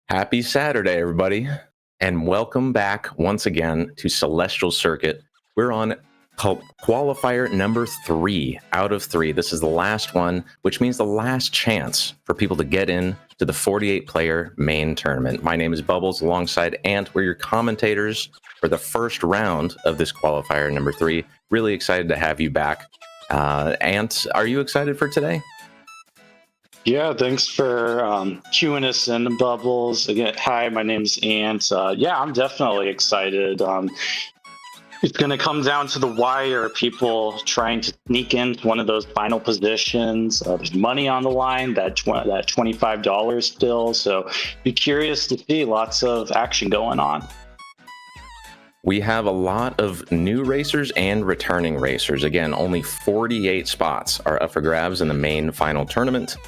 Happy Saturday, everybody, and welcome back once again to Celestial Circuit. We're on qualifier number 3 out of 3. This is the last one, which means the last chance for people to get in to the 48-player main tournament. My name is Bubbles, alongside Ant. We're your commentators for the first round of this qualifier number 3. Really excited to have you back. Ant, are you excited for today? Yeah, thanks for cueing us in, Bubbles. Again, hi, my name's Ant. Yeah, I'm definitely excited. It's going to come down to the wire, people trying to sneak into one of those final positions. There's money on the line, that $25 still. So be curious to see lots of action going on. We have a lot of new racers and returning racers. Again, only 48 spots are up for grabs in the main final tournament.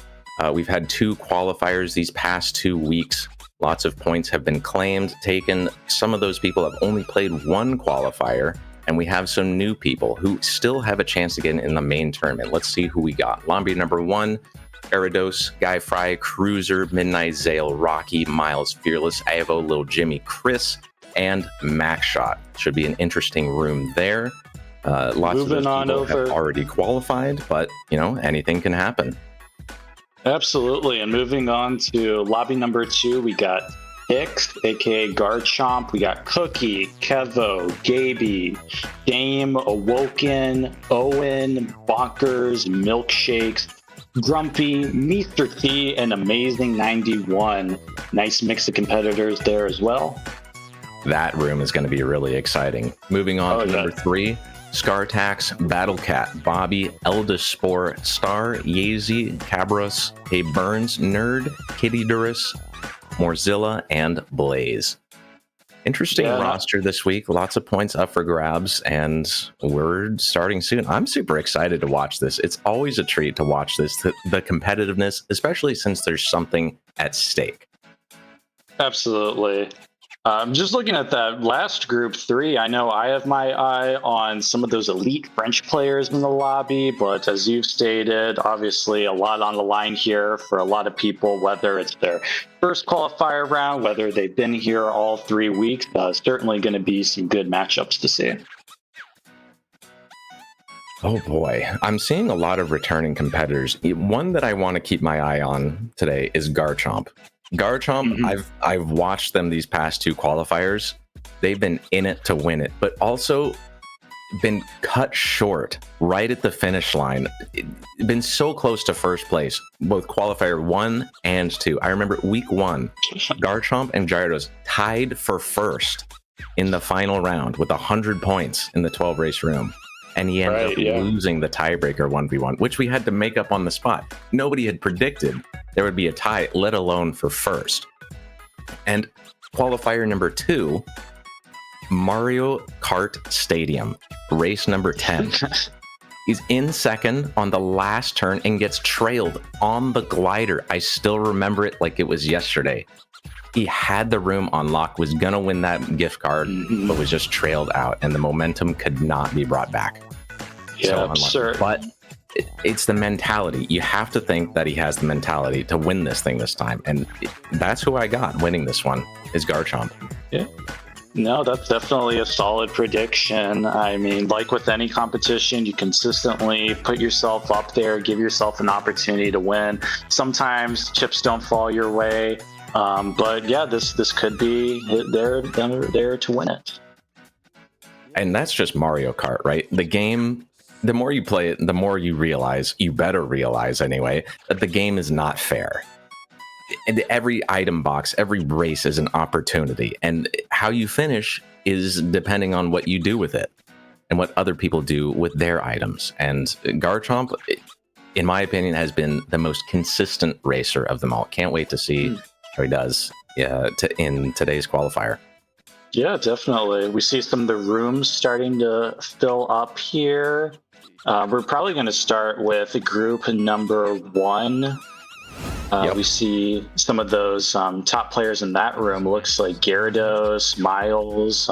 We've had 2 qualifiers these past 2 weeks. Lots of points have been claimed, taken. Some of those people have only played 1 qualifier, and we have some new people who still have a chance to get in the main tournament. Let's see who we got. Lombi number 1, Eridos, Guy Fry, Cruiser, Midnight Zale, Rocky, Miles, Fearless, Avo, Lil Jimmy, Chris, and Max Shot. Should be an interesting room there. Lots of those people have already qualified, but, you know, anything can happen. Absolutely. And moving on to lobby number 2, we got Hicks, aka Guard Chomp. We got Cookie, Kevo, Gaby, Dame, Awoken, Owen, Bonkers, Milkshakes, Grumpy, Mr. T, and Amazing 91. Nice mix of competitors there as well. That room is going to be really exciting. Moving on to number 3. Scartax, Battlecat, Bobby, Eldaspore, Star, Yeezy, Cabros, Hey Burns, Nerd, Kitty Duris, Morzilla, and Blaze. Interesting roster this week. Lots of points up for grabs, and we're starting soon. I'm super excited to watch this. It's always a treat to watch this, the competitiveness, especially since there's something at stake. Absolutely. Just looking at that last group three, I know I have my eye on some of those elite French players in the lobby, but as you've stated, obviously a lot on the line here for a lot of people, whether it's their first qualifier round, whether they've been here all 3 weeks. Certainly going to be some good matchups to see. Oh boy, I'm seeing a lot of returning competitors. One that I want to keep my eye on today is Garchomp. Garchomp, I've watched them these past 2 qualifiers. They've been in it to win it, but also been cut short right at the finish line. Been so close to first place, both qualifier 1 and 2. I remember week 1, Garchomp and Gyarados tied for first in the final round with 100 points in the 12 race room. And he ended up losing the tiebreaker 1v1, which we had to make up on the spot. Nobody had predicted there would be a tie, let alone for first. And qualifier number 2, Mario Kart Stadium, race number 10. He's in second on the last turn and gets trailed on the glider. I still remember it like it was yesterday. He had the room on lock, was going to win that gift card, but was just trailed out, and the momentum could not be brought back. Yeah, sure. But it's the mentality. You have to think that he has the mentality to win this thing this time, and that's who I got winning this one, is Garchomp. Yeah. No, that's definitely a solid prediction. I mean, like with any competition, you consistently put yourself up there, give yourself an opportunity to win. Sometimes chips don't fall your way. But yeah, this could be there to win it. And that's just Mario Kart, right? The game, the more you play it, the more you better realize anyway, that the game is not fair. And every item box, every race is an opportunity. And how you finish is depending on what you do with it and what other people do with their items. And Garchomp, in my opinion, has been the most consistent racer of them all. Can't wait to see how he does in today's qualifier. Yeah, definitely. We see some of the rooms starting to fill up here. We're probably going to start with group number 1. We see some of those top players in that room. Looks like Gyarados, Miles.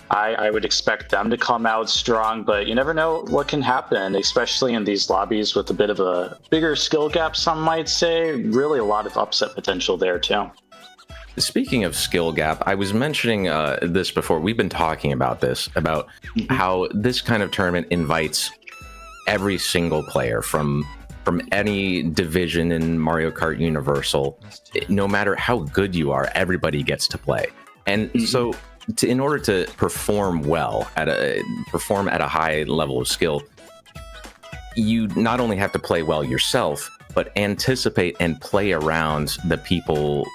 I would expect them to come out strong, but you never know what can happen, especially in these lobbies with a bit of a bigger skill gap, some might say. Really a lot of upset potential there, too. Speaking of skill gap, I was mentioning this before. We've been talking about this, about how this kind of tournament invites every single player from any division in Mario Kart Universal. No matter how good you are, everybody gets to play. And so in order to perform well, perform at a high level of skill, you not only have to play well yourself, but anticipate and play around the people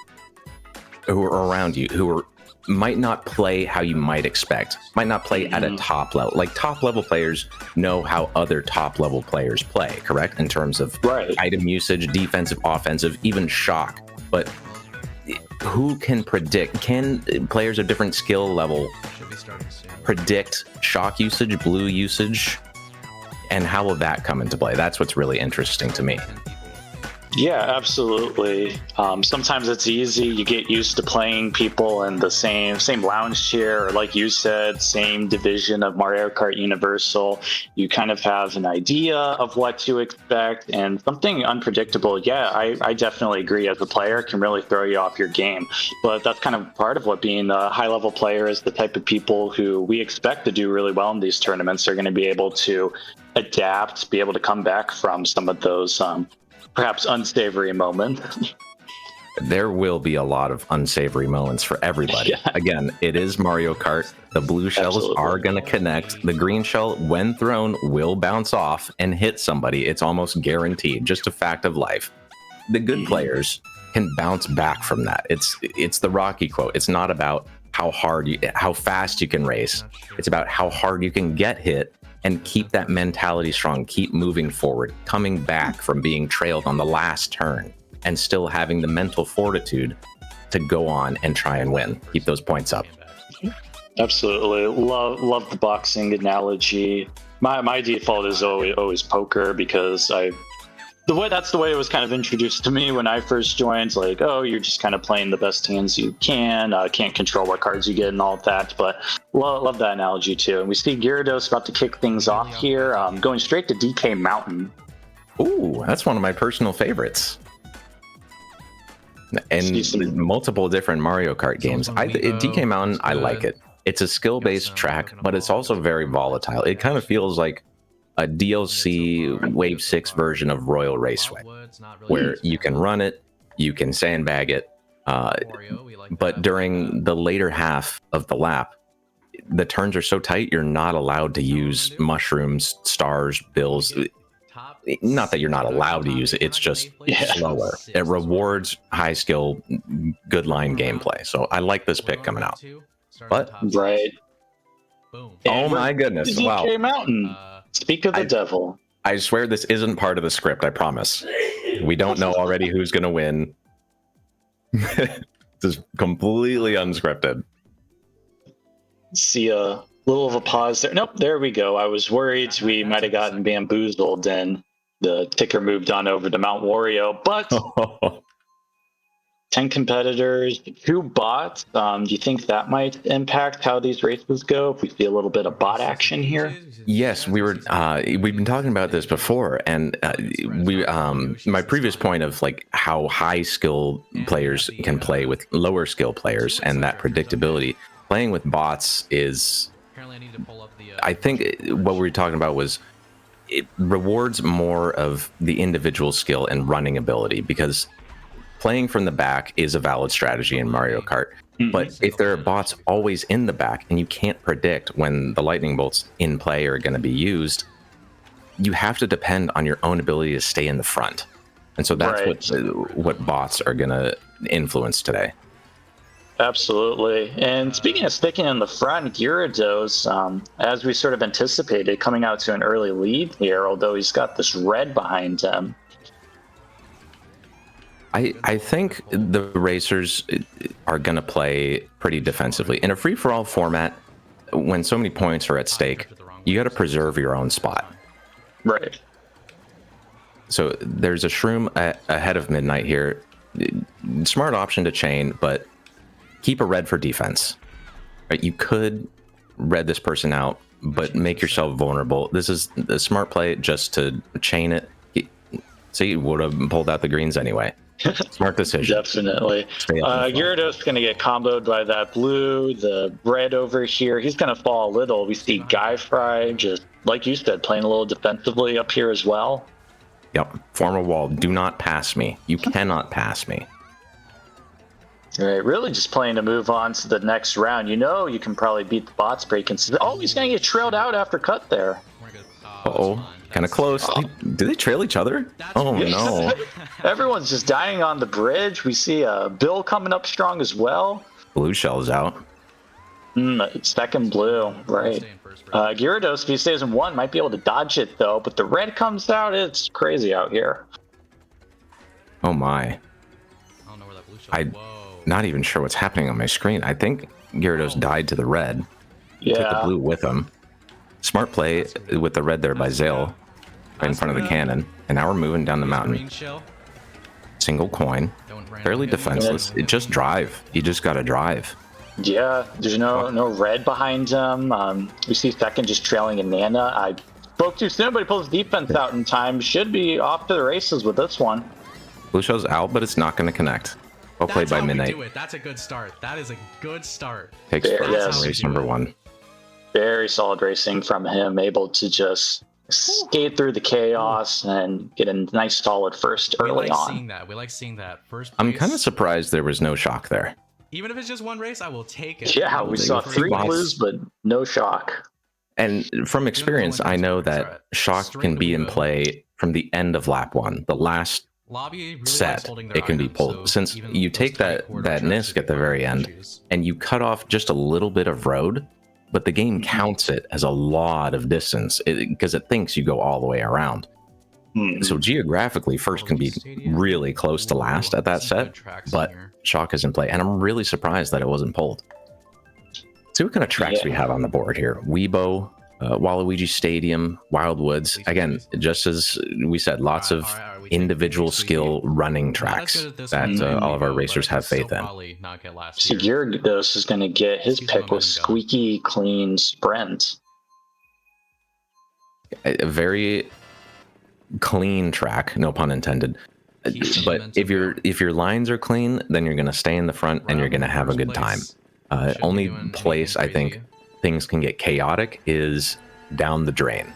who are around you, who might not play how you might expect, might not play at a top level. Like, top level players know how other top level players play, correct? In terms of item usage, defensive, offensive, even shock. But who can predict? Can players of different skill level predict shock usage, blue usage? And how will that come into play? That's what's really interesting to me. Yeah, absolutely. Sometimes it's easy. You get used to playing people in the same lounge chair, or like you said, same division of Mario Kart Universal. You kind of have an idea of what to expect, and something unpredictable. Yeah, I definitely agree. As a player, can really throw you off your game. But that's kind of part of what being a high-level player is. The type of people who we expect to do really well in these tournaments are going to be able to adapt, be able to come back from some of those perhaps unsavory moment. There will be a lot of unsavory moments for everybody. Yeah. Again, it is Mario Kart. The blue shells are going to connect. The green shell, when thrown, will bounce off and hit somebody. It's almost guaranteed. Just a fact of life. The good players can bounce back from that. It's the Rocky quote. It's not about how fast you can race. It's about how hard you can get hit and keep that mentality strong, keep moving forward, coming back from being trailed on the last turn, and still having the mental fortitude to go on and try and win. Keep those points up. Absolutely. Love the boxing analogy. My default is always poker, because I that's the way it was kind of introduced to me when I first joined. Like, oh, you're just kind of playing the best hands you can. Can't control what cards you get and all of that. But love that analogy too. And we see Gyarados about to kick things off here, going straight to DK Mountain. Ooh, that's one of my personal favorites. And multiple different Mario Kart games. DK Mountain, I like it. It's a skill-based track, but it's also very volatile. It kind of feels like a DLC Wave 6 version of Royal Raceway, where you can run it, you can sandbag it, but during the later half of the lap, the turns are so tight, you're not allowed to use mushrooms, stars, bills. Not that you're not allowed to use it, it's just slower. It rewards high skill, good line gameplay. So I like this pick coming out. But right. Oh my goodness. Wow. DK Mountain. Speak of the devil. I swear this isn't part of the script, I promise. We don't know already who's going to win. This is completely unscripted. See a little of a pause there. Nope, there we go. I was worried we might have gotten bamboozled and the ticker moved on over to Mount Wario, but 10 competitors, 2 bots. Do you think that might impact how these races go if we see a little bit of bot action here? Yes, we've been talking about this before, and my previous point of like how high skill players can play with lower skill players and that predictability. Playing with bots is, I think what we were talking about was it rewards more of the individual skill and running ability, because playing from the back is a valid strategy in Mario Kart. But if there are bots always in the back and you can't predict when the lightning bolts in play are going to be used, you have to depend on your own ability to stay in the front. And so that's what bots are going to influence today. Absolutely. And speaking of sticking in the front, Gyarados, as we sort of anticipated, coming out to an early lead here, although he's got this red behind him. I think the racers are going to play pretty defensively. In a free-for-all format, when so many points are at stake, you got to preserve your own spot. Right. So there's a Shroom ahead of Midnight here. Smart option to chain, but keep a red for defense. Right? You could red this person out, but make yourself vulnerable. This is a smart play just to chain it. See, you would have pulled out the greens anyway. Smart decision. Definitely. Gyarados going to get comboed by that blue. The red over here, he's going to fall a little. We see Guy Fry, just like you said, playing a little defensively up here as well. Yep. Form a wall. Do not pass me. You cannot pass me. All right, really just playing to move on to the next round. You know you can probably beat the bots pretty consistently. Oh, he's going to get trailed out after cut there. Uh-oh. Kind of close. Do they trail each other? Oh, no. Everyone's just dying on the bridge. We see Bill coming up strong as well. Blue shell's out. Second blue, right. Gyarados, if he stays in 1, might be able to dodge it, though. But the red comes out. It's crazy out here. Oh, my. I'm not even sure what's happening on my screen. I think Gyarados died to the red. Yeah. Took the blue with him. Smart play with the red there by Zale. Right in front of the cannon. And now we're moving down the mountain. Single coin. Fairly defenseless. It just drive. You just gotta drive. Yeah, there's no red behind him. We see second just trailing a Nana. I spoke too soon, but he pulls defense out in time. Should be off to the races with this one. Blue shell's out, but it's not going to connect. Well played by Midnight. That's a good start. That is a good start. Takes first race number 1. Very solid racing from him, able to just skate through the chaos and get a nice solid first early on. We like seeing that. First place. I'm kind of surprised there was no shock there. Even if it's just one race, I will take it. Yeah, we saw 3 blues, but no shock. And from experience, I know that shock can be in play from the end of lap 1. The last set, it can be pulled. Since you take that Nisk at the very end, and you cut off just a little bit of road, but the game counts it as a lot of distance because it thinks you go all the way around. So geographically, first can be really close to last at that set, but shock is in play. And I'm really surprised that it wasn't pulled. See what kind of tracks we have on the board here. Weibo, Waluigi Stadium, Wildwoods. Again, just as we said, lots of individual skill running tracks that all of our racers have faith in. So Gyarados is going to get his pick with squeaky clean sprint. A very clean track, no pun intended. But if your lines are clean, then you're going to stay in the front and you're going to have a good time. Only place I think things can get chaotic is down the drain.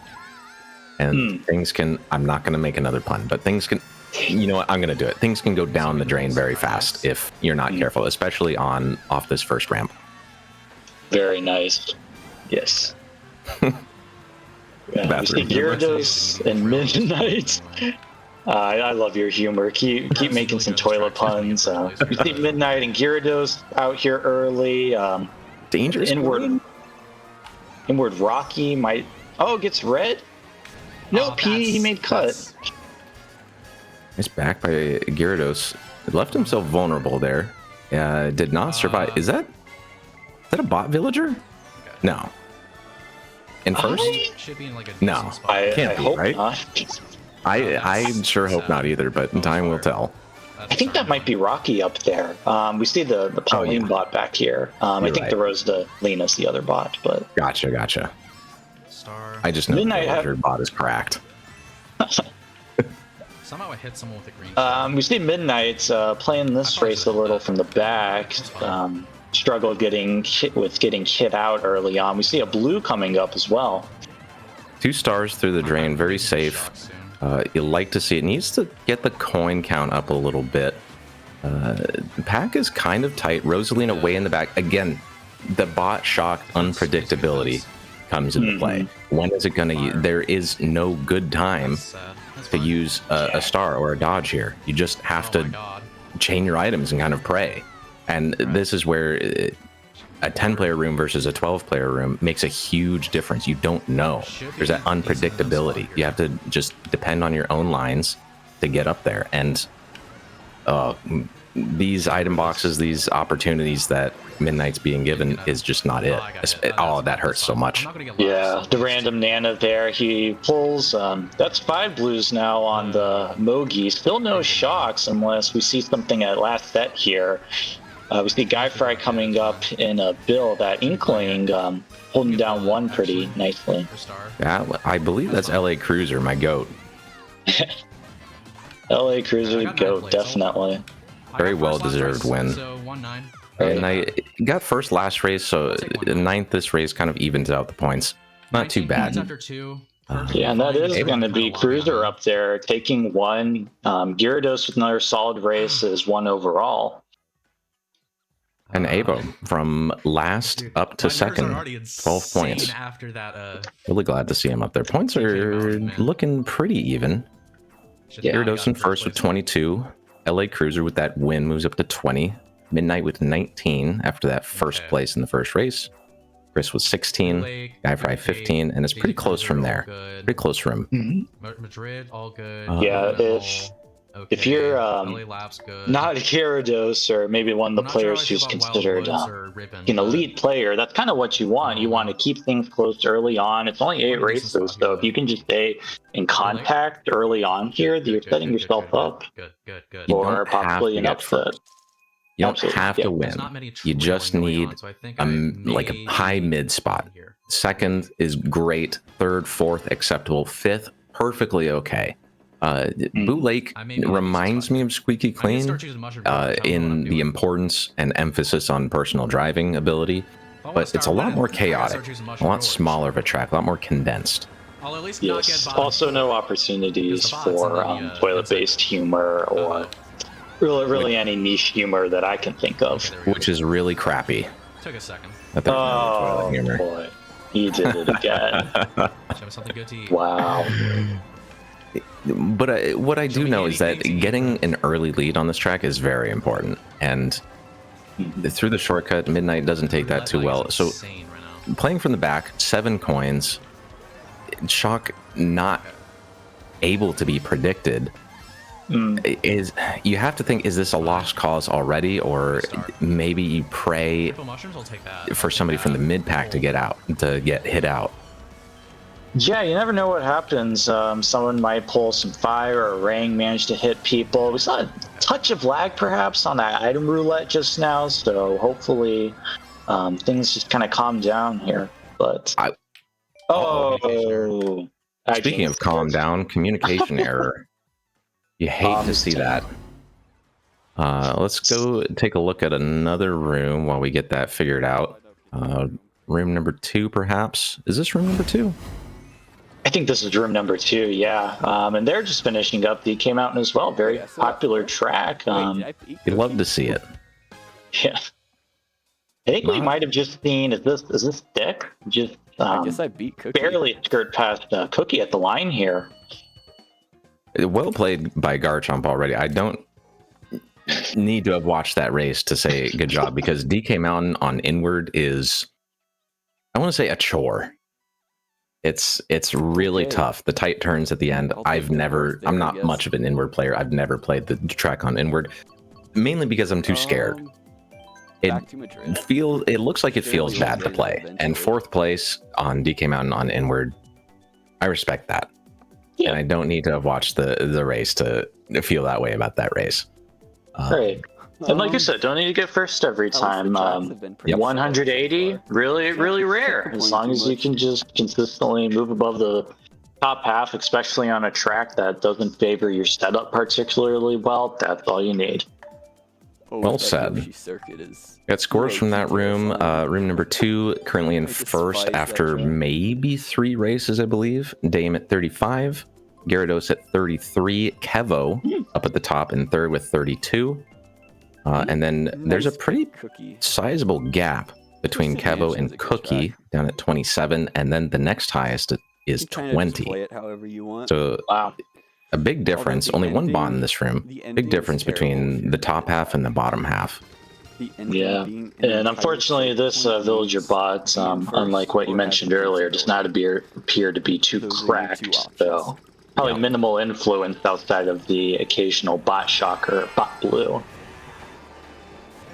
And things can, I'm not going to make another pun, but things can, you know what, I'm going to do it. Things can go down the drain very fast if you're not careful, especially off this first ramp. Very nice. Yes. Yeah, we see Gyarados and Midnight. I love your humor. Keep making some toilet puns. We see Midnight and Gyarados out here early. Dangerous. Inward Rocky might. Oh, gets red. Nope, he made cut. Nice back by Gyarados. Left himself vulnerable there. Did not survive. Is that a bot villager? No. In first? Should be in like a No, I can't be, hope right? not. I sure hope not either, but time will tell. I think that might be Rocky up there. We see the Pauline bot back here. I think the Rosda Lena's the other bot, but Gotcha. I just know Midnight the villager bot is cracked. Somehow I hit someone with a green. we see Midnight playing this race a little from the back. Struggled getting hit out early on. We see a blue coming up as well. 2 stars through the drain, very safe. You like to see it. Needs to get the coin count up a little bit. The pack is kind of tight. Rosalina way in the back. Again, the bot shock unpredictability comes into play. When is it going to use? There is no good time to use a star or a dodge here. You just have to chain your items and kind of pray. And this is where a 10-player room versus a 12-player room makes a huge difference. You don't know. There's that unpredictability. You have to just depend on your own lines to get up there. And these item boxes, these opportunities that Midnight's being given is just not it. Oh, that hurts so much. Yeah, the random Nana there. He pulls. That's 5 blues now on the Mogi. Still no shocks unless we see something at last set here. We see Guy Fry coming up in a Bill, that Inkling holding down 1 pretty nicely. Yeah, I believe that's LA Cruiser, my goat. LA Cruiser goat, definitely. Very well-deserved win. And I got first last race, so 9th this race kind of evens out the points. Not too bad. Yeah, and that is going to be Cruiser up there, taking 1. Gyarados with another solid race is 1 overall. And Avo from last up to second, 12 points. Really glad to see him up there. Points are looking pretty even. Gyarados in first with 22. LA Cruiser with that win moves up to 20. Midnight with 19 after that first place in the first race. Chris was 16. Guy Fry 15, and it's pretty close from there. Pretty close for him. Madrid, all good. Yeah, if you're not a Gyarados or maybe one of the players who's considered an elite player, that's kind of what you want. You want to keep things close early on. It's only 8 races, so if you can just stay in contact early on here, you're setting yourself up for possibly an upset. You don't have to win. You just need like a high mid spot. Second is great. Third, fourth, acceptable. Fifth, perfectly okay. Boo Lake reminds me of Squeaky Clean in the importance and emphasis on personal driving ability, but it's a lot more chaotic, a lot smaller of a track, a lot more condensed. Yes. Also, no opportunities for toilet-based humor or really any niche humor that I can think of. Which is really crappy. Took a second. Oh, boy. He did it again. Wow. But what I do know is that getting an early lead on this track is very important. And through the shortcut, Midnight doesn't take that too well. So playing from the back, 7 coins, shock not able to be predicted. Is you have to think, is this a lost cause already, or maybe you pray for somebody from the mid pack to get hit out? Yeah, you never know what happens. Someone might pull some fire or rain, manage to hit people. We saw a touch of lag perhaps on that item roulette just now, so hopefully things just kind of calm down here. But oh, Speaking of calm down, communication error. You hate to see that. Let's go take a look at another room while we get that figured out. Room number 2, perhaps. Is this room number 2? I think this is room number 2, yeah. And they're just finishing up the Came Out as well. Very popular track. You'd love to see it. Yeah. I think we might have just seen, is this Dick? Just I guess I beat Cookie. Barely skirt past Cookie at the line here. Well played by Garchomp already. I don't need to have watched that race to say good job, because DK Mountain on Inward is, I want to say, a chore. It's really tough. The tight turns at the end. I'm not much of an Inward player. I've never played the track on Inward, mainly because I'm too scared. It looks like it feels bad to play. And 4th place on DK Mountain on Inward, I respect that. Yeah. And I don't need to have watched the race to feel that way about that race. Great. And like you said, don't need to get first every time. 180, really, really rare. As long as you can just consistently move above the top half, especially on a track that doesn't favor your setup particularly well, that's all you need. Well said. Got scores from that room. Room number 2, currently in first after maybe 3 races, I believe. Dame at 35. Gyarados at 33. Kevo up at the top in third with 32. And then there's a pretty sizable gap between Kevo and Cookie down at 27. And then the next highest is 20. So a big difference. Only one bot in this room. Big difference between the top half and the bottom half. Yeah, and unfortunately this villager bot, unlike what you mentioned earlier, does not appear to be too cracked, so probably minimal influence outside of the occasional bot shocker, bot blue.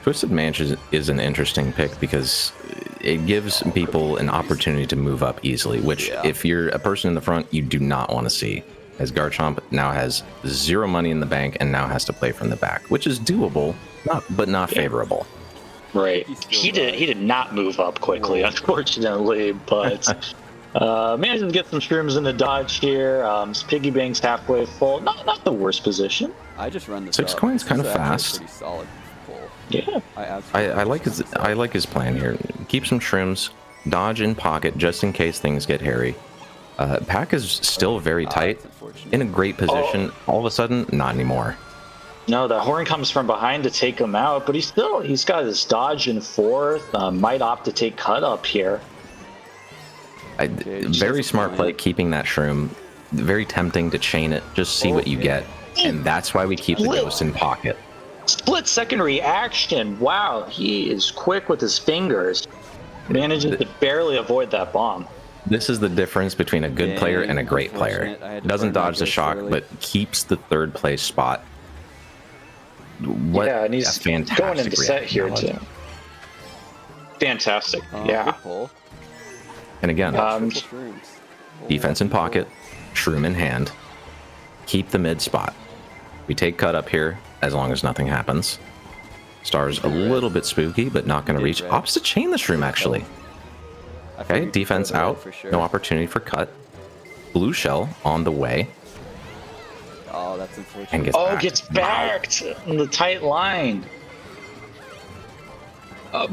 Twisted Manch is an interesting pick because it gives people an opportunity to move up easily, which if you're a person in the front, you do not want to see. As Garchomp now has 0 money in the bank and now has to play from the back, which is doable, but not favorable. Right. He did not move up quickly, unfortunately, but managed to get some shrooms in the dodge here. His piggy bank's halfway full. Not the worst position. I just run this 6 coins kind of fast. Pretty solid pull. Yeah. I like his plan here. Keep some shrooms, dodge in pocket just in case things get hairy. Pack is still very tight, in a great position. All of a sudden, not anymore. No, the horn comes from behind to take him out, but he's got his dodge in 4th. Might opt to take cut up here. Very smart play, keeping that shroom. Very tempting to chain it, just see what you get. And that's why we keep the ghost in pocket. Split second reaction. Wow, he is quick with his fingers. Manages to barely avoid that bomb. This is the difference between a good player and a great player. Doesn't dodge the shock, but keeps the 3rd place spot. What and he's fantastic going into set here too. Fantastic, yeah. And again, defense in pocket, shroom in hand. Keep the mid spot. We take cut up here as long as nothing happens. Star's a little bit spooky, but not going to reach. Opts to chain the shroom, actually. Okay, defense out. No opportunity for cut. Blue shell on the way. Oh, that's unfortunate. And gets backed in the tight line.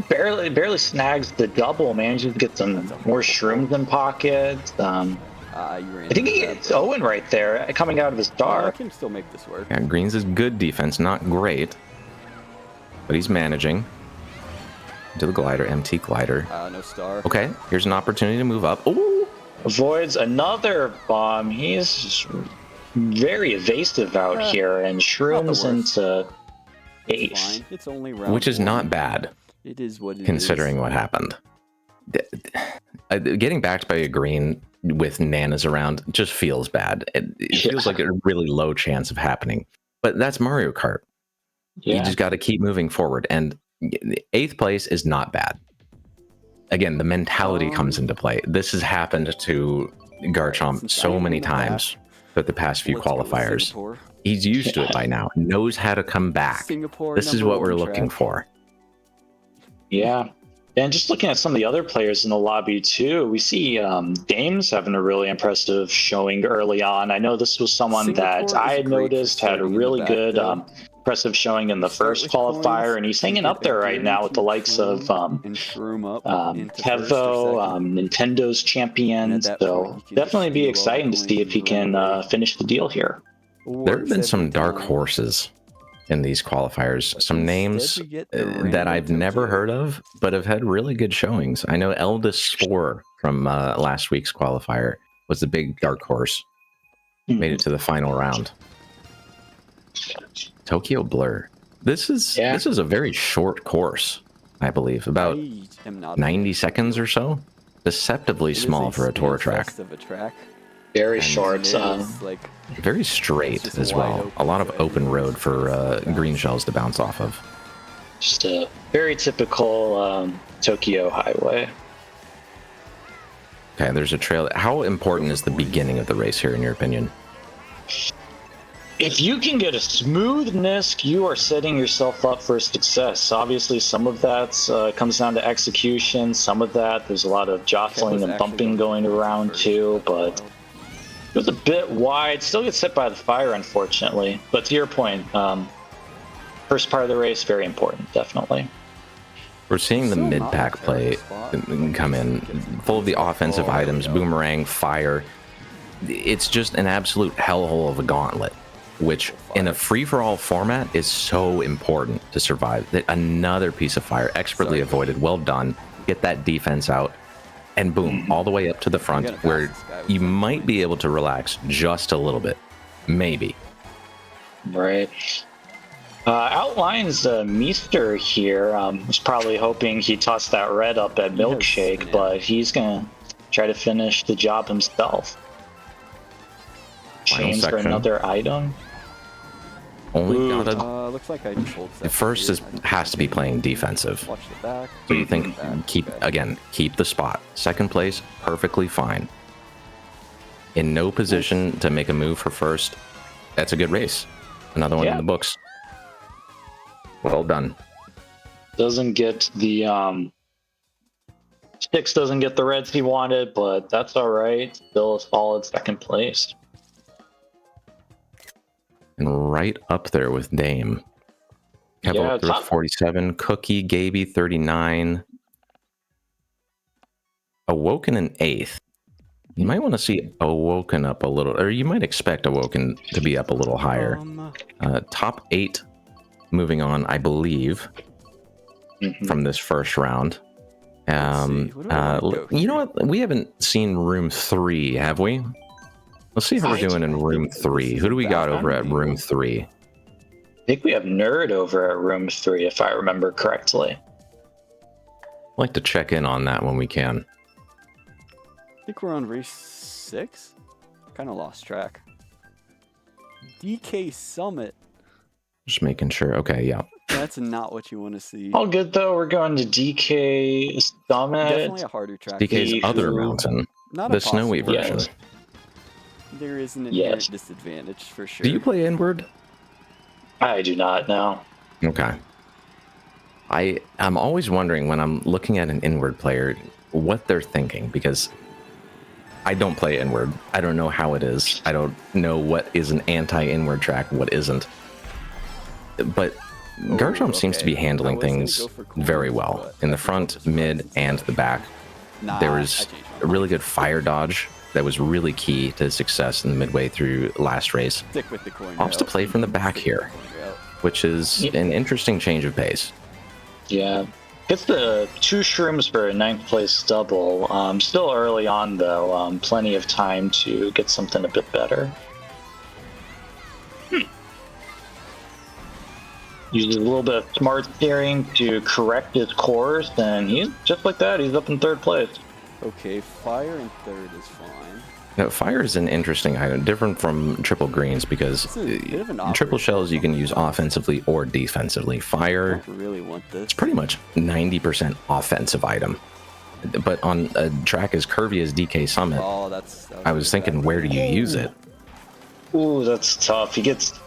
Barely snags the double. Manages to get some more shrooms in pocket. I think he gets Owen right there, coming out of his star. I can still make this work. Yeah, Greens is good defense, not great, but he's managing. To the glider, MT glider. No star. Okay, here's an opportunity to move up. Ooh! Avoids another bomb. He's very evasive out here, and shrooms into 8th. It's only round which is not bad. It is what it considering is. What happened. Getting backed by a green with nanas around just feels bad. It feels like a really low chance of happening. But that's Mario Kart. You just got to keep moving forward. And 8th place is not bad. Again, the mentality comes into play. This has happened to Garchomp Since I so am many in the back, times for the past few let's go with qualifiers. Singapore. He's used to it by now. Knows how to come back. Singapore, This is number what we're one looking track. for. Yeah. And just looking at some of the other players in the lobby too, we see Dames having a really impressive showing early on. I know this was someone that Singapore I is had great for noticed had a starting in the really back, good though. impressive showing in the Start first with coins, qualifier, and he's you hanging get up there right now with the likes of Shroom and Shroom up into first or Kevo, second. Nintendo's champions. And at that point, So you can definitely be just steal all the exciting to see coins if he and run can away. finish the deal here. There have Works been every some dark time. horses in these qualifiers. But Some instead names we get the that random I've never Tokyo. heard of, but have had really good showings. I know Eldest Spore from last week's qualifier was the big dark horse. Made it to the final round. Tokyo Blur. This is a very short course, I believe, about I am not 90 seconds or so. Deceptively It is small for a tour track. fest of a track. Very And short. It is, like, Very straight just as wide well. open A lot of for open anyone road to for bounce. green shells to bounce off of. Just a very typical Tokyo highway. Okay, there's a trail. How important is the beginning of the race here, in your opinion? If you can get a smoothness, you are setting yourself up for success. Obviously, some of that comes down to execution. Some of that, there's a lot of jostling and bumping going around too, but it was a bit wide. Still gets hit by the fire, unfortunately. But to your point, first part of the race, very important, definitely. We're seeing the Still not mid-pack a terrible play spot. come in, full of the offensive items, boomerang, fire. It's just an absolute hellhole of a gauntlet, which in a free-for-all format is so important to survive. Another piece of fire, expertly avoided, well done. Get that defense out, and boom, all the way up to the front, where you might be able to relax just a little bit. Maybe. Right. Outlines Meester here. Was probably hoping he tossed that red up at Milkshake, but he's going to try to finish the job himself. Chains for another item. Only gotta. Looks like I just hold second First here. has to be playing defensive. Watch the back. So you think Back, keep okay. keep the spot. Second place, perfectly fine. In no position to make a move for first. That's a good race. Another one in the books. Well done. Doesn't get the Sticks doesn't get the reds he wanted, but that's all right. Still a solid second place. And right up there with Dame. Kevo up there with 47. Cookie, Gaby, 39. Awoken in 8th. You might want to see Awoken up a little, or you might expect Awoken to be up a little higher. Top 8 moving on, I believe, from this first round. You know what? We haven't seen room 3, have we? Let's see how we're doing in room 3. Who do we got over at room 3? I think we have Nerd over at room 3, if I remember correctly. I'd like to check in on that when we can. I think we're on race 6. Kind of lost track. DK Summit. Just making sure. Okay, yeah. That's not what you want to see. All good though. We're going to DK Summit. Definitely a harder track. DK's other mountain, Not the snowy version. Yes. There is an inherent disadvantage for sure. Do you play Inward? I do not know. Okay. I'm always wondering when I'm looking at an Inward player what they're thinking, because I don't play Inward. I don't know how it is. I don't know what is an anti-Inward track, what isn't. But Garchomp seems to be handling things very well in the front, mid, and the back. There was a really good fire dodge that was really key to success in the midway through last race. Opts to play from the back here, which is an interesting change of pace. Yeah. Gets the 2 shrooms for a 9th place double. Still early on though. Plenty of time to get something a bit better. Uses a little bit of smart steering to correct his course, and he's just like that. He's up in 3rd place. Okay, fire in 3rd is fine. Now, fire is an interesting item, different from triple greens, because triple shells you can use offensively or defensively. Fire, I don't really want this. it's pretty much 90% offensive item. but on a track as curvy as DK Summit, Oh, that I was thinking, where do you use it? Ooh, that's tough. He gets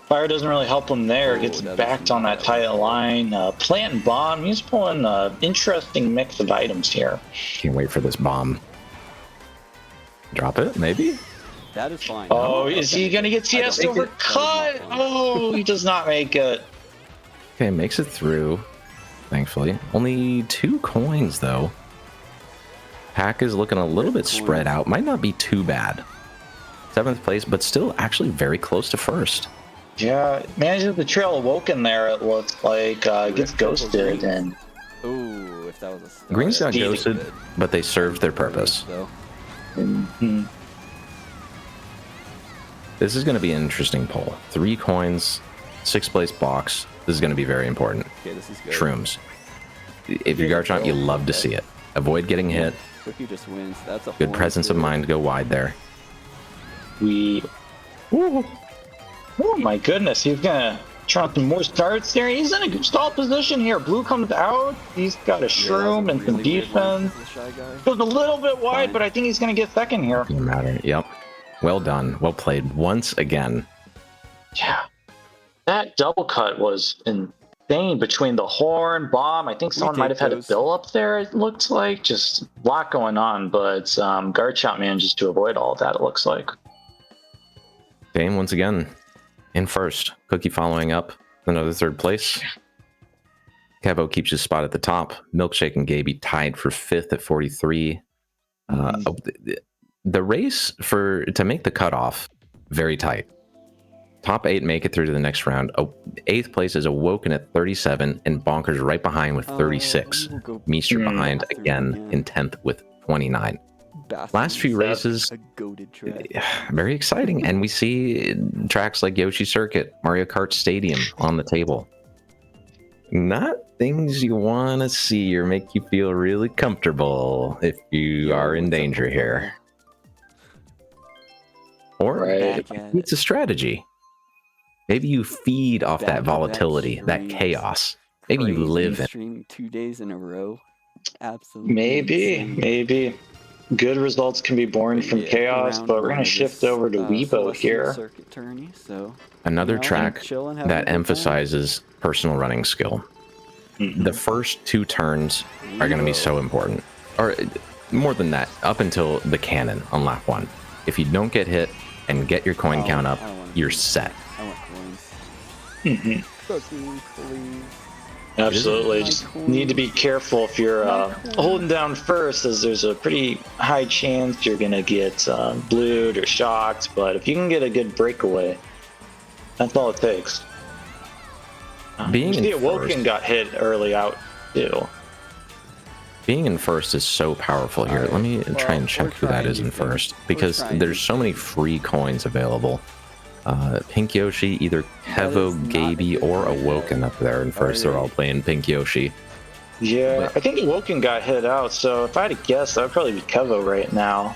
fire doesn't really help him there. Oh, Gets that backed is on that tight line. Plant and bomb. He's pulling an interesting mix of items here. Can't wait for this bomb. Drop it, maybe? That is fine. Oh, is he gonna get CS make it. overcut? Oh, he does not make it. Okay, makes it through, thankfully. Only 2 coins, though. Pack is looking a little bit spread out. Might not be too bad. 7th place, but still actually very close to 1st. Yeah, manages the trail awoken there. It looks like gets ghosted and. Ooh, if that was a star, Greens got Speed. ghosted, but they served their purpose. So, Mhm. This is going to be an interesting poll. 3 coins, 6th place box. This is going to be very important. okay, this is good. Shrooms. If you're Garchomp, you love to see it. Avoid getting hit. Cookie just wins. That's a Good horn presence of too. mind to go wide there. We. Ooh. Oh my goodness, he's gonna try some more starts there. He's in a good stall position here. Blue comes out. He's got a shroom and some defense. Goes a little bit wide, but I think he's gonna get second here. Doesn't matter. Yep. Well done. Well played once again. Yeah. That double cut was insane between the horn, bomb. I think someone might have had a bill up there, it looked like. Just a lot going on, but Garchomp manages to avoid all of that, it looks like. Dane once again in 1st. Cookie following up another 3rd place. Kevo keeps his spot at the top. Milkshake and Gaby tied for 5th at 43. The race to make the cutoff, very tight. Top 8 make it through to the next round. 8th place is Awoken at 37 and Bonkers right behind with 36. Meester behind again in 10th with 29. Last few races, A goated track. very exciting. And we see tracks like Yoshi Circuit, Mario Kart Stadium on the table. Not things you want to see or make you feel really comfortable if you are in danger here. Or Right. it's a strategy. Maybe you feed off that Back-to-back volatility, that streams. chaos. Maybe you Crazy live in. stream 2 days in a row. Absolutely. Maybe, insane. maybe. Good results can be born from Yeah, chaos, round but we're one going to of shift this, over to Weibo Celestial here. Circuit tourney, so, Another you know, track chilling, having a that good time. emphasizes personal running skill. Mhm. The first 2 turns are going to be so important. Or more than that, up until the cannon on lap 1. If you don't get hit and get your coin Oh, count up, I don't wanna you're do set. I want coins. Mhm. Cookies, please. Absolutely. My Just coins. need to be careful if you're My coins. holding down first, as there's a pretty high chance you're going to get blued or shocked. But if you can get a good breakaway, that's all it takes. Being the in Awoken first, got hit early out, too. being in first is so powerful here. Let me try and check who that is in first, because there's so many free coins available. Pink Yoshi, either Kevo, is not Gaby, a good or idea. Awoken up there in first. They're all playing Pink Yoshi. Yeah, I think Awoken got hit out, so if I had to guess, that would probably be Kevo right now.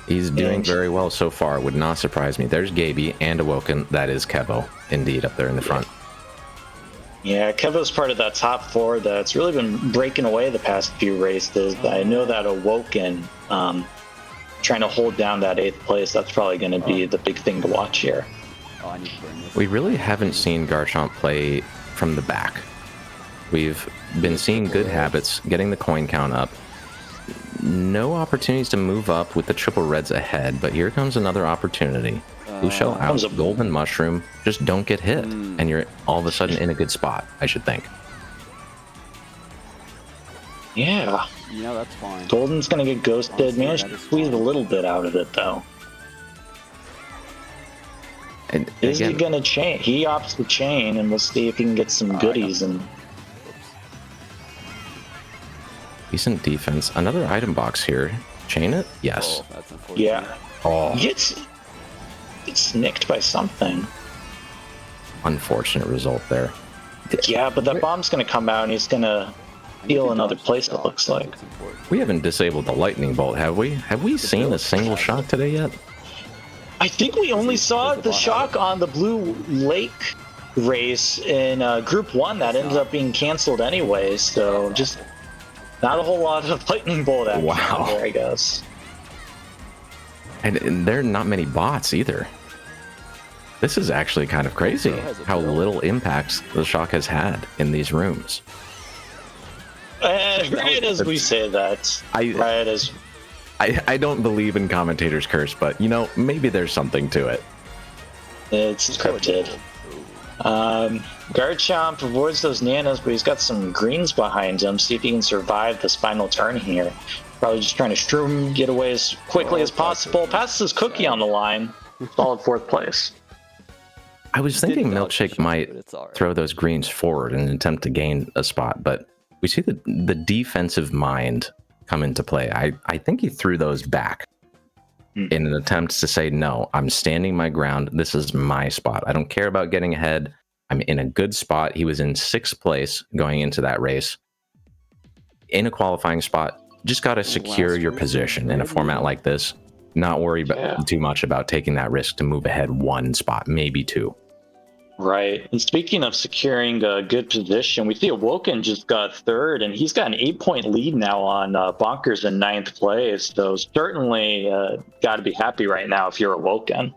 He's doing very well so far. Would not surprise me. There's Gaby and Awoken. That is Kevo, indeed, up there in the front. Yeah, Kevo's part of that top 4 that's really been breaking away the past few races. I know that Awoken, trying to hold down that 8th place, that's probably going to be the big thing to watch here. Oh, I need to burn this. We really haven't seen Garchomp play from the back. We've been seeing good habits, getting the coin count up. No opportunities to move up with the triple reds ahead, but here comes another opportunity. Blue shell out, Comes a- golden mushroom. Just don't get hit, and you're all of a sudden in a good spot, I should think. Yeah, You know, that's fine. Golden's going to get ghosted. Honestly, Managed that to is squeeze a fine. little bit out of it, though. And Is he again, going to chain? He opts to chain, and we'll see if he can get some goodies. And decent defense. Another item box here. Chain it? Yes. Oh, that's unfortunate. yeah, Oh, he gets nicked by something. unfortunate result there. Yeah, but that bomb's going to come out, and he's going to I need heal to another dodge the place, it shock, looks that's like. what's important. We haven't disabled the lightning bolt, have we? Have we seen a single shock today yet? I think we only saw the the bot shock on the Blue Lake race in Group 1 that ended up being canceled anyway, so just Not a whole lot of lightning bolt action Wow. out there, I guess. And there are not many bots either. This is actually kind of crazy how little impact the shock has had in these rooms. Right as we say that. I don't believe in commentators' curse, but you know, maybe there's something to it. It's scripted. Garchomp avoids those nanos, but he's got some greens behind him. See if he can survive this final turn here. Probably just trying to shroom, get away as quickly as possible. Passes his cookie on the line. Solid 4th place. I was thinking Milkshake might right. throw those greens forward in an attempt to gain a spot, but we see the defensive mind come into play. I think he threw those back in an attempt to say, no, I'm standing my ground. This is my spot. I don't care about getting ahead. I'm in a good spot. He was in 6th place going into that race. In a qualifying spot, just got to secure your position in a format like this. Not worry about too much about taking that risk to move ahead 1 spot, maybe 2. Right. And speaking of securing a good position, we see Awoken just got 3rd, and he's got an 8-point lead now on Bonkers in 9th place. So certainly got to be happy right now if you're Awoken.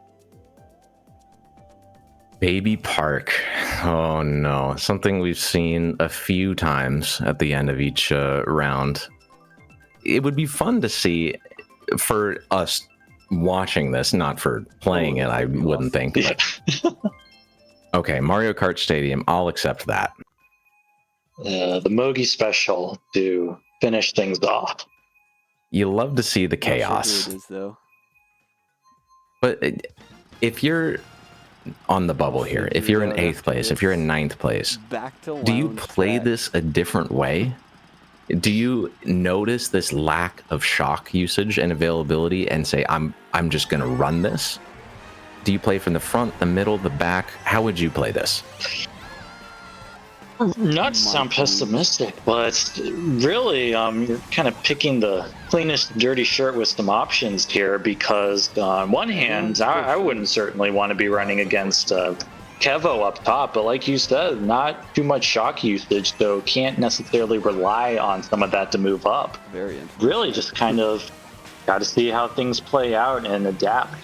Baby Park. Oh no. Something we've seen a few times at the end of each round. It would be fun to see for us watching this, not for playing it, I wouldn't think. But... Okay, Mario Kart Stadium, I'll accept that. The Mogi special to finish things off. You love to see the chaos. It is, though. But if you're on the bubble here, if you're in 8th place, if you're in 9th place, do you play this a different way? Do you notice this lack of shock usage and availability and say, I'm just going to run this? Do you play from the front, the middle, the back? How would you play this? Not to sound pessimistic, but really, you're kind of picking the cleanest dirty shirt with some options here because on one hand, I wouldn't certainly want to be running against Kevo up top, but like you said, not too much shock usage, so can't necessarily rely on some of that to move up. Very interesting. Really just kind of got to see how things play out and adapt.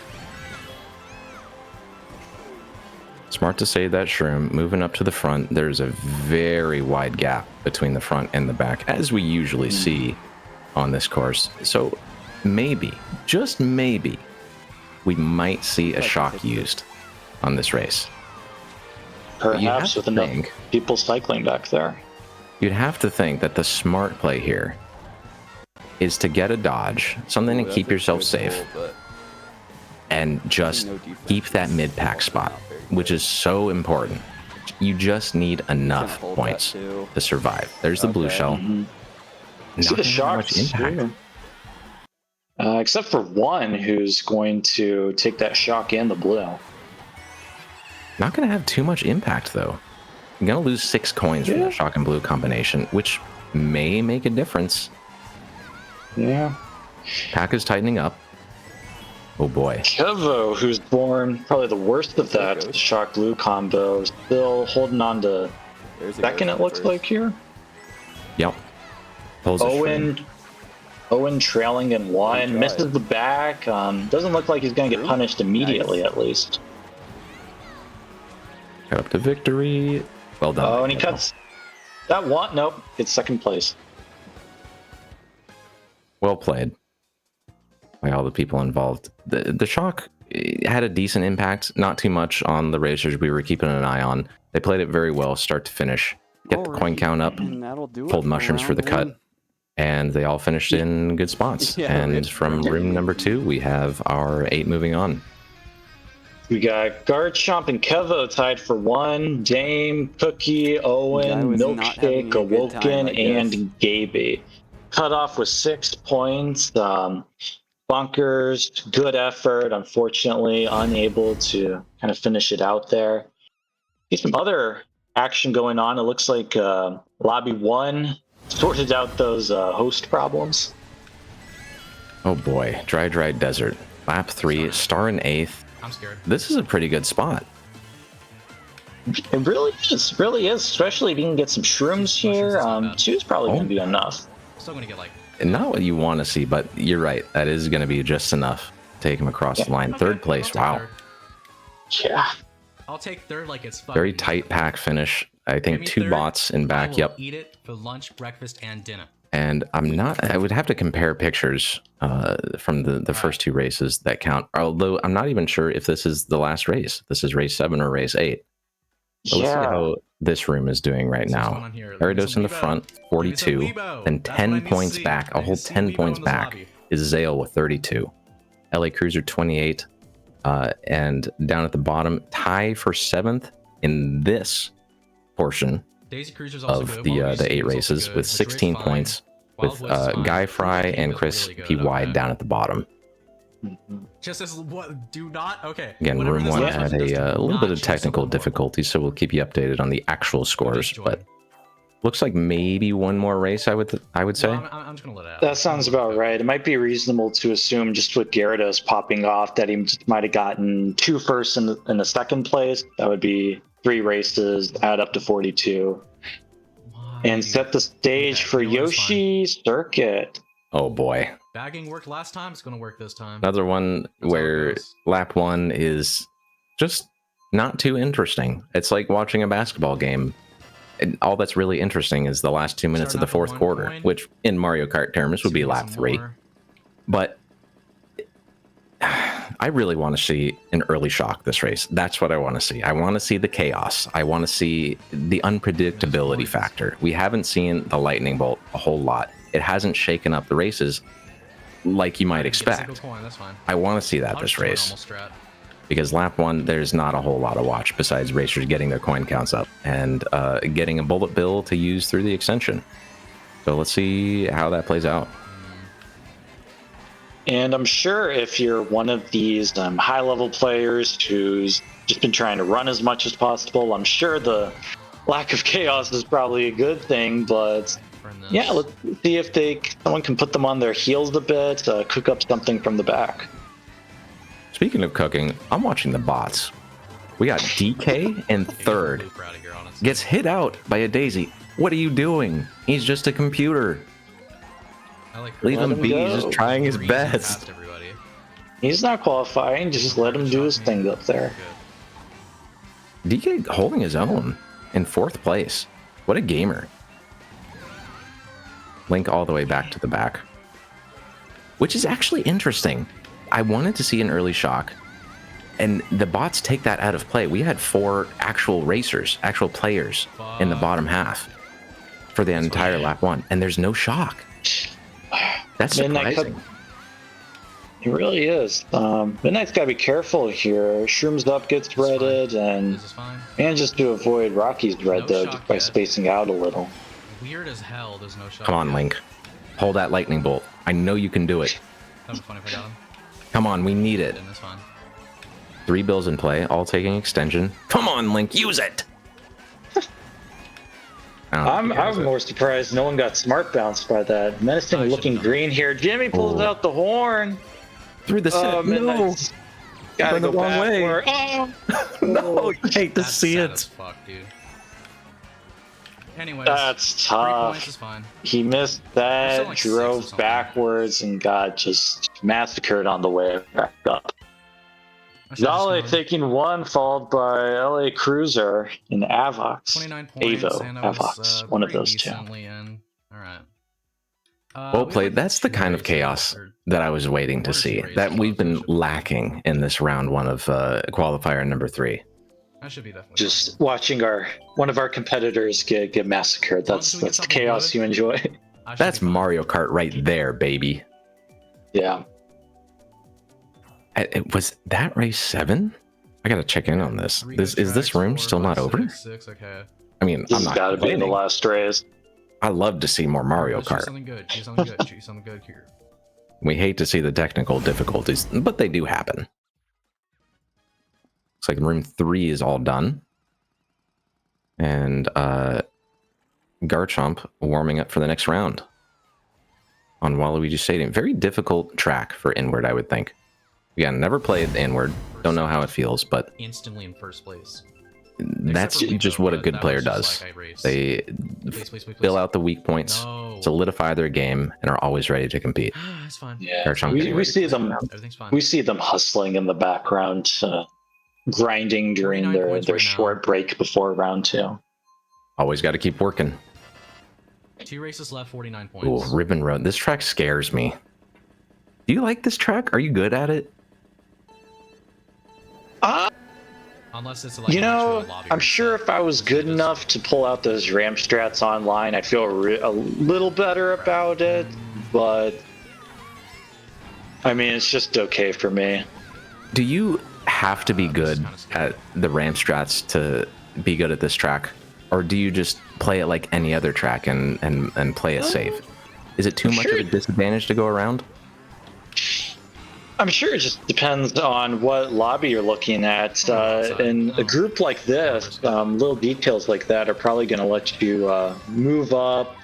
Smart to save that shroom. Moving up to the front, there's a very wide gap between the front and the back, as we usually see on this course. So maybe, just maybe, we might see a shock used on this race. Perhaps with enough people cycling back there. You'd have to think that the smart play here is to get a dodge, something to keep yourself safe, and just keep that mid-pack spot, which is so important. You just need enough points to survive. There's the blue shell. See the shocks, impact. Except for one who's going to take that shock and the blue. Not going to have too much impact, though. You're going to lose 6 coins from the shock and blue combination, which may make a difference. Yeah. Pack is tightening up. Oh boy. Kevo, who's born probably the worst of that shock blue combo, still holding on to second, it looks like here. Yep. Owen trailing in 1, misses the back. Doesn't look like he's going to get punished immediately, at least. Cut up to victory. Well done. Oh, and he cuts that one. Nope, it's 2nd place. Well played by all the people involved. The shock had a decent impact, not too much on the racers we were keeping an eye on. They played it very well, start to finish. Get the coin count up, pulled mushrooms for the cut, and they all finished in good spots. And from room number 2, we have our 8 moving on. We got Garchomp and Kevo tied for 1. Dame, Cookie, Owen, Milkshake, Awoken, and Gaby. Cut off with 6 points. Bonkers, good effort. Unfortunately, unable to kind of finish it out there. See some other action going on. It looks like Lobby 1 sorted out those host problems. Oh boy, dry desert. Lap 3, star in 8th. I'm scared. This is a pretty good spot. It really is, especially if you can get some shrooms here. 2 is probably going to be enough. Still gonna get like. Not what you want to see, but you're right. That is going to be just enough to take him across the line. Okay, Third place. I'll take Wow. third. Yeah. I'll take third like it's Very fucking- tight pack finish. I Give think me 2 third, bots in I back. will Yep. Eat it for lunch, breakfast, and dinner. And I would have to compare pictures from the first 2 races that count. Although I'm not even sure if this is the last race. This is race 7 or race 8. So let's see how this room is doing right So what's now. going on here? Give me Gyarados some in the Weebo. front, Give me some 42. Weebo. Then That's what I 10 need to points see. back, I a need whole to see 10 Weebo points in this back lobby. is Zale with 32. LA Cruiser 28. And down at the bottom, tie for 7th in this portion Daisy Cruiser's also of good. the Waluigi 8 is also races good. with Madrid's 16 fine. points, Wild with West's fine. Guy Fry King and is Chris really good, P. Wide okay. down at the bottom. Just as what? Do not. Okay. Again, Whatever room this 1 last had person does, do a little not bit of chase technical someone more. difficulty, so we'll keep you updated on the actual scores. join. But looks like maybe one more race, I would say. Well, I'm just gonna let it out. That sounds about right. It might be reasonable to assume, just with Gyarados popping off, that he just might have gotten 2 firsts in the second place. That would be 3 races, add up to 42, Why and do- set the stage Okay, for you know what, it's fine. Yoshi Circuit. Oh boy. Bagging worked last time. It's gonna work this time. Another one That's how it where goes. lap 1 is just not too interesting. It's like watching a basketball game. And all that's really interesting is the last 2 minutes Starting of the off with 4th 1 quarter, coin. which in Mario Kart terms would be See lap some 3. more. But I really want to see an early shock this race. That's what I want to see. I want to see the chaos. I want to see the unpredictability points. factor. We haven't seen the lightning bolt a whole lot. It hasn't shaken up the races like you might Get a single expect. coin, that's fine. I want to see that I'll this just join race. normal strat. Because lap 1, there's not a whole lot to watch besides racers getting their coin counts up and getting a bullet bill to use through the extension. So let's see how that plays out. And I'm sure if you're one of these high-level players who's just been trying to run as much as possible, I'm sure the lack of chaos is probably a good thing. But Burn this. yeah, let's see if someone can put them on their heels a bit, cook up something from the back. Speaking of cooking, I'm watching the bots. We got DK in Take the 3rd. loop out of here, honestly. Gets hit out by a Daisy. What are you doing? He's just a computer. I like Leave Let him him be. go. He's just trying his breezing best. past everybody. He's not qualifying, just let him do his thing up there. Good. DK holding his own in 4th place. What a gamer. Link all the way back to the back. Which is actually interesting. I wanted to see an early shock, and the bots take that out of play. We had 4 actual racers, actual players in the bottom half for the entire lap 1, and there's no shock. That's Midnight surprising. It really is. Midnight's got to be careful here. Shrooms up, gets redded, and This is fine. manages to avoid Rocky's red, No though, shock just by yet. spacing out a little. Weird as hell. There's no shot. Come on, yet. Link. Hold that lightning bolt. I know you can do it. That would be funny if I got him. Come on, we need it. Then that's fine. 3 bills in play, all taking extension. Come on, Link, use it! I'm more surprised no one got smart bounced by that. Menacing I looking should've done green here. Jimmy pulls Oh. out the horn. through the set. Oh, No, Midnight's gotta Going the go wrong way. backward. Oh! no, I hate to That's see sad it. as fuck, dude. Anyways, That's 3 points tough. is fine. He missed Still that, like 6 or drove something. backwards, and got just massacred on the way back up. I should've Zale scored taking 1, followed by LA Cruiser in Avox. 29 points, Avo, and I was Avox, one of pretty those two. decently in. All right. Well played. That's the kind of chaos that I was waiting to see, that we've been lacking in this round 1 of qualifier number 3. That should be definitely. Just watching one of our competitors get massacred. That's Once we get the something chaos good, you enjoy. I should That's be fine. Mario Kart right there, baby. Yeah. Was that race 7? I gotta check in on this. Three Is good this tracks, room 4, still 5, not over? 6, okay. I mean, This I'm has not got to be the complaining. last race. I love to see more Mario Let's choose Kart. something good. Choose something good. Choose something good here. We hate to see the technical difficulties, but they do happen. Looks like room 3 is all done. And Garchomp warming up for the next round on Waluigi Stadium. Very difficult track for Inward, I would think. Again, never played Inward. Don't know how it feels, but Instantly in first place. That's for Rico, just what a but good that player was does. just like, I raced. They Please. fill out the weak points, No. solidify their game, and are always ready to compete. It's fine. Yeah, Fair chunk we anyway. see them. Everything's fine. We see them hustling in the background, grinding during 49 their points right now. short break before round 2. Always got to keep working. 2 races left, 49 Ooh, points. Ribbon Road. This track scares me. Do you like this track? Are you good at it? Unless it's like You an actual know, lobby I'm reset. sure if I was good enough to pull out those ramp strats online, I'd feel a little better about it, but I mean, it's just okay for me. Do you have to be good at the ramp strats to be good at this track? Or do you just play it like any other track and play it safe? Is it too much of a disadvantage to go around? I'm sure it just depends on what lobby you're looking at. In a group like this, little details like that are probably going to let you move up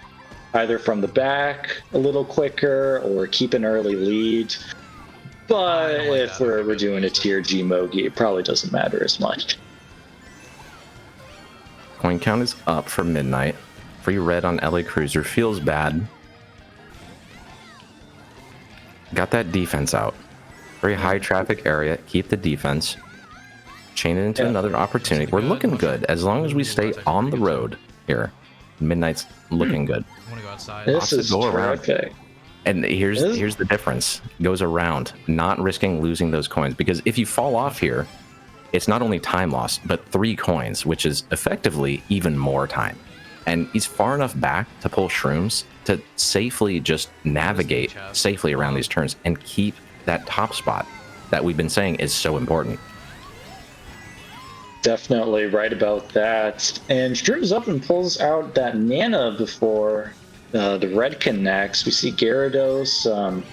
either from the back a little quicker or keep an early lead. But if we're doing a tier G Mogi, it probably doesn't matter as much. Coin count is up for Midnight. Free red on LA Cruiser feels bad. Got that defense out. Very high traffic area. Keep the defense. Chain it into another opportunity. We're looking good as long as we stay on the road here. Midnight's looking good. I want to go outside. This is go around. terrific. And here's the difference. Goes around, not risking losing those coins. Because if you fall off here, it's not only time lost, but 3 coins, which is effectively even more time. And he's far enough back to pull shrooms to safely just navigate safely around these turns and keep that top spot that we've been saying is so important. Definitely right about that. And Drew's up and pulls out that Nana before the red connects. We see Gyarados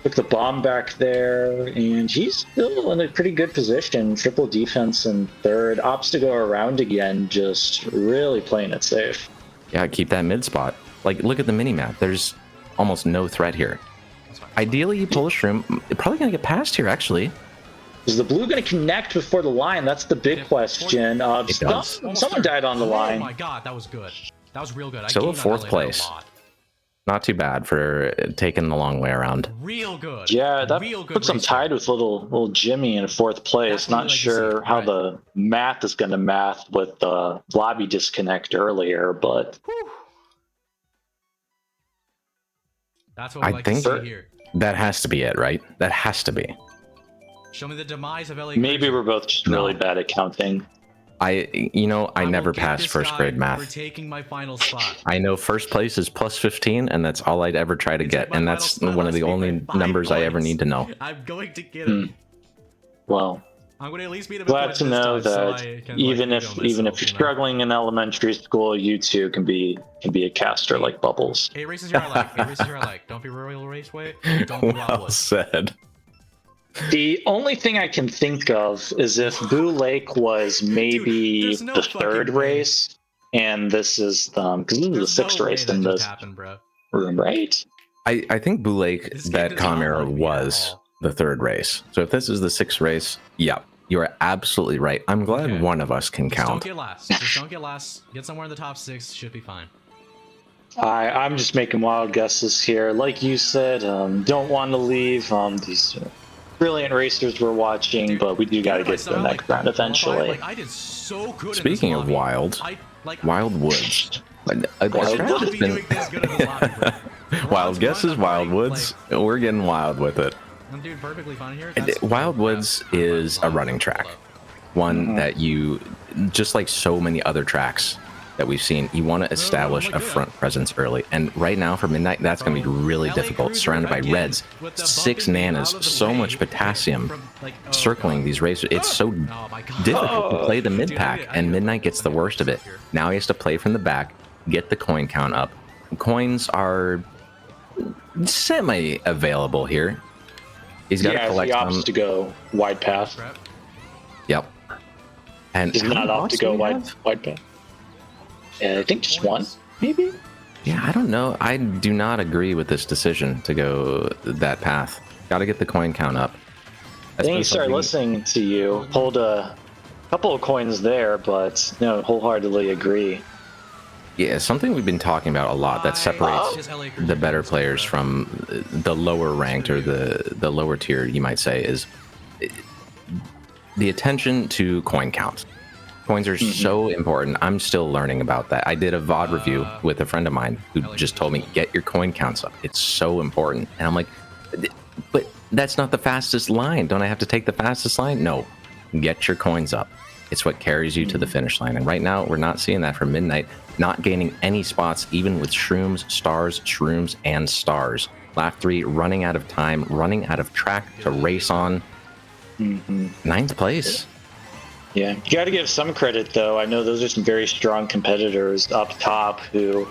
took the bomb back there, and he's still in a pretty good position. Triple defense in third. Opts to go around again, just really playing it safe. Yeah, keep that mid spot. Like, look at the mini-map. There's almost no threat here. Ideally, you pull a shroom. You're probably going to get past here, actually. Is the blue going to connect before the line? That's the big question. It does. Someone died on the line. Oh my god, that was good. That was real good. Still I a 4th place. Not too bad for taking the long way around. Real good. Yeah, that real good puts them race tied there. with little Jimmy in 4th place. That's what we Not like to sure see. how Right. the math is going to math with the lobby disconnect earlier, but That's what we I like think to see here. that has to be it, right? That has to be. Show me the demise of LA. maybe Cruiser. we're both just really bad at counting. I will never get passed this first guy grade for math. taking my final spot. I know first place is plus 15, and that's all I'd ever try to He get. took my And final that's spot one of last the week only by 5 numbers I ever points. need to know. I'm going to get him. Well, I'm going to at least beat him. glad to know that even if you're struggling in elementary school, you too can be a caster like Bubbles. 8 races here I like. 8 races here I like. Don't be Royal Raceway. Don't be Well Wildwood. said. The only thing I can think of is if Boo Lake was maybe there's no the fucking 3rd way. race, and this is because this is There's the 6th no way race that in just this happened, bro. room, right? I think Blue Lake, This game that does not comm error like me at was all. the 3rd race. So if this is the 6th race, yeah, you are absolutely right. I'm glad Okay. one of us can Just don't count. get last. Just don't get last. Get somewhere in the top 6. Should be fine. I'm just making wild guesses here. Like you said, don't want to leave these brilliant racers we're watching, Dude, but we do got to If I get to the somehow, next round eventually. Like, I did so good. Speaking in of this lobby. wild, I, like, Wild Woods. Wild I should Woods not has be been- doing this good in this lobby, bro. Wild guesses, Wild Woods. We're getting wild with it. I'm doing perfectly fine here. And That's Wild crap. Woods is a running track. One that you, just like so many other tracks that we've seen, you want to establish a front presence early. And right now for Midnight, that's going to be really LA difficult. Cruiser Surrounded by again, reds, with the 6 bumping being nanas, out of the so way much potassium from, like, oh, circling God. these racers. It's so Oh my God. difficult to play the mid Dude, pack, I and need to Midnight play gets the the worst of it. here. Now he has to play from the back, get the coin count up. Coins are semi-available here. He's got to Yeah, collect he opts some. to go wide path. Crap. Yep. And He's how many not opt bots to do go we wide have? path. Yeah, I think just one, Points. maybe. Yeah, I don't know. I do not agree with this decision to go that path. Got to get the coin count up. I think he Especially- started listening to you. Pulled couple of coins there, but no, wholeheartedly agree. Yeah, something we've been talking about a lot that separates Is LA the better players from the lower ranked or the lower tier, you might say, is the attention to coin count. Coins are so important. I'm still learning about that. I did a VOD review with a friend of mine who just told me, get your coin counts up. It's so important. And I'm like, but that's not the fastest line. Don't I have to take the fastest line? No, get your coins up. It's what carries you to the finish line. And right now, we're not seeing that from Midnight, not gaining any spots, even with shrooms, stars, shrooms, and stars. Lap 3, running out of time, running out of track to race on. 9th place. Yeah, you got to give some credit, though. I know those are some very strong competitors up top who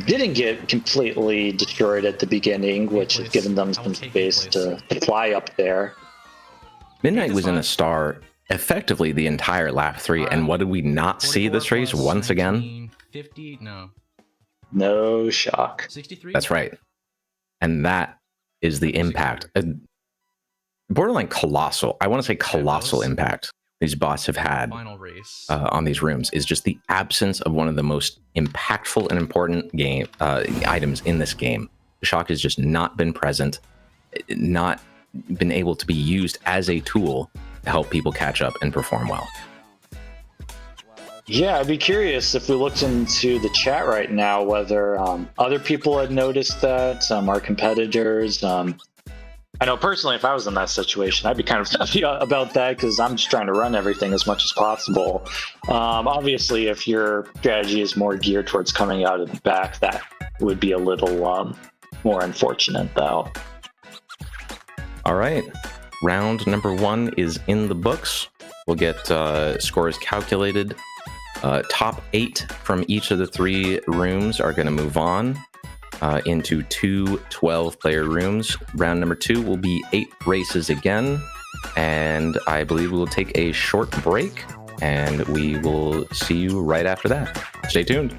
didn't get completely destroyed at the beginning, which has given them some space to fly up there. Midnight was in a star effectively the entire lap 3, and what did we not see this race once again? 50? No. No shock. 63? That's right. And that is the impact. Borderline colossal. I want to say colossal impact these bots have had Final race. on these rooms is just the absence of one of the most impactful and important game items in this game. The shock has just not been present, not been able to be used as a tool to help people catch up and perform well. Yeah, I'd be curious if we looked into the chat right now whether other people had noticed that, our competitors. I know personally, if I was in that situation, I'd be kind of happy about that because I'm just trying to run everything as much as possible. Obviously, if your strategy is more geared towards coming out of the back, that would be a little more unfortunate, though. All right. Round number 1 is in the books. We'll get scores calculated. Top 8 from each of the 3 rooms are going to move on into 2 12-player rooms. Round number 2 will be 8 races again. And I believe we will take a short break, and we will see you right after that. Stay tuned.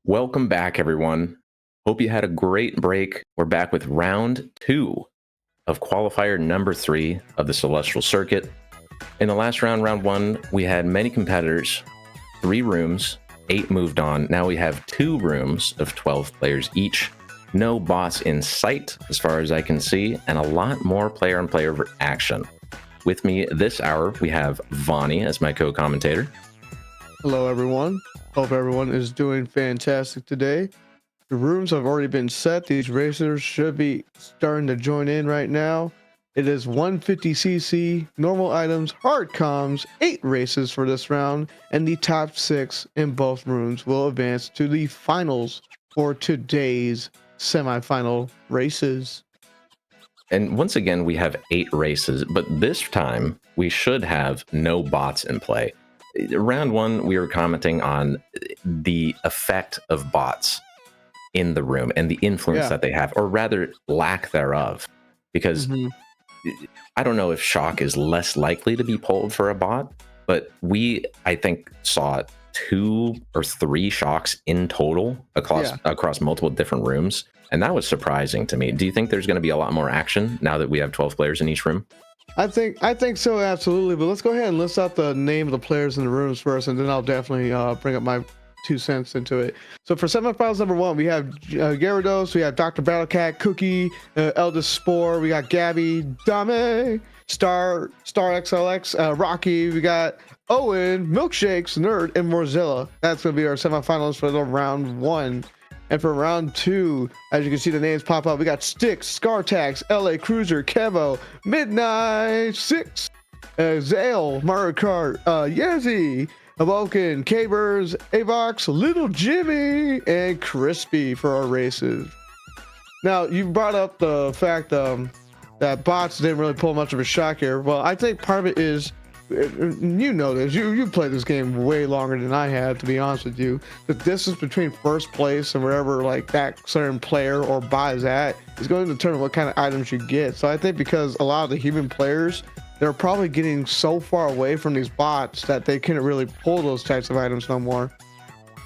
Welcome back, everyone. Hope you had a great break. We're back with round 2 of qualifier number 3 of the Celestial Circuit. In the last round, round 1, we had many competitors, 3 rooms, 8 moved on. Now we have 2 rooms of 12 players each. No bots in sight, as far as I can see, and a lot more player-on-player action. With me this hour, we have Vonnie as my co-commentator. Hello, everyone. Hope everyone is doing fantastic today. The rooms have already been set. These racers should be starting to join in right now. It is 150cc, normal items, hard comms, 8 races for this round, and the top 6 in both rooms will advance to the finals for today's semifinal races. And once again, we have 8 races, but this time we should have no bots in play. Round 1, we were commenting on the effect of bots in the room and the influence that they have, or rather lack thereof, because I don't know if Shock is less likely to be pulled for a bot, but we, I think, saw 2 or 3 Shocks in total across multiple different rooms, and that was surprising to me. Do you think there's going to be a lot more action now that we have 12 players in each room? I think so, absolutely. But let's go ahead and list out the name of the players in the rooms first, and then I'll definitely bring up my 2 cents into it. So for semifinals number 1, we have Gyarados, we have Dr. Battlecat, Cookie, Eldest Spore, we got Gabby, Dame, Star XLX, Rocky, we got Owen, Milkshakes, Nerd, and Morzilla. That's going to be our semifinals for the round 1. And for round 2, as you can see the names pop up, we got Styx, Scartax, LA Cruiser, Kevo, Midnight 6, Zale, Mario Kart, Yezi, Vulcan, K-Birds, Avox, Little Jimmy, and Crispy for our races. Now, you brought up the fact that bots didn't really pull much of a shock here. Well, I think part of it is, you know this, you played this game way longer than I had, to be honest with you. The distance between first place and wherever like that certain player or bot is at is going to determine what kind of items you get. So I think because a lot of the human players, they're probably getting so far away from these bots that they couldn't really pull those types of items no more.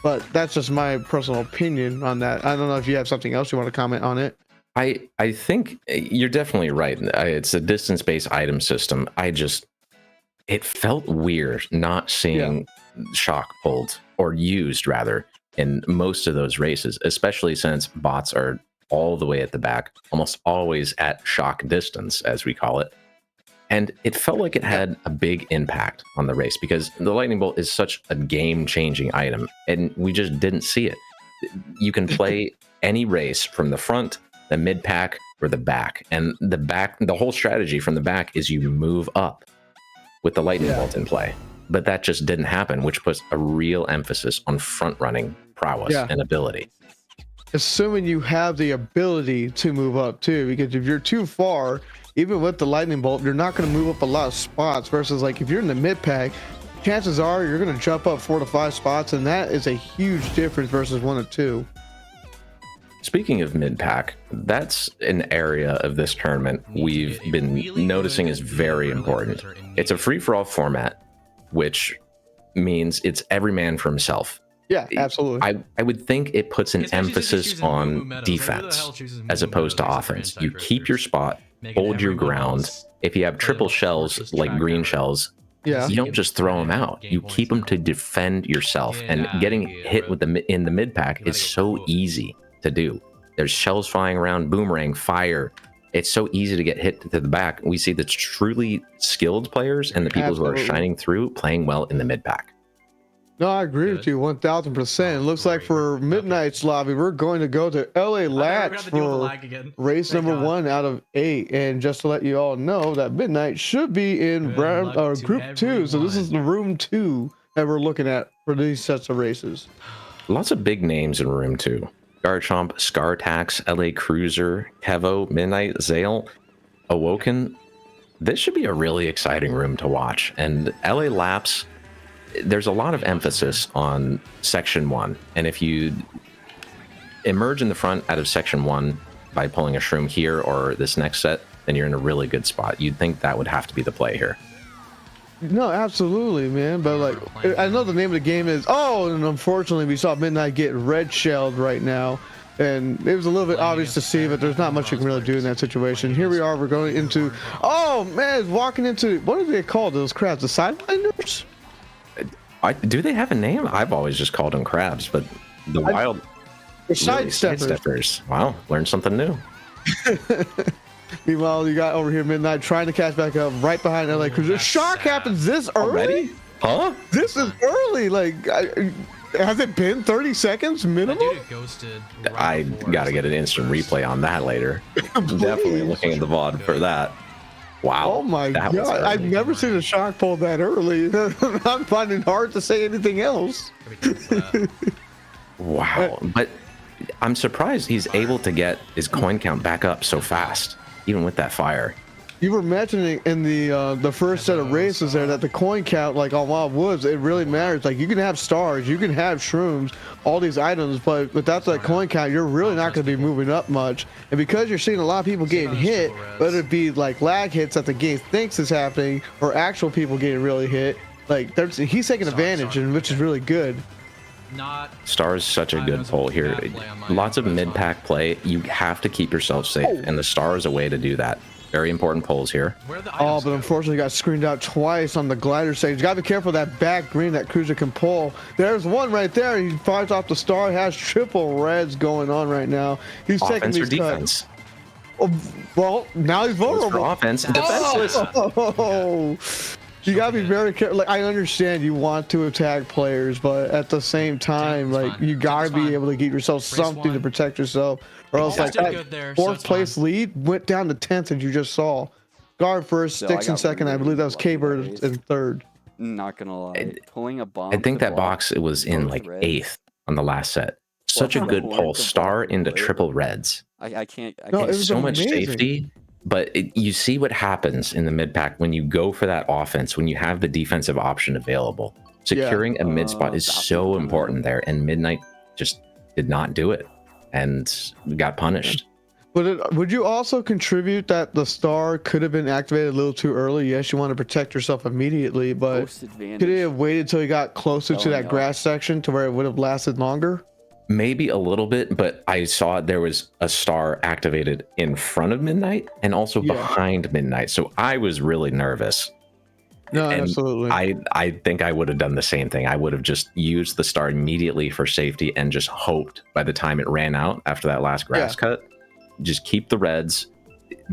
But that's just my personal opinion on that. I don't know if you have something else you want to comment on it. I think you're definitely right. It's a distance-based item system. It felt weird not seeing shock pulled or used rather in most of those races, especially since bots are all the way at the back, almost always at shock distance, as we call it. And it felt like it had a big impact on the race because the lightning bolt is such a game-changing item, and we just didn't see it. You can play any race from the front, the mid pack, or the back, and the whole strategy from the back is you move up with the lightning bolt in play. But that just didn't happen, which puts a real emphasis on front running prowess and ability. Assuming you have the ability to move up too, because if you're too far, even with the lightning bolt, you're not going to move up a lot of spots. Versus like if you're in the mid pack, chances are you're going to jump up 4 to 5 spots, and that is a huge difference versus 1 or 2. Speaking of mid pack, that's an area of this tournament we've been noticing is very important. It's a free for all format, which means it's every man for himself. Yeah, absolutely. I would think it puts an emphasis on defense as opposed to offense. You keep your spot, hold your ground. If you have triple shells like green shells, you don't just throw them out. You keep them to defend yourself. And getting hit with in the mid pack is so easy to do. There's shells flying around, boomerang, fire. It's so easy to get hit to the back. We see the truly skilled players and the people who are shining through playing well in the mid pack. No, I agree with you 1000%. It looks like for Midnight's lobby, we're going to go to LA Latch for race number 1 out of 8. And just to let you all know that Midnight should be in group 2. So this is the room 2 that we're looking at for these sets of races. Lots of big names in room 2. Garchomp, Scartax, LA Cruiser, Kevo, Midnight, Zale, Awoken. This should be a really exciting room to watch. And LA Laps, there's a lot of emphasis on section 1. And if you emerge in the front out of section 1 by pulling a shroom here or this next set, then you're in a really good spot. You'd think that would have to be the play here. No, absolutely, man. But like, I know the name of the game is, and unfortunately we saw Midnight get red shelled right now. And it was a little bit obvious to see, but there's not much you can really do in that situation. Here we are, we're going into, man, walking into, what are they called, those crabs, the sideliners? Do they have a name? I've always just called them crabs, but the wild sidesteppers. Wow, learned something new. Meanwhile, you got over here Midnight trying to catch back up right behind LA Cruiser. Shock happens this early? Already? Huh? This is early. Like, has it been 30 seconds minimum? I gotta get an instant replay on that later. Definitely looking at the VOD for that. Wow. Oh my God. I've never seen a shock pull that early. I'm finding it hard to say anything else. Wow. But I'm surprised he's able to get his coin count back up so fast, even with that fire. You were mentioning in the first set of races there that the coin count, like on Wild Woods, it really matters. Like you can have stars, you can have shrooms, all these items, but without that coin count, you're really not going to be moving up much. And because you're seeing a lot of people getting hit, whether it be like lag hits that the game thinks is happening, or actual people getting really hit, like he's taking advantage, and which is really good. Star is such a good pull here. Lots of mid-pack play. You have to keep yourself safe, and the Star is a way to do that. Very important pulls here. But unfortunately got screened out twice on the glider stage. Got to be careful of that back green that Cruiser can pull. There's one right there. He fires off the Star. Has triple reds going on right now. He's taking these defense. Well, now he's vulnerable. For offense, defenseless. You gotta be very careful. Like, I understand you want to attack players, but at the same time, like you gotta be able to give yourself something to protect yourself, or else like that fourth place lead went down to 10th, and you just saw guard first, Sticks in second. I believe that was K-Bird in third. Not gonna lie, pulling a bomb. I think that box it was in like 8th on the last set. Such a good pull. Star into triple reds. I can't. No, it was so much amazing. safety. But you see what happens in the mid pack when you go for that offense, when you have the defensive option available. Securing a mid spot is so important there, and Midnight just did not do it and got punished. Would you also contribute that the star could have been activated a little too early? Yes, you want to protect yourself immediately, but Post advantage. could it have waited till you got closer to Going that up. grass section to where it would have lasted longer? Maybe a little bit, but I saw there was a star activated in front of midnight and also Yeah. behind midnight. So I was really nervous. No, And absolutely. I think I would have done the same thing. I would have just used the star immediately for safety and just hoped by the time it ran out after that last grass cut, just keep the reds,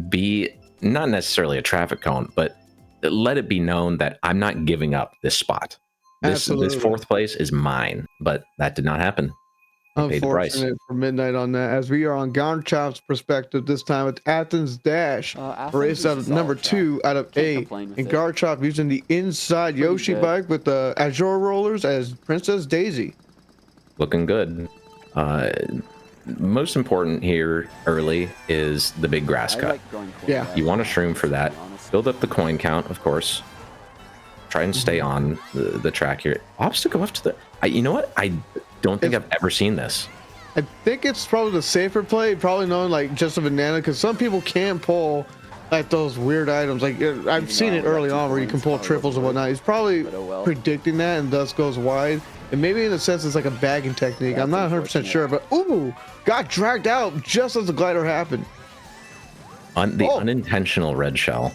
be not necessarily a traffic cone, but let it be known that I'm not giving up this spot. This Absolutely. fourth place is mine, but that did not happen. I paid the price. Unfortunate for midnight on that, as we are on Garchop's perspective this time with Athens Dash. Athens Race is out a of number solid 2 track. out of Can't 8. complain with And it. Garchop using the inside Pretty Yoshi good. bike with the Azure rollers as Princess Daisy. Looking good. Most important here early is the big grass I cut. like going Yeah. quarterback, You want a shroom for to be that. honest. Build up the coin count, of course. Try and stay on the track here. Obstacle up to the... you know what? I don't think I've ever seen this. I think it's probably the safer play, probably knowing like just a banana, because some people can pull like those weird items. Like I've seen it though early that on where you can pull probably triples and wasn't whatnot. He's probably but oh well. predicting that and thus goes wide. And maybe in a sense it's like a bagging technique. That's I'm not 100% unfortunate. sure, but ooh, got dragged out just as the glider happened. The Oh. unintentional red shell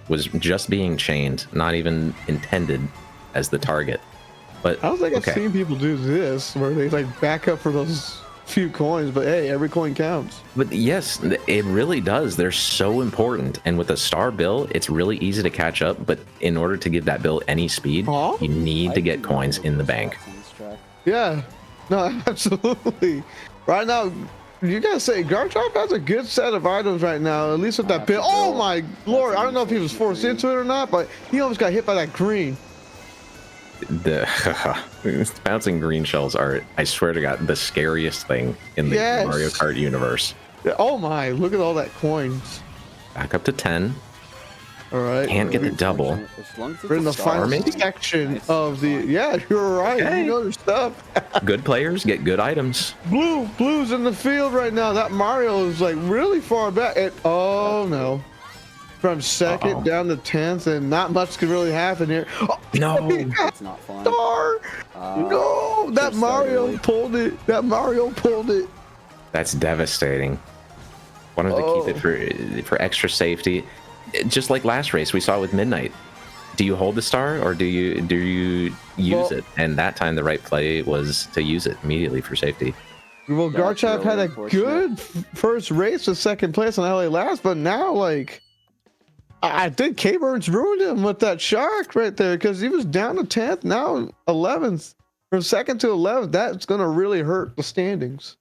was just being chained, not even intended as the target. But I don't think okay. I've seen people do this where they like back up for those few coins, but hey, every coin counts. But yes, it really does. They're so important. And with a star bill, it's really easy to catch up. But in order to give that bill any speed, Huh? you need I to do get not coins know in the those bank. spots on this track. Yeah, no, absolutely. Right now, you gotta say, Garchop has a good set of items right now, at least with that have pin. to Oh go. my lord, That's I don't know if he was forced into it or not, but he almost got hit by that green. The bouncing green shells are, I swear to God, the scariest thing in the Yes. Mario Kart universe. Oh my, look at all that coins. Back up to 10. All right. Can't get the double. As long as it's We're in a the star, final maybe? section Nice. of the. Yeah, you're right. Okay. You know your stuff. Good players get good items. Blue's in the field right now. That Mario is like really far back. Oh no. From second Uh-oh. down to 10th, and not much could really happen here. Oh, No. he got It's not fun. star. No, that should've started Mario early. pulled it. That Mario pulled it. That's devastating. Wanted to keep it for extra safety. Just like last race we saw with Midnight. Do you hold the star or do you use Well- it? And that time the right play was to use it immediately for safety. Well, That's Garchop really had a unfortunate. good first race with second place on LA last, but now like I think K-Burns ruined him with that shark right there because he was down to 10th, now 11th. From second to 11th, that's going to really hurt the standings.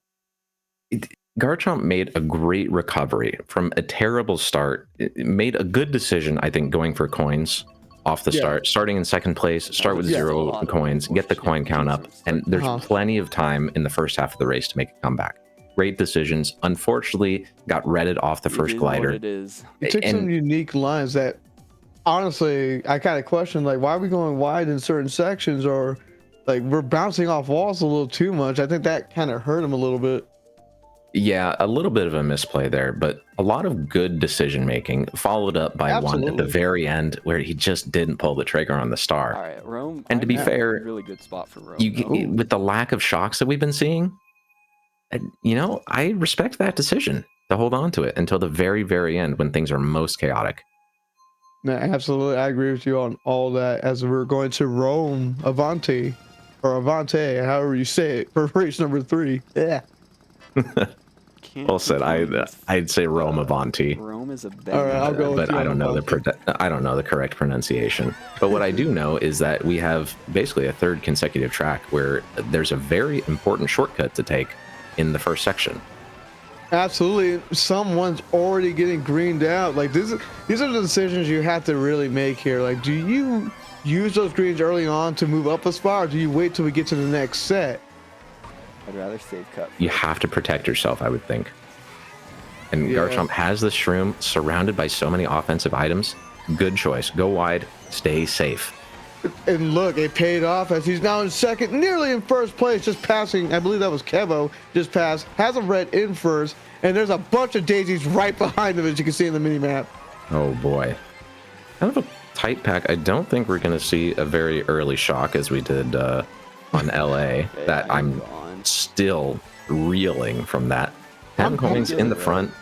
Garchomp made a great recovery from a terrible start. It made a good decision, I think, going for coins off the Yeah. start, starting in second place, start with Yeah. 0 coins, get the coin count up, and there's Uh-huh. plenty of time in the first half of the race to make a comeback. Great decisions. Unfortunately, got redded off the It first is what glider. It is. He took some And- unique lines that honestly I kind of question, like, why are we going wide in certain sections, or like we're bouncing off walls a little too much. I think that kind of hurt him a little bit. Yeah, a little bit of a misplay there, but a lot of good decision making, followed up by one at the Absolutely. very end where he just didn't pull the trigger on the star. All right, Rome. And to be I'm in a fair, really good spot for Rome. You though. with the lack of shocks that we've been seeing, I respect that decision to hold on to it until the very, very end when things are most chaotic. No, absolutely, I agree with you on all that. As we're going to Rome Avanti, or Avante, however you say it, for race number 3. Yeah. Can't Well said. complain with- I'd say Rome Avanti, Rome is a bad. All right, I'll go with but you I on don't know Avanti. I don't know the correct pronunciation. But what I do know is that we have basically a third consecutive track where there's a very important shortcut to take in the first section. Absolutely, someone's already getting greened out. Like these are the decisions you have to really make here. Like, do you use those greens early on to move up a spot, or do you wait till we get to the next set? I'd rather save cut. You have to protect yourself, I would think. And Yeah. Garchomp has the shroom surrounded by so many offensive items. Good choice. Go wide, stay safe. And look, it paid off as he's now in second, nearly in first place, just passing. I believe that was Kevo, just passed. Has a red in first, and there's a bunch of daisies right behind him, as you can see in the mini map. Oh boy. Kind of a tight pack. I don't think we're going to see a very early shock as we did on LA. That I'm still reeling from that. 10 coins in the front.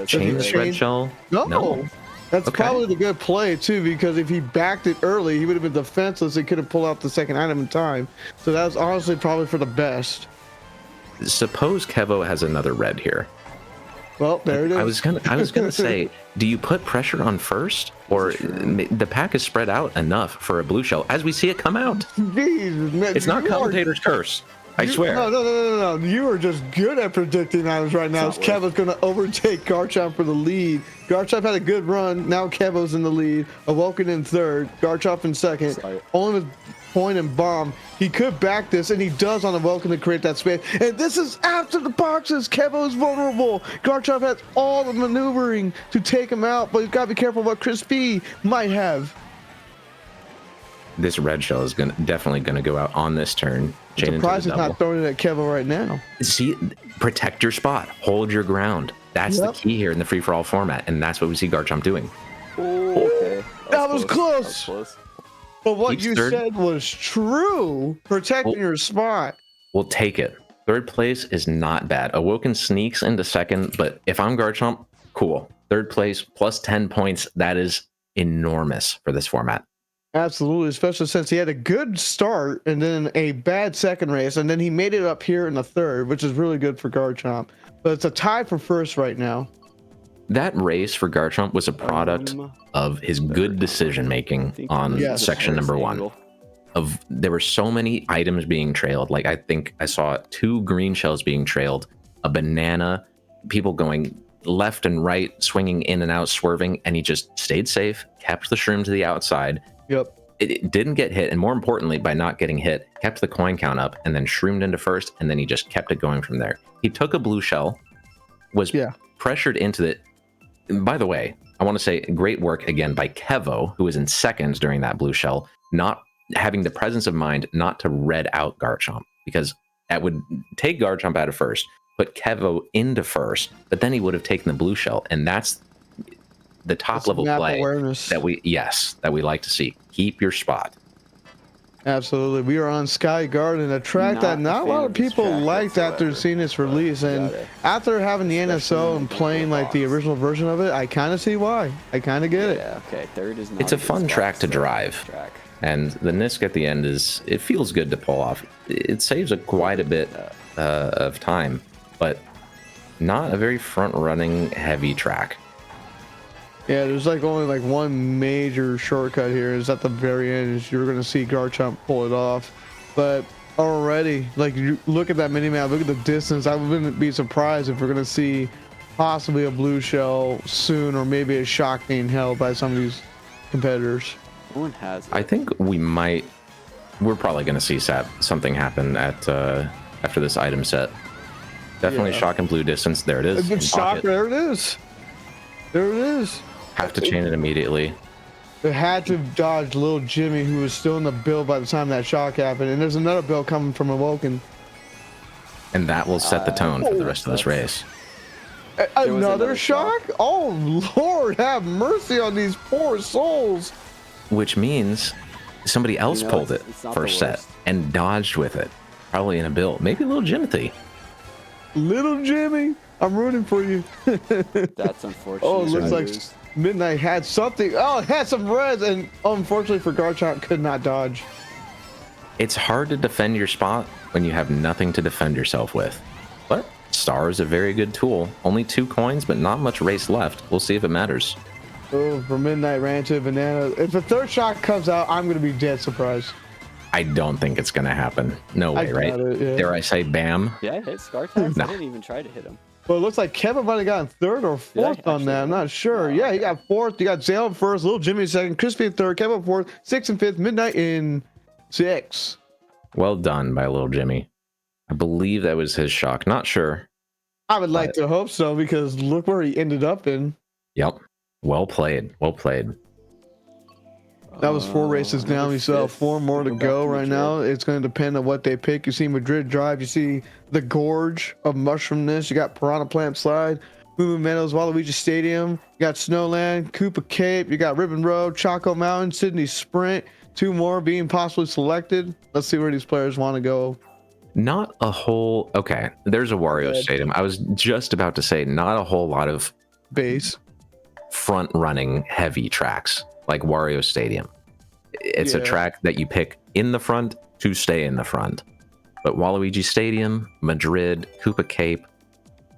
Chain the red shell. No. That's probably the good play too, because if he backed it early, he would have been defenseless. He could have pulled out the second item in time. So that was honestly probably for the best. Suppose Kevo has another red here. Well, there it is. I was gonna say, do you put pressure on first, or the pack is spread out enough for a blue shell as we see it come out? Jesus, man, it's not commentator's curse. I swear. No. You are just good at predicting items right now. Kevo's going to overtake Garchomp for the lead. Garchomp had a good run. Now Kevo's in the lead. Awoken in third. Garchomp in second. Only with point and bomb. He could back this, and he does on Awoken to create that space. And this is after the boxes. Kevo is vulnerable. Garchomp has all the maneuvering to take him out, but he's got to be careful what Crispy might have. This red shell is definitely going to go out on this turn. I'm surprised he's not throwing it at Kevo right now. See, protect your spot. Hold your ground. That's the key here in the free-for-all format, and that's what we see Garchomp doing. Okay. That was close. But what you said was true. Protecting your spot. We'll take it. Third place is not bad. Awoken sneaks into second, but if I'm Garchomp, cool. Third place plus 10 points. That is enormous for this format. Absolutely, especially since he had a good start and then a bad second race, and then he made it up here in the third, which is really good for Garchomp. But it's a tie for first right now. That race for Garchomp was a product of his good decision making on section number 1. There were so many items being trailed. Like I think I saw 2 green shells being trailed, a banana, people going left and right, swinging in and out, swerving, and he just stayed safe, kept the shroom to the outside. Yep. It didn't get hit, and more importantly, by not getting hit, kept the coin count up, and then shroomed into first, and then he just kept it going from there. He took a blue shell, was pressured into it. And by the way, I want to say great work again by Kevo, who was in second during that blue shell, not having the presence of mind not to red out Garchomp, because that would take Garchomp out of first, put Kevo into first, but then he would have taken the blue shell, and that's the top level play that we like to see. Keep your spot. Absolutely. We are on Sky Garden, a track that not a lot of people liked after seeing its release, and after having the NSO and playing like the original version of it, I kind of see why. I kind of get it. Yeah, okay. Third is not it's a fun track to drive. And the Nisk at the end it feels good to pull off. It saves quite a bit of time, but not a very front-running heavy track. Yeah, there's like only like one major shortcut here. Is at the very end. Is you're gonna see Garchomp pull it off, but already, like, you look at that mini map, look at the distance. I wouldn't be surprised if we're gonna see possibly a blue shell soon, or maybe a shock being held by some of these competitors. No one has it. I think we're probably gonna see something happen at after this item set. Definitely shock and blue distance. There it is. Shock. There it is. There it is. Have to chain it immediately. They had to dodge little Jimmy, who was still in the build by the time that shock happened. And there's another build coming from Awoken. And that will set the tone for the rest of this race. Another shock? Oh, Lord, have mercy on these poor souls. Which means somebody else pulled it first set and dodged with it. Probably in a build. Maybe little Jimothy. Little Jimmy, I'm rooting for you. That's unfortunate. Oh, it looks like Midnight had something. Oh, it had some reds, and unfortunately for Garchomp, could not dodge. It's hard to defend your spot when you have nothing to defend yourself with. But Star is a very good tool. Only 2 coins, but not much race left. We'll see if it matters. Oh, for Midnight ran to Banana. If a third shot comes out, I'm going to be dead surprised. I don't think it's going to happen. No way, right? Dare I say bam? Yeah, it hit Scar Tax. I didn't even try to hit him. Well, it looks like Kevin might have gotten third or fourth on that. I'm not sure. Yeah, he got fourth. You got Zale first, Little Jimmy second, Crispy in third, Kevin fourth, sixth and fifth, Midnight in 6. Well done by Little Jimmy. I believe that was his shock. Not sure. I would like to hope so, because look where he ended up in. Yep. Well played. Well played. That was 4 races down. We still have 4 more to go right now. It's going to depend on what they pick. You see Madrid Drive. You see the Gorge of Mushroomness. You got Piranha Plant Slide, Moo Meadows, Waluigi Stadium. You got Snowland, Koopa Cape. You got Ribbon Road, Choco Mountain, Sydney Sprint. 2 more being possibly selected. Let's see where these players want to go. Not a whole... Okay, there's a Wario Stadium. I was just about to say not a whole lot of Base. front-running heavy tracks like Wario Stadium. It's a track that you pick in the front to stay in the front. But Waluigi Stadium, Madrid, Koopa Cape,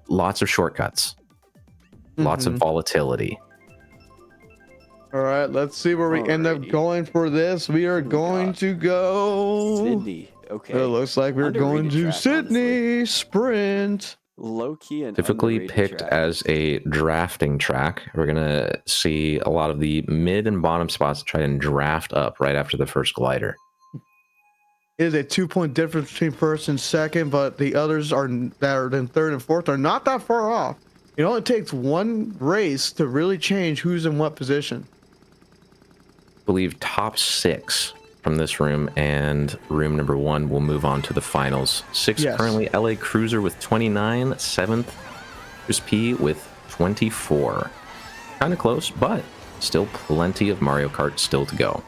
lots of shortcuts, lots of volatility. All right, let's see where we end up going for this. We are going to go Sydney. Okay. It looks like we're going to Sydney Sprint. Low key and Typically picked track. as a drafting track. We're gonna see a lot of the mid and bottom spots try and draft up right after the first glider. It is a 2-point difference between first and second, but the others are that are in third and fourth are not that far off. It only takes 1 race to really change who's in what position. I believe top 6 from this room and room number 1 will move on to the finals. 6 currently LA Cruiser with 29, 7th Chris P with 24. Kind of close, but still plenty of Mario Kart still to go.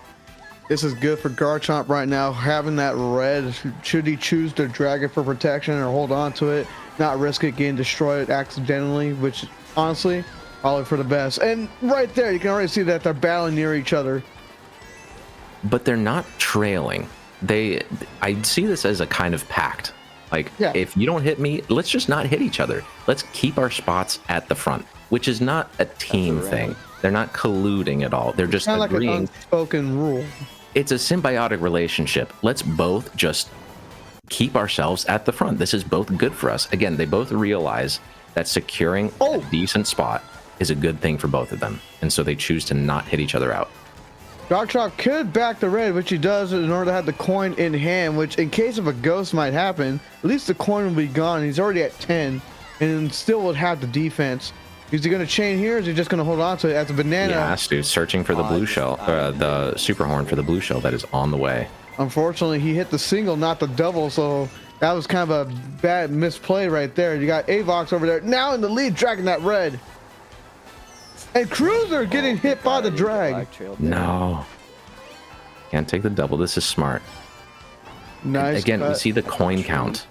This is good for Garchomp right now, having that red. Should he choose to drag it for protection or hold on to it, not risk it getting destroyed accidentally, which honestly, probably for the best. And right there, you can already see that they're battling near each other. But they're not trailing. I see this as a kind of pact. Like, if you don't hit me, let's just not hit each other. Let's keep our spots at the front, which is not a team thing. They're not colluding at all. They're just kind of agreeing. Like an unspoken rule. It's a symbiotic relationship. Let's both just keep ourselves at the front. This is both good for us. Again, they both realize that securing a decent spot is a good thing for both of them. And so they choose to not hit each other out. Garchomp could back the red, which he does in order to have the coin in hand, which in case of a ghost might happen, at least the coin will be gone. He's already at 10 and still would have the defense. Is he going to chain here or is he just going to hold on to it as a banana? Yeah, dude, searching for the blue shell, the super horn for the blue shell that is on the way. Unfortunately, he hit the single, not the double, so that was kind of a bad misplay right there. You got Avox over there, now in the lead, dragging that red. And Cruiser getting hit by the drag. No. Can't take the double. This is smart. Nice. Again, we see the coin count.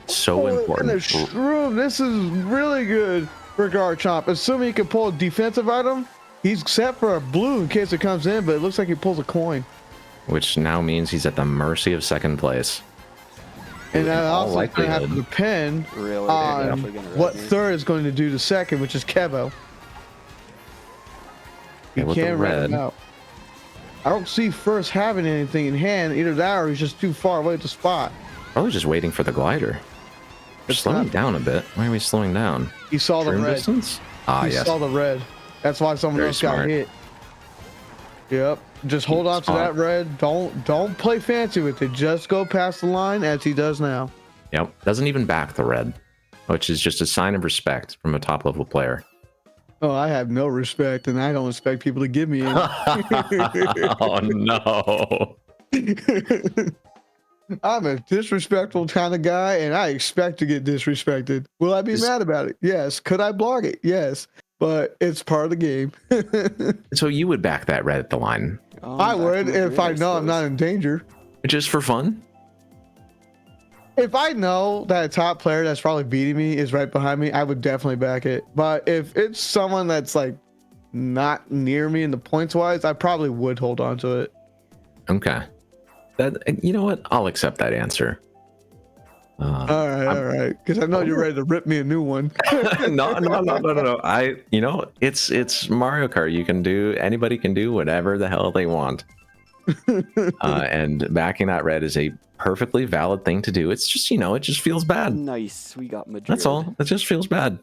So important. And a shroom. This is really good for Garchomp. Assuming he can pull a defensive item, he's set for a blue in case it comes in, but it looks like he pulls a coin. Which now means he's at the mercy of second place. And that also going to have to depend on what third is going to do to second, which is Kevo. He can't run him out. I don't see first having anything in hand. Either that or he's just too far away to spot. Probably just waiting for the glider. We're slowing down a bit. Why are we slowing down? He saw the red. Distance? He saw the red. That's why someone else got hit. Yep. Just hold on to that red. Don't play fancy with it. Just go past the line as he does now. Yep. Doesn't even back the red, which is just a sign of respect from a top level player. Oh, I have no respect, and I don't expect people to give me any. Oh, no. I'm a disrespectful kind of guy, and I expect to get disrespected. Will I be mad about it? Yes. Could I blog it? Yes. But it's part of the game. So you would back that red at the line? I would if I know I'm not in danger. Just for fun? If I know that a top player that's probably beating me is right behind me, I would definitely back it. But if it's someone that's like not near me in the points wise, I probably would hold on to it. Okay. You know what? I'll accept that answer. All right. Because I know you're ready to rip me a new one. No. It's Mario Kart. Anybody can do whatever the hell they want. And backing that red is a perfectly valid thing to do. It's just, it just feels bad. Nice. We got Madrid. That's all. It just feels bad.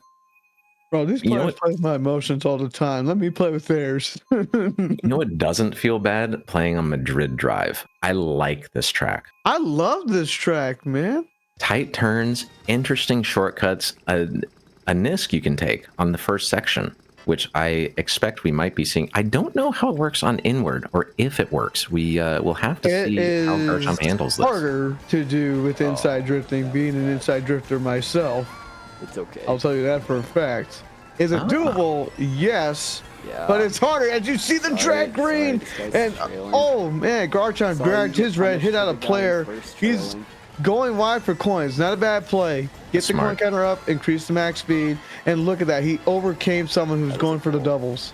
Bro, these players play with my emotions all the time. Let me play with theirs. You know what doesn't feel bad? Playing on Madrid Drive. I like this track. I love this track, man. Tight turns, interesting shortcuts, a Nisk you can take on the first section. which I expect we might be seeing. I don't know how it works on inward or if it works. We will have to It see how Garchomp is handles this. harder to do with inside drifting, being an inside drifter myself. It's okay. I'll tell you that for a fact. Is it doable? Yes. Yeah. But it's harder as you see the track green. And oh man, Garchomp grabbed his red, hit out a player. He's going wide for coins. Not a bad play. Get the coin counter up, increase the max speed, and look at that. He overcame someone who's going for the doubles.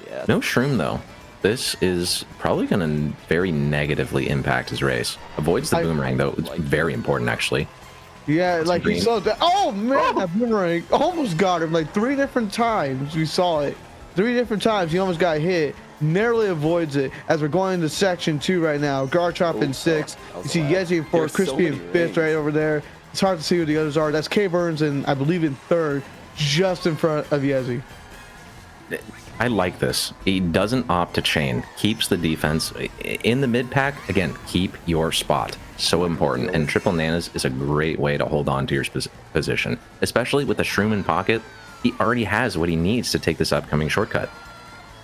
Yeah. No shroom though. This is probably going to very negatively impact his race. Avoids the boomerang though. It's very important actually. Yeah, like he saw that. Oh man, that boomerang almost got him like 3 different times. We saw it 3 different times. He almost got hit. Narrowly avoids it as we're going into section 2 right now. Garchomp in 6th. You see Yezi in 4th, Crispy in 5th right over there. It's hard to see who the others are. That's K Burns and I believe in 3rd, just in front of Yezi. I like this. He doesn't opt to chain. Keeps the defense in the mid pack. Again, keep your spot. So important. And triple nanas is a great way to hold on to your position, especially with the shroom in pocket. He already has what he needs to take this upcoming shortcut.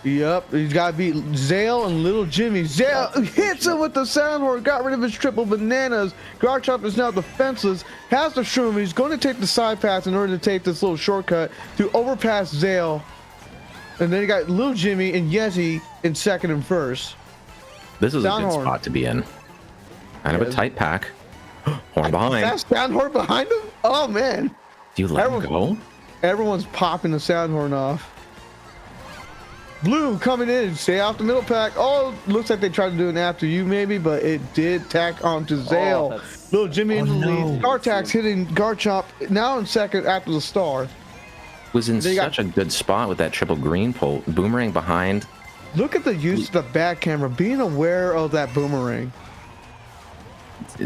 Yep, he's got to beat Zale and Little Jimmy. Zale hits him with the sound horn, got rid of his triple bananas. Garchomp is now defenseless, has the shroom. He's going to take the side path in order to take this little shortcut to overpass Zale. And then you got Little Jimmy and Yezi in 2nd and 1st. This is a good spot to be in. Kind of a tight pack. Horn behind. That's sound horn behind him? Oh, man. Do you let him go? Everyone's popping the sound horn off. Blue coming in, stay off the middle pack. Oh, looks like they tried to do an after you maybe, but it did tack onto Zale. Little Jimmy in the lead. Startax hitting Garchomp now in 2nd after the star. Was in such a good spot with that triple green pull. Boomerang behind. Look at the use of the back camera, being aware of that boomerang.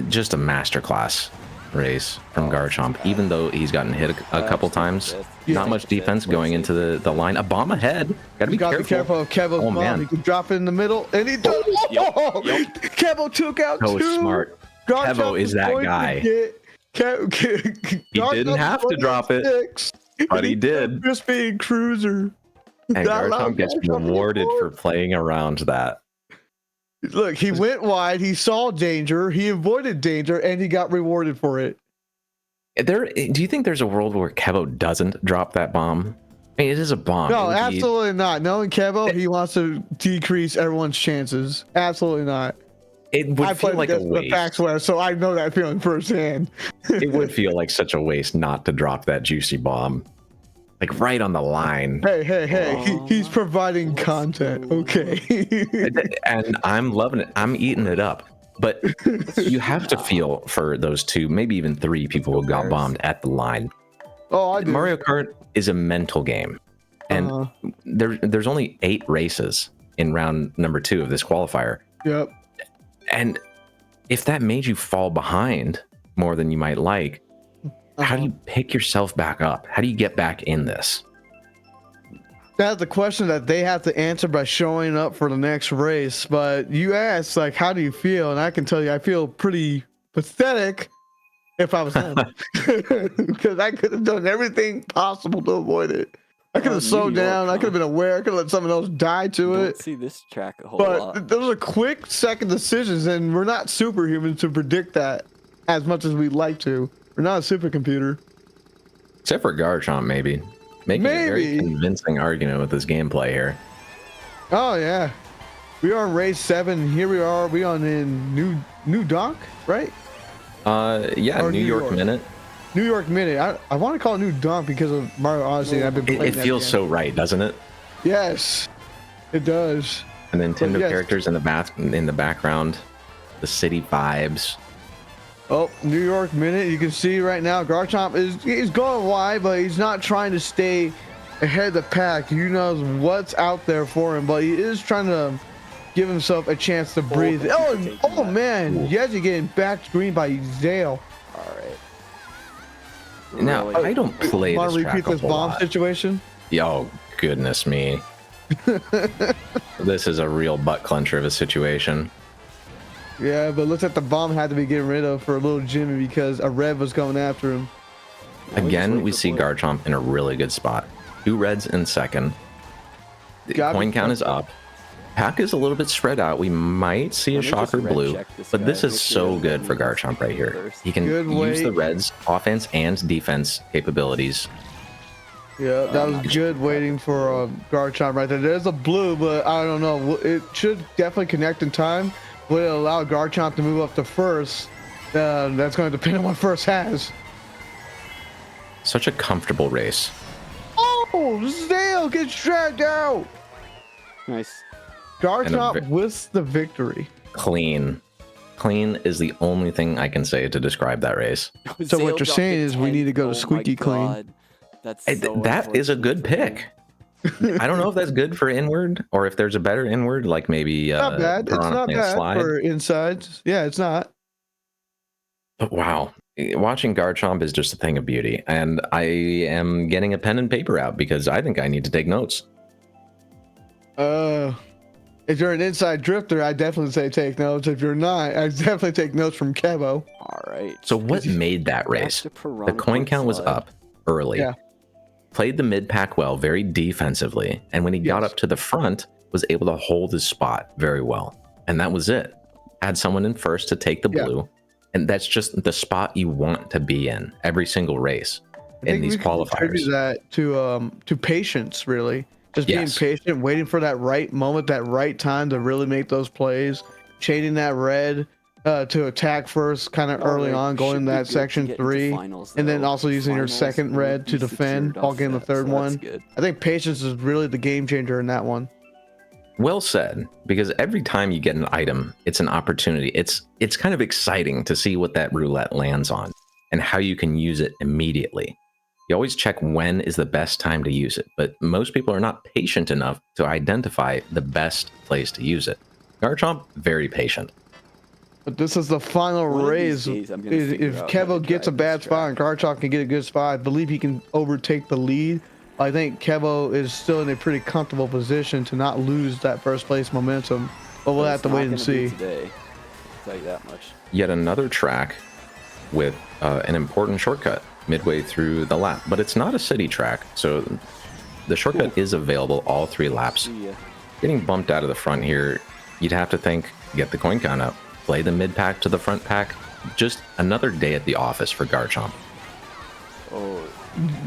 Just a masterclass race from Garchomp, even though he's gotten hit a couple times. Not much defense going into the line. A bomb ahead. Gotta be careful of Kevo's bomb. He can drop it in the middle, and he does. Kevo took out so 2. Smart. Garchomp Kevo is that guy. He didn't have to drop it, but he did. Just being cruiser. And Garchomp gets rewarded for playing around that. Look, he went wide, he saw danger, he avoided danger, and he got rewarded for it. Do you think there's a world where Kevo doesn't drop that bomb? I mean, it is a bomb. No, absolutely not. Knowing Kevo, he wants to decrease everyone's chances. Absolutely not. It would feel like a waste. Backsware, so I know that feeling firsthand. It would feel like such a waste not to drop that juicy bomb. Like right on the line. Hey, he's providing content, okay? And I'm loving it. I'm eating it up. But you have to feel for those 2, maybe even 3 people who got bombed at the line. Oh, I do. Mario Kart is a mental game. And there's only 8 races in round number 2 of this qualifier. Yep. And if that made you fall behind more than you might like, how do you pick yourself back up? How do you get back in this? That's the question that they have to answer by showing up for the next race. But you asked, like, how do you feel? And I can tell you, I feel pretty pathetic if I was them. Because I could have done everything possible to avoid it. I could have slowed down. I could have been aware. I could have let someone else die to it. Don't see this track a whole lot. But those are quick second decisions, and we're not superhuman to predict that as much as we'd like to. We're not a supercomputer. Except for Garchomp, maybe. Making a very convincing argument with this gameplay here. Oh, yeah. We are in race 7. Here we are. We on in New Donk, right? Yeah, New York Minute. New York Minute. I want to call it New Donk because of Mario Odyssey. I've been playing it feels so right, doesn't it? Yes, it does. And Nintendo characters in the background. The city vibes. Oh, New York Minute. You can see right now Garchomp he's going wide, but he's not trying to stay ahead of the pack. He knows what's out there for him, but he is trying to give himself a chance to breathe. Oh man, Yezi getting back green by Zale. All right. Now, I don't play Want this to repeat this bomb situation? Oh, goodness me. This is a real butt clencher of a situation. Yeah, but looks like the bomb had to be getting rid of for a Little Jimmy because a red was going after him. Again, we see Garchomp in a really good spot. 2 reds in 2nd. The Gotta coin be count is careful. up. Pack is a little bit spread out. We might see a Let me just shocker red blue, check this but guy. this is Make so sure good for that Garchomp right here. first. He can Good use the weight. red's offense and defense capabilities. Yeah, that was not good waiting for Garchomp right there. There's a blue, but I don't know. It should definitely connect in time. Will it allow Garchomp to move up to first? That's going to depend on what first has. Such a comfortable race. Oh, Zale gets dragged out. Nice. Garchomp with the victory. Clean. Clean is the only thing I can say to describe that race. So what Zale you're dropped saying to is we 10th. need to go to Oh squeaky my clean. God. That's so That is a good unfortunate for him. pick. I don't know if that's good for inward or if there's a better inward, like maybe Not bad. It's Piranha not Plant bad Slide. for insides. Yeah, it's not. But wow, watching Garchomp is just a thing of beauty. And I am getting a pen and paper out because I think I need to take notes. If you're an inside drifter, I definitely say take notes. If you're not, I definitely take notes from Kevo. All right. So what made that race? Back to The Piranha coin Plant count was Slide. up early. Yeah. Played the mid pack well, very defensively. And when he got Yes. up to the front, was able to hold his spot very well. And that was it. Had someone in first to take the Yeah. blue. And that's just the spot you want to be in every single race I in think these we can attribute qualifiers. that to patience, really. Just Yes. being patient, waiting for that right moment, that right time to really make those plays, chaining that red to attack first, kind of early Alright, on, going should in be that good to section get into 3, finals, and then though. also using your Finals second will red to be defend secured while off getting the that, third so that's one. good. I think patience is really the game changer in that one. Well said, because every time you get an item, it's an opportunity. It's kind of exciting to see what that roulette lands on and how you can use it immediately. You always check when is the best time to use it, but most people are not patient enough to identify the best place to use it. Garchomp, very patient. But this is the final One of these race. days, I'm gonna figure If out how to Kevo gets a drive this bad spot and Garchomp can get a good spot, I believe he can overtake the lead. I think Kevo is still in a pretty comfortable position to not lose that first place momentum. But we'll But have it's to not wait and gonna be see. Today. I'll tell you that much. Yet another track with an important shortcut midway through the lap, but it's not a city track, so the shortcut is available all 3 laps. See ya. Getting bumped out of the front here, you'd have to think, get the coin count up, play the mid pack to the front pack. Just another day at the office for Garchomp. Oh,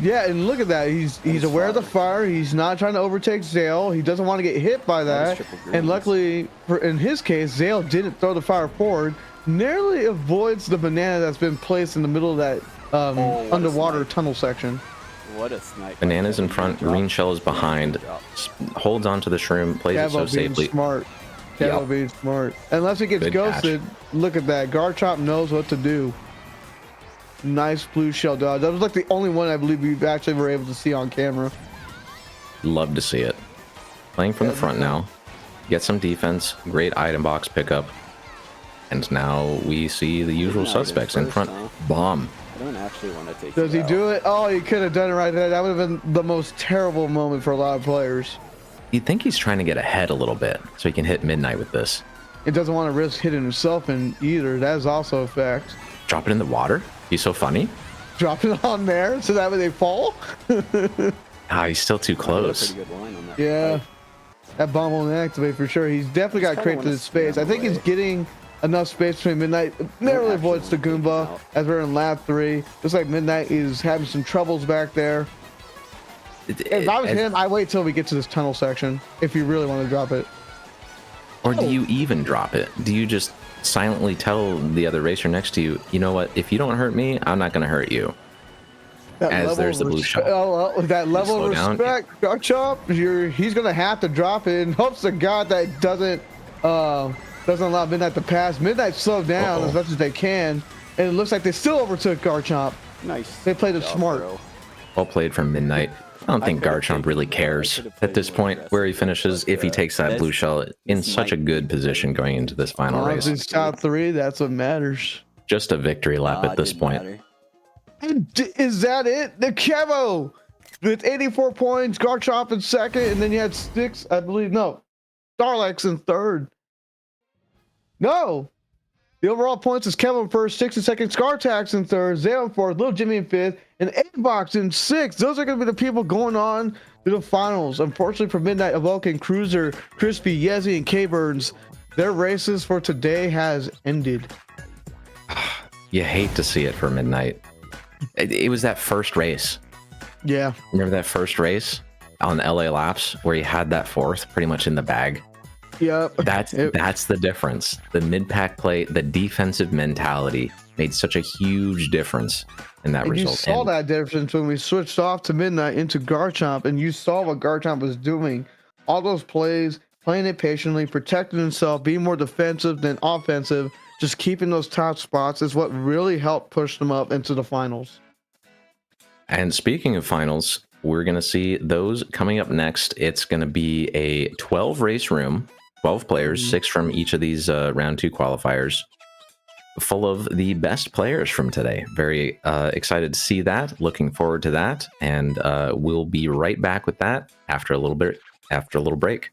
Yeah, and look at that. He's is aware of the fire. fire. He's not trying to overtake Zale. He doesn't want to get hit by That is that. triple greens. And luckily, in his case, Zale didn't throw the fire forward. Nearly avoids the banana that's been placed in the middle of that what a underwater snipe. tunnel section. what a snipe. Bananas in Good front, drop. green shell is behind, Drop. holds onto the shroom, plays it so Kevo being safely. smart. Kevo Yep. being smart. Unless he gets Good catch. ghosted, look at that. Garchomp knows what to do. Nice blue shell dodge. That was like the only one I believe we actually were able to see on camera. Love to see it. Playing from the front now. Get some defense, great item box pickup. And now we see the usual Midnight in suspects in first, front. huh? Bomb. I don't actually want to take Does he out. do it? Oh, he could have done it right there. That would have been the most terrible moment for a lot of players. You'd think he's trying to get ahead a little bit so he can hit midnight with this. He doesn't want to risk hitting himself in either. That is also a fact. Drop it in the water? He's so funny. Drop it on there so that way they fall. Ah, he's still too Got a close. pretty good line on that. Yeah. Like, That bomb won't activate for sure. He's definitely got to Just create kinda the wanna space. I spam think he's away. getting enough space between Midnight. Narrowly actually avoids the wanna take him Goomba out. as we're in lap 3. Looks like Midnight is having some troubles back there. If I was him, I wait till we get to this tunnel section if you really want to drop it. Or do you even drop it? Do you just silently tell the other racer next to you, you know what, if you don't hurt me, I'm not going to hurt you? That As level there's of the blue respe- shot. Oh, well, that level of slow down. respect, Garchomp, he's gonna have to drop it in hopes to God that doesn't allow Midnight to pass. Midnight slowed down as much as they can, and it looks like they still overtook Garchomp. nice. They played it job, smart. bro. Well played from Midnight. I don't think could've Garchomp taken really it, I cares could've at played this more point where he aggressive, finishes but, if he takes that this- blue shell in this such a might good be position going into this final As long as race. he's top 3, that's what matters. Just a victory lap Ah, at this didn't point. matter. And is that it? The Kevo with 84 points, Garchomp in second, and then you had 6, I believe. No, Starlex in third. No, The overall points is Kevin in first, 62nd, Scartax in third, Zale in fourth, Little Jimmy in fifth, and A-Box in sixth. Those are going to be the people going on to the finals. Unfortunately for Midnight, Vulcan, Cruiser, Crispy, Yezi, and K-Burns, their races for today has ended. You hate to see it for Midnight. It was that first race. Yeah. Remember that first race on LA Laps where he had that fourth pretty much in the bag? Yep. That's the difference. The mid-pack play, the defensive mentality made such a huge difference in that and result. You saw that difference when we switched off to Midnight into Garchomp, and you saw what Garchomp was doing. All those plays, playing it patiently, protecting himself, being more defensive than offensive, just keeping those top spots is what really helped push them up into the finals. And speaking of finals, we're going to see those coming up next. It's going to be a 12 race room, 12 players, 6 from each of these round 2 qualifiers, full of the best players from today. Very excited to see that. Looking forward to that. And we'll be right back with that after a little break.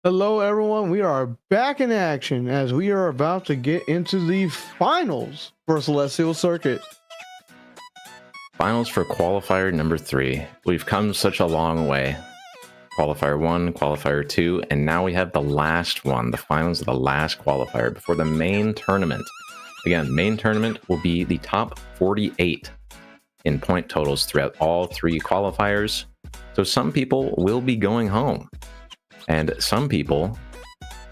Hello, everyone. We are back in action as we are about to get into the finals for Celestial Circuit. Finals for qualifier number 3. We've come such a long way. Qualifier 1, qualifier 2, and now we have the last one, the finals of the last qualifier before the main tournament. Again, main tournament will be the top 48 in point totals throughout all 3 qualifiers. So some people will be going home. And some people,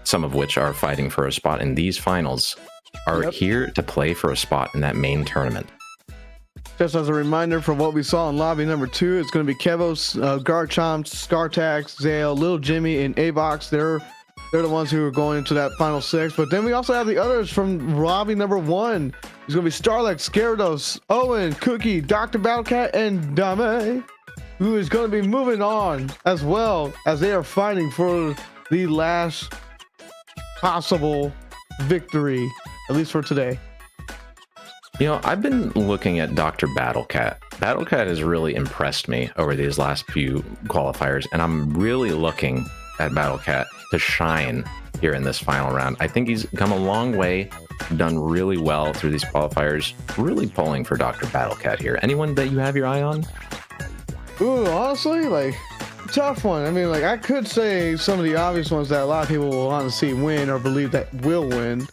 some of which are fighting for a spot in these finals, are here to play for a spot in that main tournament. Just as a reminder from what we saw in lobby number 2, it's going to be Kevos, Garchomp, Scartax, Zale, Little Jimmy, and Avox. They're the ones who are going into that final 6. But then we also have the others from lobby number 1. It's going to be Starlex, Gyarados, Owen, Cookie, Dr. Battlecat, and Dame, who is going to be moving on as well as they are fighting for the last possible victory, at least for today. You know, I've been looking at Dr. Battlecat. Battlecat has really impressed me over these last few qualifiers, and I'm really looking at Battlecat to shine here in this final round. I think he's come a long way, done really well through these qualifiers, really pulling for Dr. Battlecat here. Anyone that you have your eye on? Ooh, honestly, like, tough one. I mean, like, I could say some of the obvious ones that a lot of people will want to see win or believe that will win.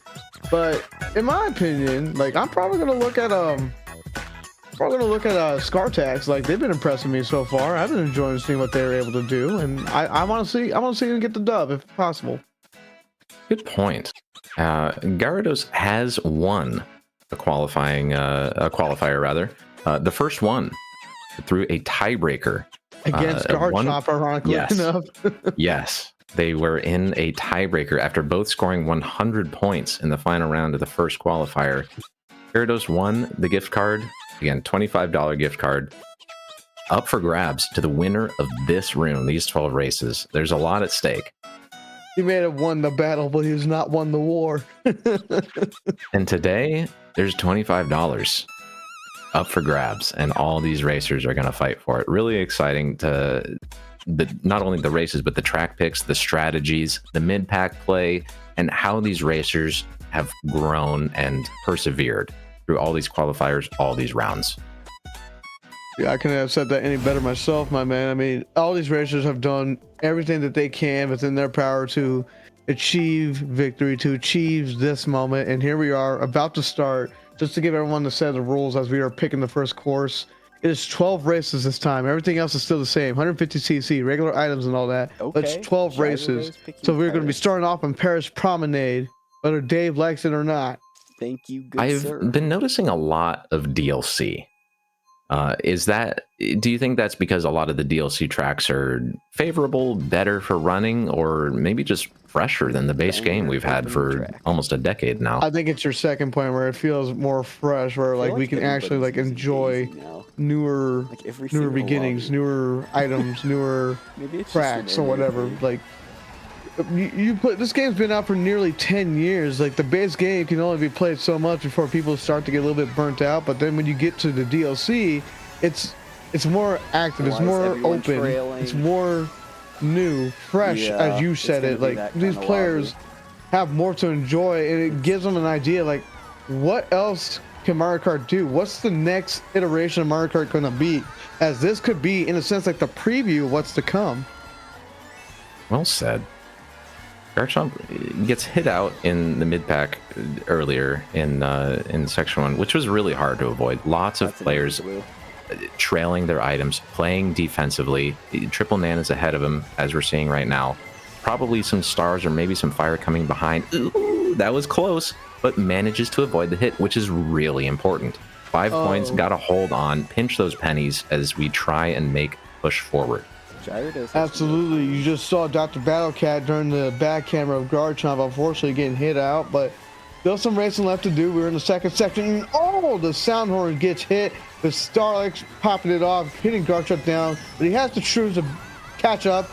But in my opinion, like, I'm probably gonna look at Scartax. Like, they've been impressing me so far. I've been enjoying seeing what they were able to do, and I want to see them get the dub if possible. Good point. Gyarados has won a qualifier rather, the first one through a tiebreaker Against Garchomp, ironically enough. Yes, they were in a tiebreaker after both scoring 100 points in the final round of the first qualifier. Gyarados won the gift card, again, $25 gift card, up for grabs to the winner of this room, these 12 races. There's a lot at stake. He may have won the battle, but he has not won the war. And today, there's $25 up for grabs, and all these racers are going to fight for it. Really exciting to not only the races, but the track picks, the strategies, the mid-pack play, and how these racers have grown and persevered through all these qualifiers, all these rounds. Yeah, I couldn't have said that any better myself, my man. I mean, all these racers have done everything that they can within their power to achieve victory, to achieve this moment. And here we are about to start. Just to give everyone the set of the rules as we are picking the first course. It is 12 races this time. Everything else is still the same. 150cc, regular items and all that. But it's 12 races. So we're going to be starting off on Paris Promenade, whether Dave likes it or not. Thank you, good sir. I've been noticing a lot of DLC. Do you think that's because a lot of the DLC tracks are favorable, better for running, or maybe just fresher than the base game we've had for almost a decade now? I think it's your second point where it feels more fresh, where like we can actually like enjoy newer beginnings, newer items, newer tracks or whatever. Like you put this game's been out for nearly 10 years. Like the base game can only be played so much before people start to get a little bit burnt out. But then when you get to the DLC, it's more active, it's more open, it's more new, fresh, as you said it. Like these players have more to enjoy, and it gives them an idea like what else can Mario Kart do? What's the next iteration of Mario Kart gonna be? As this could be, in a sense, like the preview of what's to come. Well said. Garchomp gets hit out in the mid-pack earlier in section 1, which was really hard to avoid. Lots of players trailing their items, playing defensively. Triple Nan is ahead of him, as we're seeing right now. Probably some stars or maybe some fire coming behind. Ooh, that was close, but manages to avoid the hit, which is really important. 5 points, got to hold on, pinch those pennies as we try and make push forward. Absolutely. You just saw Dr. Battlecat during the back camera of Garchomp, unfortunately getting hit out, but still some racing left to do. We're in the second section. Oh, the sound horn gets hit. The Starlight popping it off, hitting Garchomp down, but he has to choose to catch up.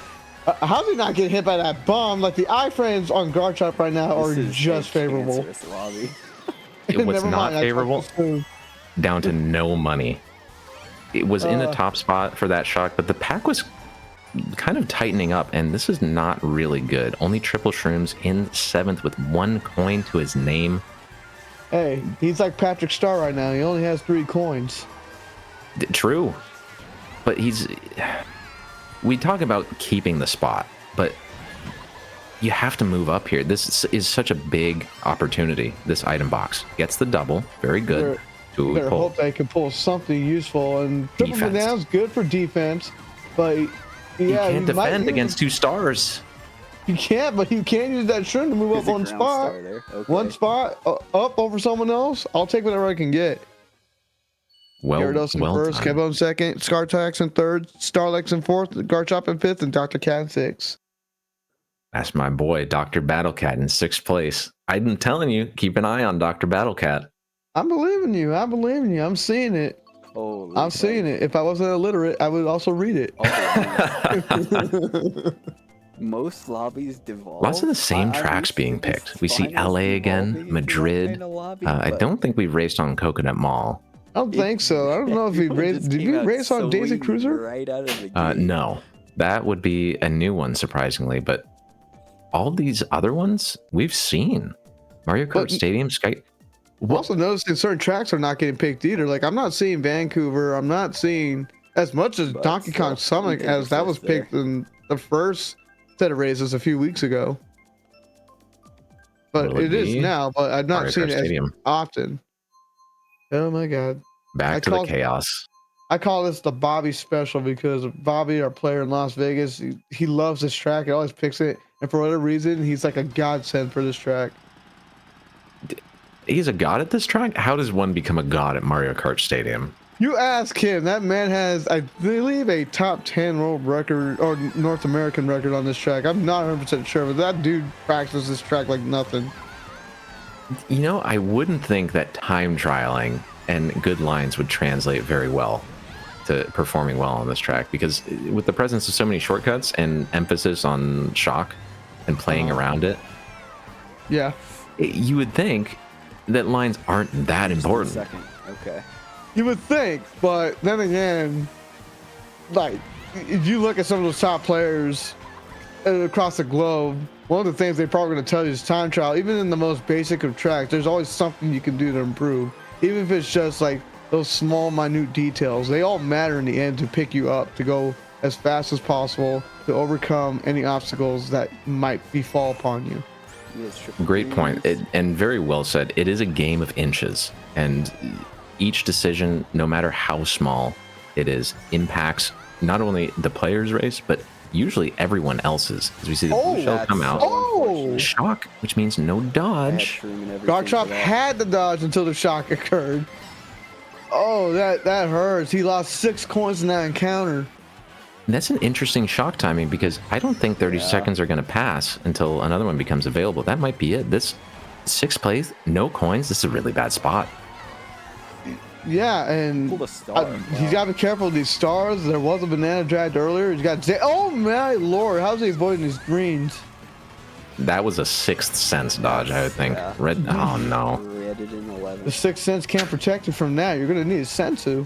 How's he not getting hit by that bomb? Like the iframes on Garchomp right now are just favorable. What's not favorable? Down to no money. It was in a top spot for that shock, but the pack was kind of tightening up, and this is not really good. Only Triple Shrooms in 7th with 1 coin to his name. Hey, he's like Patrick Star right now. He only has 3 coins. True, but we talk about keeping the spot, but you have to move up here. This is such a big opportunity. This item box gets the double, very good. I hope they can pull something useful, and Triple Banana's good for defense, but you can't defend against 2 stars. You can't, but you can use that shroom to move up 1 spot. One spot up over someone else. I'll take whatever I can get. Gyarados in first, Kebo in second, Scartax in third, Starlex in fourth, Garchomp in fifth, and Dr. Cat in sixth. That's my boy, Dr. Battlecat in 6th place. I'm telling you, keep an eye on Dr. Battlecat. I'm believing you. I believe in you. I'm seeing it. Oh, I'm seeing it. If I wasn't illiterate, I would also read it. Most lobbies devolve. Lots of the same tracks being picked. We see LA again, Madrid. I don't think we've raced on Coconut Mall. I don't think so. I don't know if we raced. Did we race on Daisy Cruiser? Right out of the gate. No. That would be a new one, surprisingly. But all these other ones we've seen. Mario Kart Stadium, Sky. I've also noticed that certain tracks are not getting picked either. Like I'm not seeing Vancouver. I'm not seeing as much as Donkey Kong Summit as that was picked in the first set of races a few weeks ago. But it is now. But I've not seen it as often. Oh my god! Back to the chaos. I call this the Bobby special because Bobby, our player in Las Vegas, he loves this track. He always picks it, and for whatever reason, he's like a godsend for this track. He's a god at this track? How does one become a god at Mario Kart Stadium? You ask him. That man has, I believe, a top 10 world record or North American record on this track. I'm not 100% sure, but that dude practices this track like nothing. You know, I wouldn't think that time trialing and good lines would translate very well to performing well on this track, because with the presence of so many shortcuts and emphasis on shock and playing around it, you would think that lines aren't that important. Okay. You would think, but then again, like if you look at some of those top players across the globe, one of the things they're probably going to tell you is time trial. Even in the most basic of tracks, there's always something you can do to improve. Even if it's just like those small, minute details, they all matter in the end to pick you up, to go as fast as possible, to overcome any obstacles that might befall upon you. Great point, and very well said. It is a game of inches, and each decision, no matter how small it is, impacts not only the player's race, but usually everyone else's. As we see the blue shell come out, shock, which means no dodge. Garchomp had to dodge until the shock occurred. Oh, that hurts. He lost 6 coins in that encounter. That's an interesting shock timing, because I don't think 30 seconds are going to pass until another one becomes available. That might be it. This 6th place, no coins. This is a really bad spot. Yeah, and he's got to be careful with these stars. There was a banana dragged earlier. He's got oh my lord, how's he avoiding these greens? That was a 6th sense dodge, I would think. Red. Oh no. The 6th sense can't protect you from that. You're gonna need a sensu.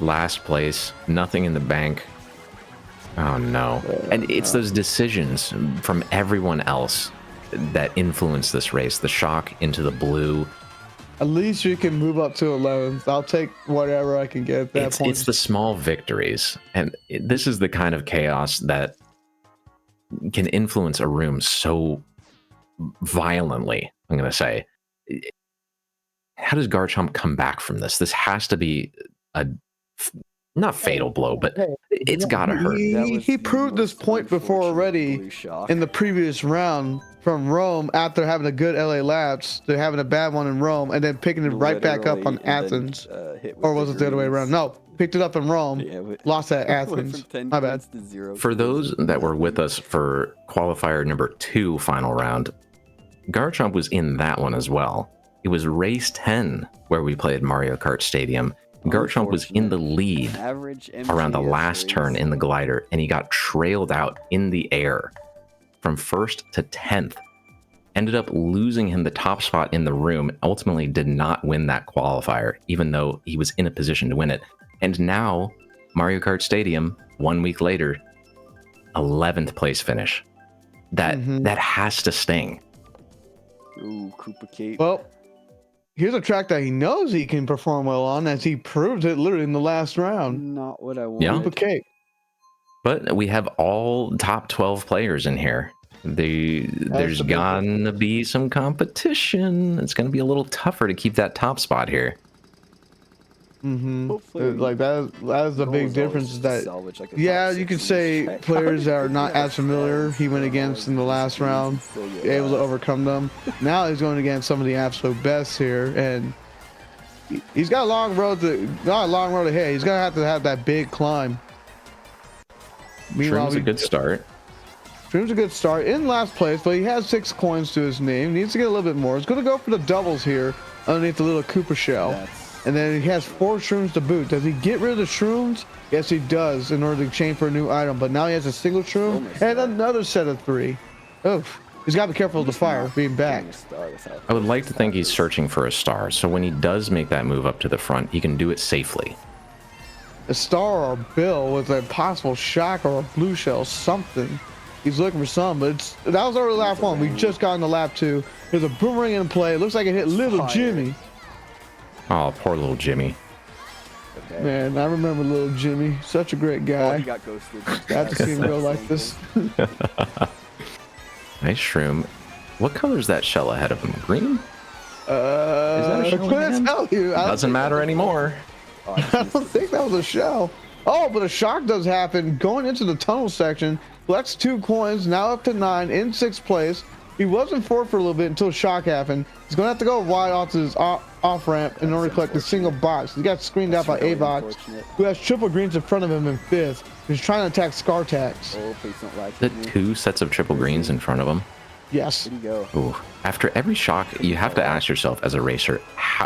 Last place, nothing in the bank. Oh no. And it's those decisions from everyone else that influence this race. The shock into the blue. At least you can move up to 11th. I'll take whatever I can get at that point. It's the small victories. And this is the kind of chaos that can influence a room so violently, I'm going to say. How does Garchomp come back from this? This has to be a not fatal blow, but it's got to hurt. He proved this point before already in the previous round, from Rome after having a good LA Labs to having a bad one in Rome and then picking it right back up on Athens. Or was it the other way around? No, picked it up in Rome, lost at Athens. My bad. For those that were with us for qualifier number 2 final round, Garchomp was in that one as well. It was race 10 where we played Mario Kart Stadium. Garchomp was in the lead around the last turn in the glider, and he got trailed out in the air from 1st to 10th. Ended up losing him the top spot in the room, ultimately did not win that qualifier, even though he was in a position to win it. And now, Mario Kart Stadium, 1 week later, 11th place finish. That has to sting. Ooh, Koopa Cape. Well, here's a track that he knows he can perform well on, as he proved it literally in the last round. Not what I wanted. Yeah. Koopa Cape. But we have all top 12 players in here. There's gonna be some competition. It's gonna be a little tougher to keep that top spot here. Like that is the big difference. Is that you could say players that are not as familiar he went against in the last round, able to overcome them. Now he's going against some of the absolute best here, and he's got a long road ahead. He's gonna have that big climb. Shroom's a good start. Shroom's a good start in last place, but he has 6 coins to his name. He needs to get a little bit more. He's gonna go for the doubles here underneath the little Koopa shell. And then he has 4 shrooms to boot. Does he get rid of the shrooms? Yes, he does, in order to chain for a new item. But now he has a single shroom and another set of 3. Oof. He's got to be careful of the fire being back. I would like to think he's searching for a star, so when he does make that move up to the front, he can do it safely. A star or a bill with a possible shock or a blue shell, something. He's looking for some, but that was our lap 1. We just got into lap 2. There's a boomerang in play. It looks like it hit little Jimmy. Oh, poor little Jimmy. Man, I remember little Jimmy. Such a great guy. Oh, he got ghosted. Got to see him go like this. Nice shroom. What color is that shell ahead of him? Green? Is that a shell? I couldn't tell you. Doesn't matter anymore. I don't think that was a shell. Oh, but a shock does happen. Going into the tunnel section, collects 2 coins, now up to 9 in 6th place. He was in 4th for a little bit until shock happened. He's going to have to go wide off to his off ramp in order to collect a single box. He got screened out by Avox, who has triple greens in front of him in 5th. He's trying to attack Scartax. Oh, please don't lag. The 2 sets of triple greens in front of him. Yes. Where'd he go? Ooh. After every shock, you have to ask yourself as a racer,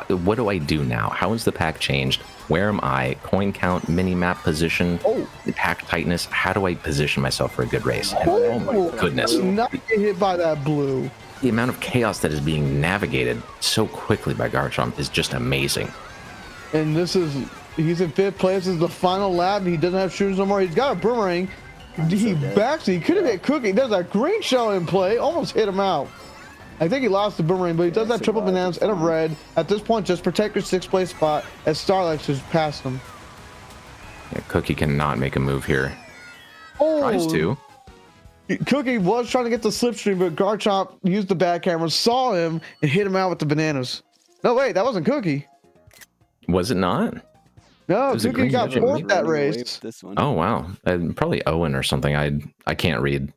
what do I do now? How has the pack changed? Where am I? Coin count, mini-map position, pack tightness. How do I position myself for a good race? And, oh my goodness. Not get hit by that blue. The amount of chaos that is being navigated so quickly by Garchomp is just amazing. And this is He's in 5th place. This is the final lap. He doesn't have shooters no more. He's got a boomerang. He backs. He could have hit Cookie. There's a green shell in play. Almost hit him out. I think he lost the boomerang, but he does have triple bananas and a red. At this point, just protect your 6th place spot as Starlight just passed him. Yeah, Cookie cannot make a move here. Oh, Tries to. Cookie was trying to get the slipstream, but Garchomp used the back camera, saw him, and hit him out with the bananas. No, wait, that wasn't Cookie. Was it not? No, Was it Cookie green got shell? fourth that race. This one. Oh wow, probably Owen or something. I can't read.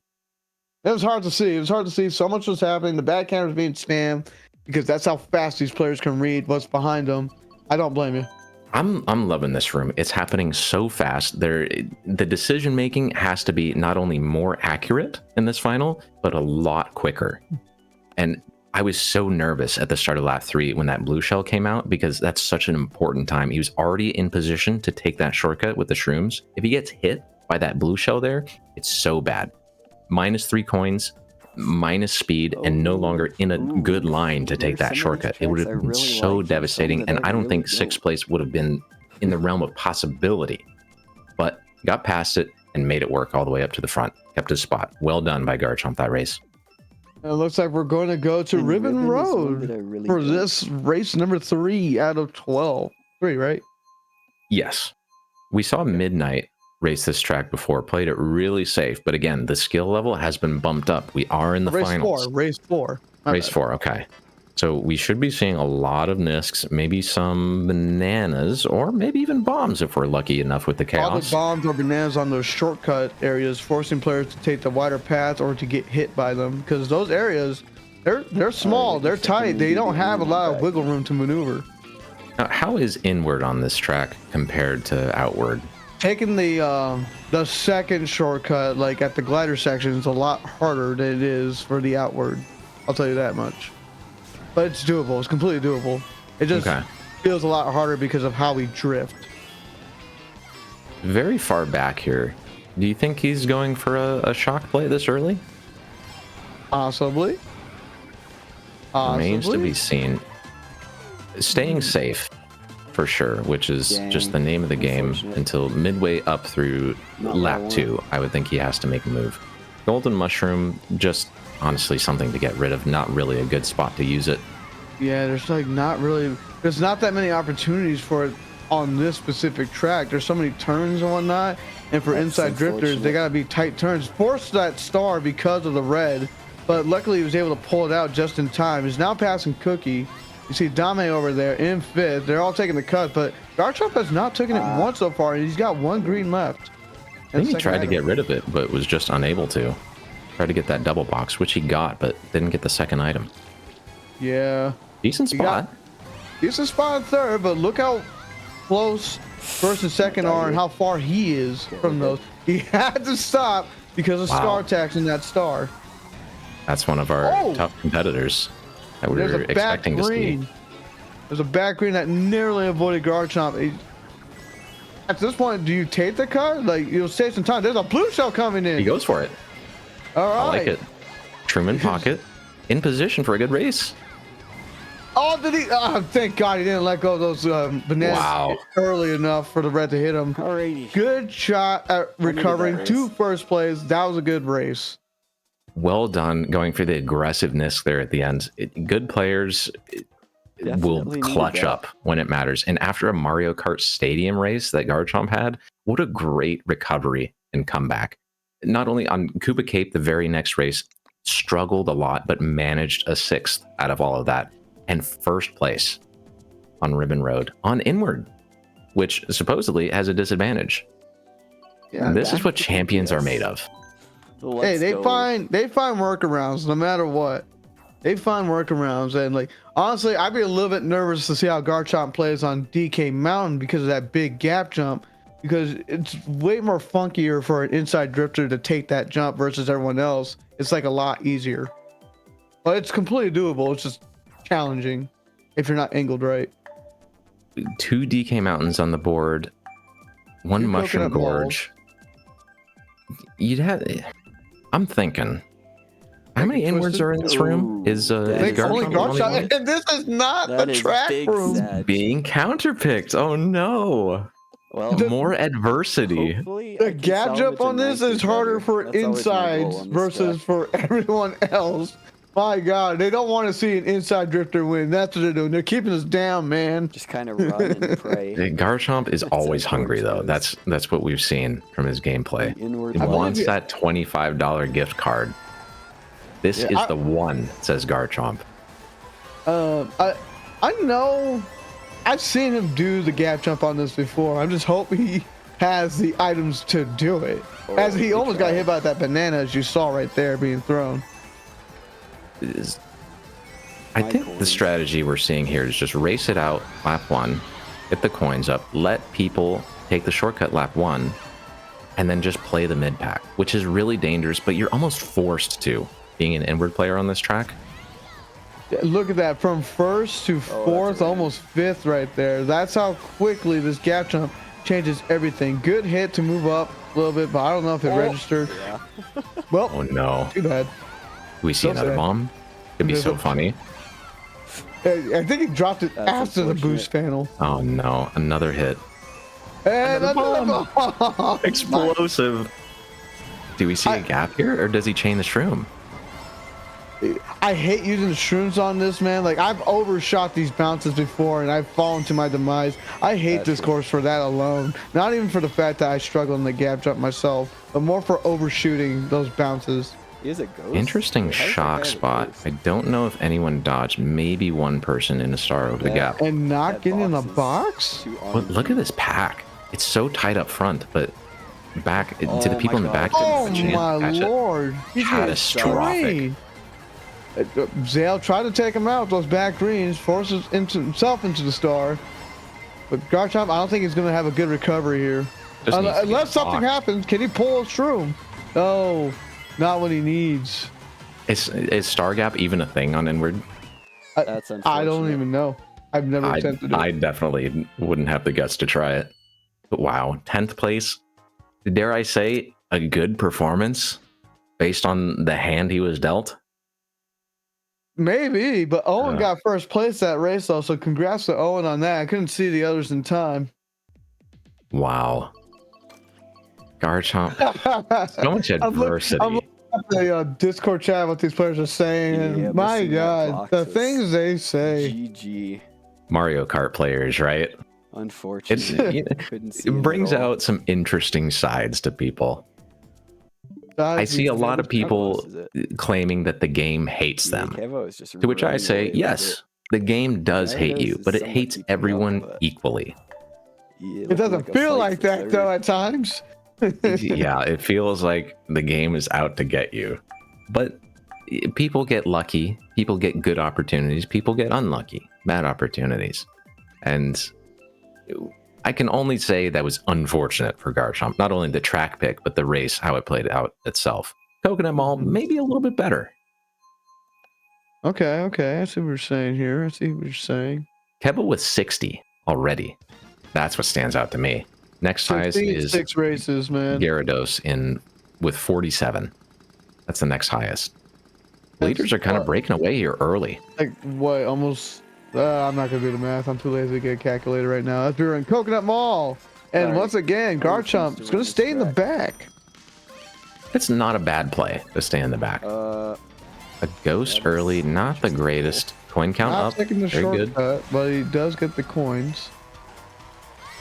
It was hard to see. It was hard to see. So much was happening. The back camera was being spammed because that's how fast these players can read what's behind them. I don't blame you. I'm loving this room. It's happening so fast. The decision making has to be not only more accurate in this final, but a lot quicker. And I was so nervous at the start of lap 3 when that blue shell came out, because that's such an important time. He was already in position to take that shortcut with the shrooms. If he gets hit by that blue shell there, it's so bad. -3 coins, minus speed, and no longer in a good line to take that shortcut. It would have been so devastating, and I don't think 6th place would have been in the realm of possibility. But got past it and made it work all the way up to the front. Kept his spot. Well done by Garchomp that race. It looks like we're going to go to Ribbon Road for this race number 3 out of 12. 3, right? Yes. We saw Midnight race this track before, played it really safe, but again, the skill level has been bumped up. We are in the finals. Race 4. Race 4, okay. So we should be seeing a lot of Nisks, maybe some bananas, or maybe even bombs if we're lucky enough with the chaos. All the bombs or bananas on those shortcut areas, forcing players to take the wider path or to get hit by them, because those areas, they're small, they're tight, they don't have a lot of wiggle room to maneuver. Now, how is inward on this track compared to outward? Taking the second shortcut, like at the glider section, is a lot harder than it is for the outward. I'll tell you that much. But it's doable. It's completely doable. It just feels a lot harder because of how we drift. Very far back here. Do you think he's going for a shock play this early? Possibly. Remains to be seen. Staying safe, for sure, which is just the name of the game until midway up through lap 2. I would think he has to make a move. Golden Mushroom, just honestly something to get rid of. Not really a good spot to use it. Yeah, there's not that many opportunities for it on this specific track. There's so many turns and whatnot, and for inside drifters, they gotta be tight turns. Forced that star because of the red, but luckily he was able to pull it out just in time. He's now passing Cookie. You see Dame over there in 5th. They're all taking the cut, but Garchomp has not taken it once so far, and he's got 1 green left. I think he tried to get rid of it, but was just unable to. Tried to get that double box, which he got, but didn't get the second item. Yeah. Decent spot. Decent spot in 3rd, but look how close 1st and 2nd are and how far he is from those. He had to stop because of star taxing that star. That's one of our tough competitors that we were expecting to see. There's a back green that narrowly avoided Garchomp. At this point, do you take the cut? Like, you'll save some time. There's a blue shell coming in. He goes for it. All right. I like it. Truman pocket. In position for a good race. Oh, did he? Oh, thank God he didn't let go of those bananas early enough for the red to hit him. Alrighty. Good shot at recovering to 1st place. That was a good race. Well done going for the aggressiveness there at the end. Good players will clutch up when it matters. And after a Mario Kart Stadium race that Garchomp had, what a great recovery and comeback. Not only on Koopa Cape, the very next race, struggled a lot, but managed a 6th out of all of that. And 1st place on Ribbon Road on Inward, which supposedly has a disadvantage. Yeah, this is what champions are made of. Hey, they find workarounds no matter what. They find workarounds, and like honestly, I'd be a little bit nervous to see how Garchomp plays on DK Mountain because of that big gap jump. Because it's way more funkier for an inside drifter to take that jump versus everyone else. It's like a lot easier, but it's completely doable. It's just challenging if you're not angled right. 2 DK Mountains on the board, 1 Mushroom Gorge. You'd have. I'm thinking How many Twisted. inwards are in this room? Is that They is only the Garchomp guard the shot, only one and this is not That the is track big room. sad. being counterpicked? Oh no! Well, More adversity. hopefully The I can gap jump salvage a on this ninth or is harder better. for That's always my goal insides on this versus track. for everyone else. My God, they don't want to see an inside drifter win. That's what they're doing. They're keeping us down, man. Just kind of run and pray. Garchomp is That's always how hungry, George though. goes. That's what we've seen from his gameplay. The inward He I believe wants you- that $25 gift card. This Yeah, is the one, says Garchomp. I know. I've seen him do the gap jump on this before. I just hope he has the items to do it. As he good almost got try. hit by that banana, as you saw right there being thrown. I My think the coins. strategy we're seeing here is just race it out lap 1, get the coins up, let people take the shortcut lap 1, and then just play the mid pack, which is really dangerous, but you're almost forced to, being an inward player on this track. Look at that, from first to fourth, a win. almost fifth right there. That's how quickly this gap jump changes everything. Good hit to move up a little bit, but I don't know if it registered. Yeah. Well, Oh no. too bad. Do we see So another sad. bomb? It'd be There's so a- funny. I think he dropped it That's after the unfortunate. boost panel. Oh no, another hit. And Another another bomb. Explosive. Do we see a I- gap here, or does he chain the shroom? I hate using the shrooms on this, man. Like, I've overshot these bounces before and I've fallen to my demise. I hate That's this true. course for that alone. Not even for the fact that I struggle in the gap jump myself, but more for overshooting those bounces. He is a ghost. Interesting Wait, how does that guy shock have a spot. ghost? I don't know if anyone dodged. Maybe one person in a star over the Yeah. gap. And not That getting in the box is box? too But look at this pack. It's so tight up front, but back to the Oh people in the my back. God. Oh didn't have a chance my to catch it. lord. He's getting Catastrophic. sprayed. Zale tried to take him out with those back greens, forces himself into the star. But Garchomp, I don't think he's going to have a good recovery here. Just needs to get Unless something blocked. happens, can he pull a shroom? No, not what he needs. Is star gap even a thing on inward? That's unfortunate. I don't even know. I've never attempted it. I definitely wouldn't have the guts to try it. But wow, 10th place. Dare I say a good performance based on the hand he was dealt? Maybe, but Owen Yeah. got first place that race though, so congrats to Owen on that. I couldn't see the others in time. Wow. Garchomp. So much I'm look- adversity. I'm looking at the Discord chat what these players are saying, and Yeah, but my seeing that God, box the is things they say. GG. Mario Kart players, right? Unfortunate. It's Couldn't see it him at brings all. out some interesting sides to people. I Guys, see a lot of How people close is it? claiming that the game hates them. Kevo is just To which I running say, away with yes, the game does Yeah, it hate does. you, It's but it somewhat hates keeping up, everyone but- equally. Yeah, It doesn't looking a feel fight like for that third. though at times. Yeah, it feels like the game is out to get you. But people get lucky, people get good opportunities, people get unlucky, bad opportunities. And I can only say that was unfortunate for Garchomp. Not only the track pick, but the race, how it played out itself. Coconut Mall, maybe a little bit better. Okay, I see what you're saying here. I see what you're saying. Kebba with 60 already. That's what stands out to me. Next highest 16, is 6 races, man. Gyarados with 47. That's the next highest. That's Leaders are kind of what- breaking away here early. Like what? Almost. I'm not gonna do the math. I'm too lazy to get a calculator right now. That's we're in Coconut Mall, and Sorry. once again, I refuse Garchomp to is gonna run stay this in the track. back. It's not a bad play to stay in the back. A ghost that's early, not the questionable. greatest. Coin count Not up, taking the very good, shortcut, but he does get the coins.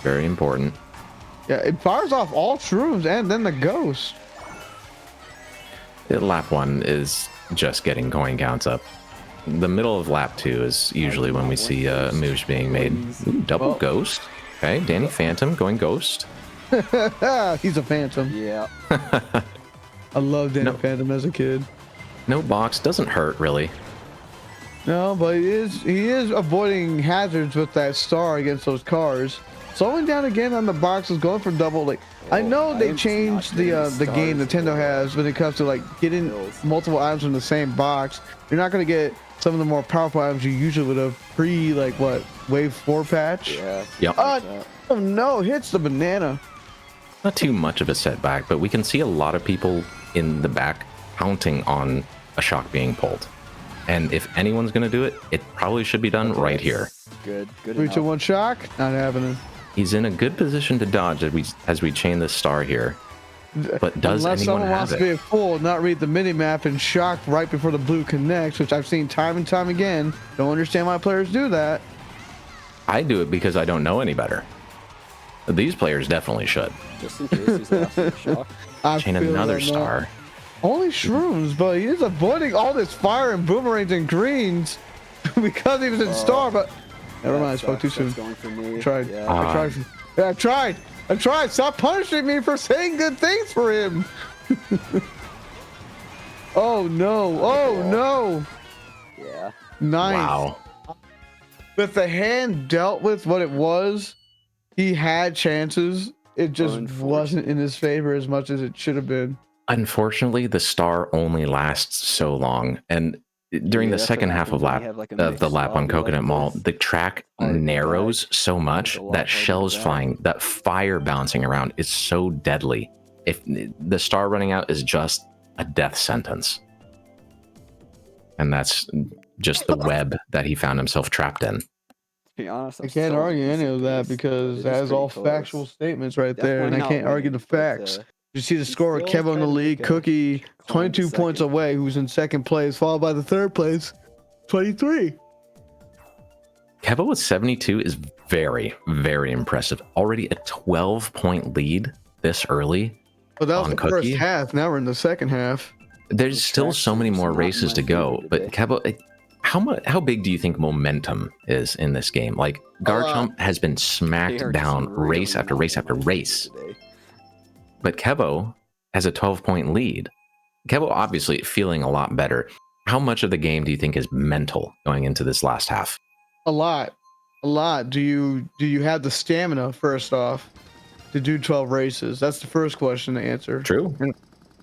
very important. Yeah, it fires off all shrooms and then the ghost. Lap 1 is just getting coin counts up. The middle of lap 2 is usually when we see moves being made. Ooh, double Well- ghost. Okay, Danny Phantom going ghost. He's a phantom. Yeah. I loved Danny No. Phantom as a kid. No box, doesn't hurt really. No, but he is avoiding hazards with that star against those cars. Slowing down again on the boxes, going for double. Like I know I they am just changed not the getting the game stars, Nintendo bro. has when it comes to like getting Bills. multiple items in the same box. You're not gonna get some of the more powerful items you usually would have pre like what Wave 4 patch. Yeah. Yep. Oh no! Hits the banana. Not too much of a setback, but we can see a lot of people in the back counting on a shock being pulled. And if anyone's going to do it, it probably should be done right here. Good 3, 2, 1 shock. Not happening. He's in a good position to dodge as we chain this star here. But does Unless anyone someone have wants it? to be a fool, not read the mini map and shock right before the blue connects, which I've seen time and time again. Don't understand why players do that. I do it because I don't know any better. These players definitely should. Just in case he's last in shock. I Chain feel another that now. star. Only shrooms, but he is avoiding all this fire and boomerangs and greens because he was in star. But never mind, I spoke too soon. Going for me. I tried. Yeah. I tried. Yeah, I tried. Stop punishing me for saying good things for him. Oh no! Oh no! Yeah. Nice. Wow. With the hand dealt with what it was, he had chances. It just wasn't in his favor as much as it should have been. Unfortunately, the star only lasts so long, and during Yeah, the that's second what half of happens when you have, like, a the mixed lap on lobby Coconut like Mall, this. the track Hard to narrows die. so much It's a lot that harder to shells die. flying, that fire bouncing around is so deadly. If the star running out is just a death sentence, and that's just the web that he found himself trapped in. To be honest, I can't argue any of that because that is all factual statements right there, and I can't argue the facts. You see the score of still Kevo in the trying to lead, make a Cookie climb to 22 points second. away, who's in second place, followed by the third place, 23. Kevo with 72 is very, very impressive. Already a 12-point lead this early. But that was On the first Cookie? half. Now we're in the second half. There's The still track so many was more not races my to go, favorite but today. Kevo, how big do you think momentum is in this game? Like Garchomp has been They smacked are just down really race after not race after my race, favorite today. but Kevo has a 12-point lead. Kevo obviously feeling a lot better. How much of the game do you think is mental going into this last half? A lot. Do you have the stamina, first off, to do 12 races? That's the first question to answer. True.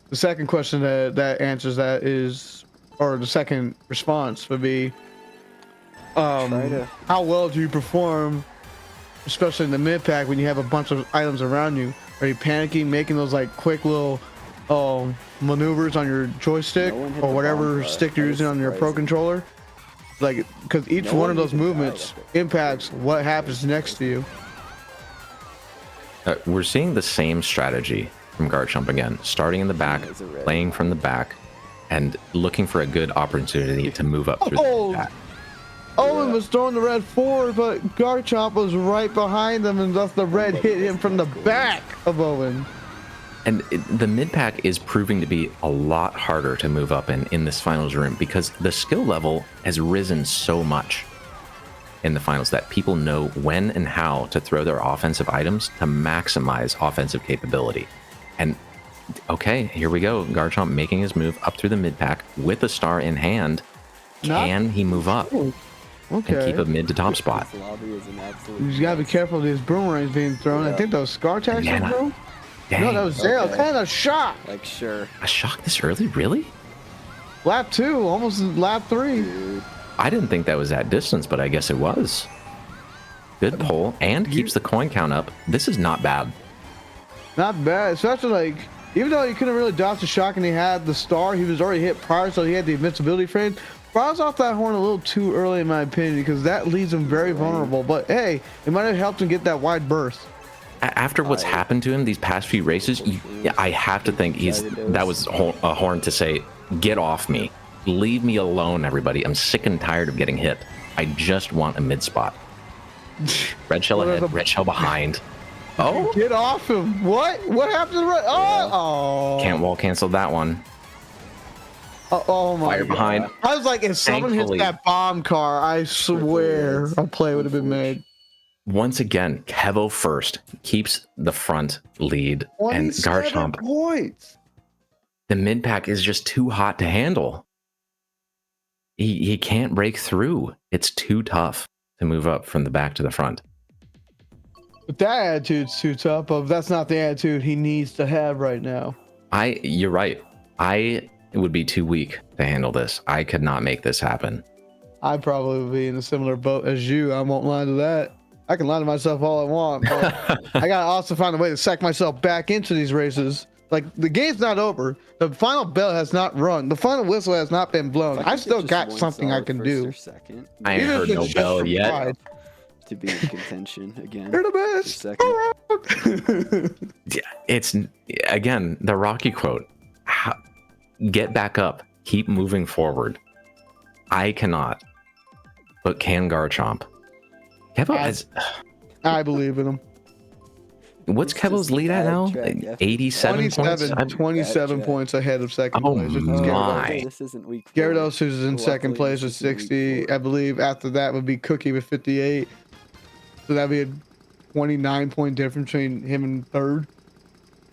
The second question that answers that is, or the second response would be, how well do you perform, especially in the mid pack when you have a bunch of items around you? Are you panicking, making those like quick little maneuvers on your joystick No one hit or the whatever bomb car. stick That you're was using on your pro surprising. controller? Like, because each No one one of those even died movements with it. impacts what happens next to you. We're seeing the same strategy from Garchomp again, starting in the back, Is it red? playing from the back, and looking for a good opportunity to move up through Oh! the back. Owen Yeah. was throwing the red forward, but Garchomp was right behind him, and thus the red hit him from the back of Owen. And the mid pack is proving to be a lot harder to move up in this finals room because the skill level has risen so much in the finals that people know when and how to throw their offensive items to maximize offensive capability. And okay, here we go. Garchomp making his move up through the mid pack with a star in hand. Can he move up and Okay. keep a mid to top spot? This lobby is an absolute You just gotta be mess. careful of these boomerangs being thrown. I Yeah. think those Scar attacks Yeah, were thrown. Dang, No, that was Zale. Okay. And a shot. Like, sure, a shock this early? Really? Lap 2, almost lap 3. dude. I didn't think that was that distance, but I guess it was. Good pull and keeps the coin count up. This is not bad. Not bad. Especially like, even though he couldn't really dodge the shock and he had the star, he was already hit prior, so he had the invincibility frame. Froze off that horn a little too early, in my opinion, because that leaves him very vulnerable. But hey, it might have helped him get that wide berth. After what's happened to him these past few races, I have to think that was a horn to say, get off me. Leave me alone, everybody. I'm sick and tired of getting hit. I just want a mid spot. Red shell What are ahead, the- red shell behind. Oh, Get off him. What? What happened to the red? Oh, can't wall cancel that one. oh my Fire God. behind. I was like, if someone Thankfully- hits that bomb car, I swear a play would have been made. Once again, Kevo first keeps the front lead, and 27 Garchomp, points. the mid pack is just too hot to handle. He can't break through. It's too tough to move up from the back to the front. But that attitude's too tough. But that's not the attitude he needs to have right now. You're right. I would be too weak to handle this. I could not make this happen. I probably would be in a similar boat as you. I won't lie to that. I can lie to myself all I want, but I gotta also find a way to sack myself back into these races Like the game's not over. The final bell has not run. The final whistle has not been blown. If I could still get got just something I one can solid do. first or second, I ain't Even if heard it's no just bell from yet. pride. to be in contention again. You're the for best. second. Yeah, it's again the Rocky quote. Get back up. Keep moving forward. I cannot. But can Garchomp? Kevo has. I believe in him. What's It's Kevo's just lead at bad now? track after 87 points? 27, 27 Bad points ahead of second Oh place, which is my. Gyarados. This isn't week 4. Gyarados, who's in Well, second luckily, place with this isn't week 60. 4. I believe after that would be Cookie with 58. So that'd be a 29-point difference between him and third.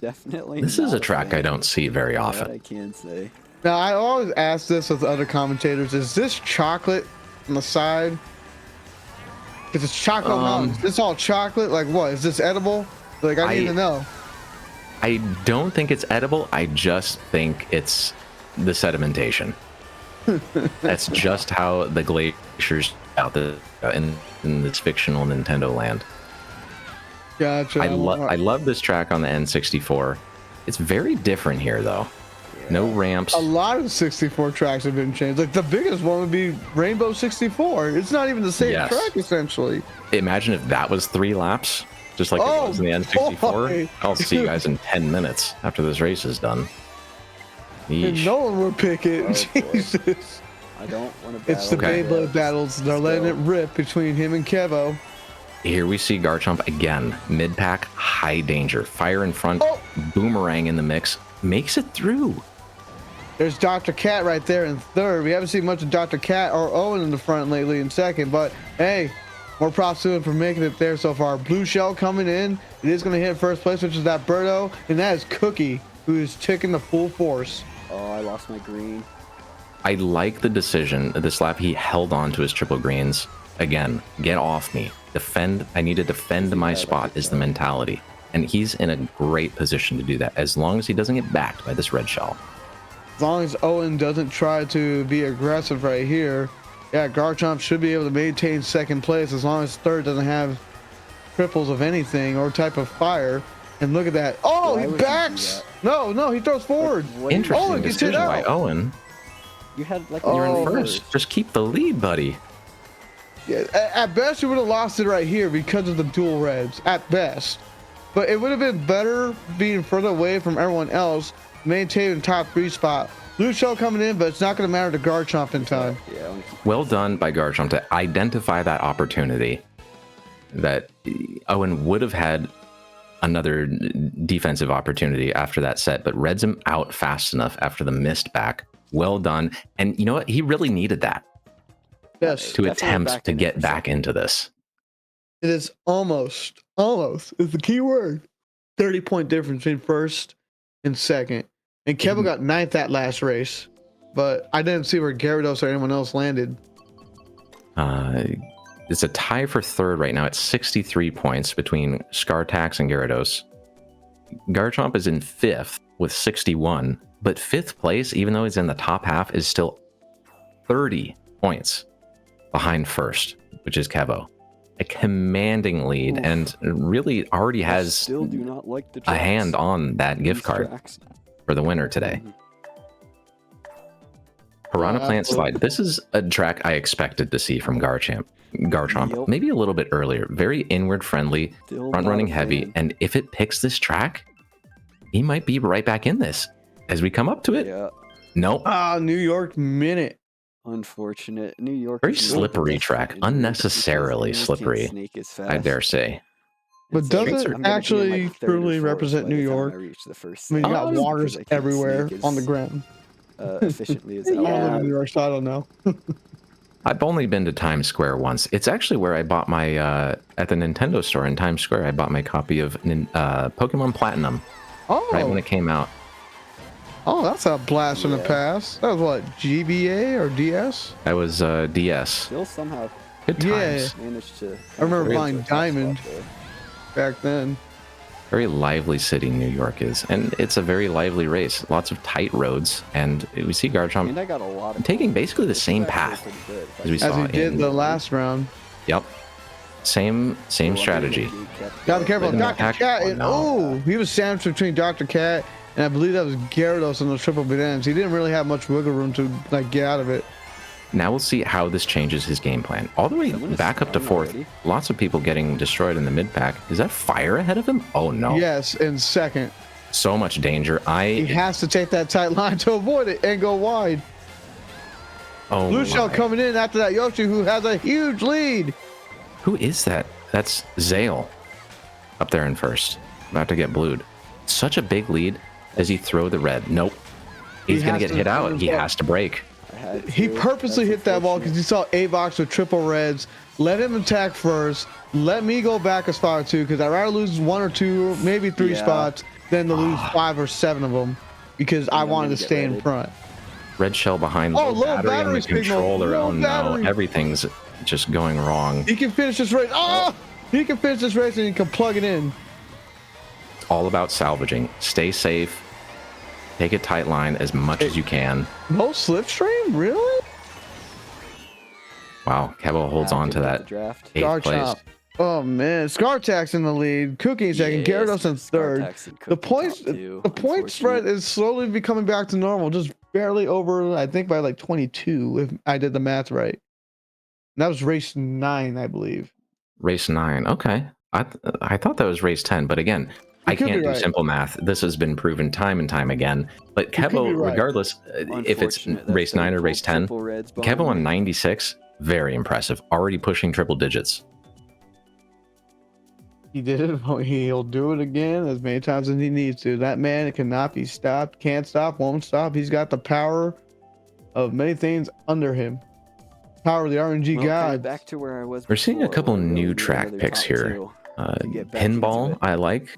Definitely. This is not a track I fan. don't see very That often. I can say. Now, I always ask this with other commentators: is this chocolate on the side? Because it's chocolate mountain. Is this all chocolate? Like what? Is this edible? Like I need to know. I don't think it's edible. I just think it's the sedimentation. That's just how the glaciers out there in this fictional Nintendo land. Gotcha. I love this track on the N64. It's very different here though. No ramps. A lot of 64 tracks have been changed. Like the biggest one would be Rainbow 64. It's not even the same Yes. track essentially. Imagine if that was 3 laps, just like it was in the N64. boy. I'll see you guys in 10 minutes after this race is done. And Yeesh. no one would pick it. Oh, boy. Jesus. I don't want to. It's the Okay. Beyblade battles. They're letting it rip between him and Kevo. Here we see Garchomp again. Mid-pack, high danger. Fire in front, Oh. Boomerang in the mix. Makes it through. There's Dr. Cat right there in third. We haven't seen much of Dr. Cat or Owen in the front lately in second, but hey, more props to him for making it there so far. Blue Shell coming in. It is going to hit first place, which is that Birdo, and that is Cookie, who is taking the full force. Oh, I lost my green. I like the decision. This lap, he held on to his triple greens. Again, get off me. Defend. I need to defend my spot is the mentality. And he's in a great position to do that as long as he doesn't get backed by this red shell. As long as Owen doesn't try to be aggressive right here, yeah, Garchomp should be able to maintain second place as long as third doesn't have triples of anything or type of fire. And look at that. Oh, Why he would he do backs. that? No, he throws forward. What do you- Interesting Owen gets decision hit by out. Owen. You had like You're Oh. in first. Just keep the lead, buddy. Yeah, at best, you would have lost it right here because of the dual reds. At best. But it would have been better being further away from everyone else, maintaining top 3 spot. Blue Shell coming in, but it's not going to matter to Garchomp in time. Yeah. I wanna keep- Well done by Garchomp to identify that opportunity that Owen would have had another defensive opportunity after that set, but reads him out fast enough after the missed back. Well done. And you know what? He really needed that Yes. to Definitely attempt back to in it get for back second. into this. It is almost is the key word. 30-point difference between first and second. And Kevin got ninth that last race, but I didn't see where Gyarados or anyone else landed. It's a tie for third right now at 63 points between Scartax and Gyarados. Garchomp is in fifth with 61, but fifth place, even though he's in the top half, is still 30 points behind first, which is Kevo. A commanding lead, Oof. and really already I has still do not like the a tracks. hand on that gift These card tracks. for the winner today. Mhm. Piranha Plant absolutely. Slide. This is a track I expected to see from Garchomp. Yep. Maybe a little bit earlier. Very inward friendly, Still front not running a heavy, fan. and if it picks this track, he might be right back in this as we come up to it. Yeah. Nope. Ah, New York Minute. Unfortunate. New York. Very is not the slippery best track. in New York because Unnecessarily New York can't slippery, snake as I fast. dare say. But And so doesn't I'm gonna be in, actually like, third or truly fourth represent by the New time I York. reach the first I mean, you set, got just waters because I can't everywhere snake on the as, ground. efficiently as I don't live LA. in New York, so I don't know. I've only been to Times Square once. It's actually where I bought my, at the Nintendo store in Times Square, I bought my copy of Pokemon Platinum Oh, right when it came out. oh, that's a blast from the Yeah. past. That was what, GBA or DS? That was DS. Still somehow Good Yeah. times. managed to. I remember hold buying to a top spot Diamond. there. Back then. Very lively city New York is, and it's a very lively race. Lots of tight roads, and we see Garchomp And I got a lot of taking basically the This is same actually path pretty good. as we As saw he did in the last round. Yep, same strategy. Gotta be careful. Wait a minute, Dr. Hack- Cat. oh, And, no. oh, he was sandwiched between Dr. Cat and I believe that was Gyarados on those triple bananas. He didn't really have much wiggle room to like get out of it. Now we'll see how this changes his game plan. All the way back up to fourth. Already? Lots of people getting destroyed in the mid pack. Is that Fire ahead of him? Oh no. Yes, in second. So much danger. He has to take that tight line to avoid it and go wide. Oh, Blue Shell my. coming in after that Yoshi, who has a huge lead. Who is that? That's Zale up there in first. About to get blued. Such a big lead. Does he throw the red? Nope. He's going to get hit out. He has to break. He purposely hit that ball because he saw A-Box with triple reds. Let him attack first. Let me go back as far too, because I'd rather lose 1 or 2, maybe 3 spots than to lose 5 or 7 of them, because I wanted to stay in front. Red shell behind. Oh, low battery on battery the signal. controller. Low Oh no, battery. everything's just going wrong. He can finish this race. Oh, he can finish this race and he can plug it in. It's all about salvaging. Stay safe. Take a tight line as much as you can. No slipstream, really? Wow, Kebo holds on to that draft. 8th place. Garchomp. Oh man, Scartax in the lead, Cookie in second, Gyarados in third. The point spread is slowly becoming back to normal, just barely over, I think by like 22 if I did the math right. And that was race 9, I believe. Race 9. Okay. I thought that was race 10, but again, I could can't be do right. simple math. This has been proven time and time again. But could be Kebo, right. regardless, if it's Unfortunate, that's race 9 or the race 10, triple reds Kebo bomb. on 96, very impressive. Already pushing triple digits. He did it. He'll do it again as many times as he needs to. That man cannot be stopped. Can't stop. Won't stop. He's got the power of many things under him. Power of the RNG Well, kinda god. back to where I was. We're seeing a before, couple where we new need track another picks top here. two to get back into Pinball, it. I like.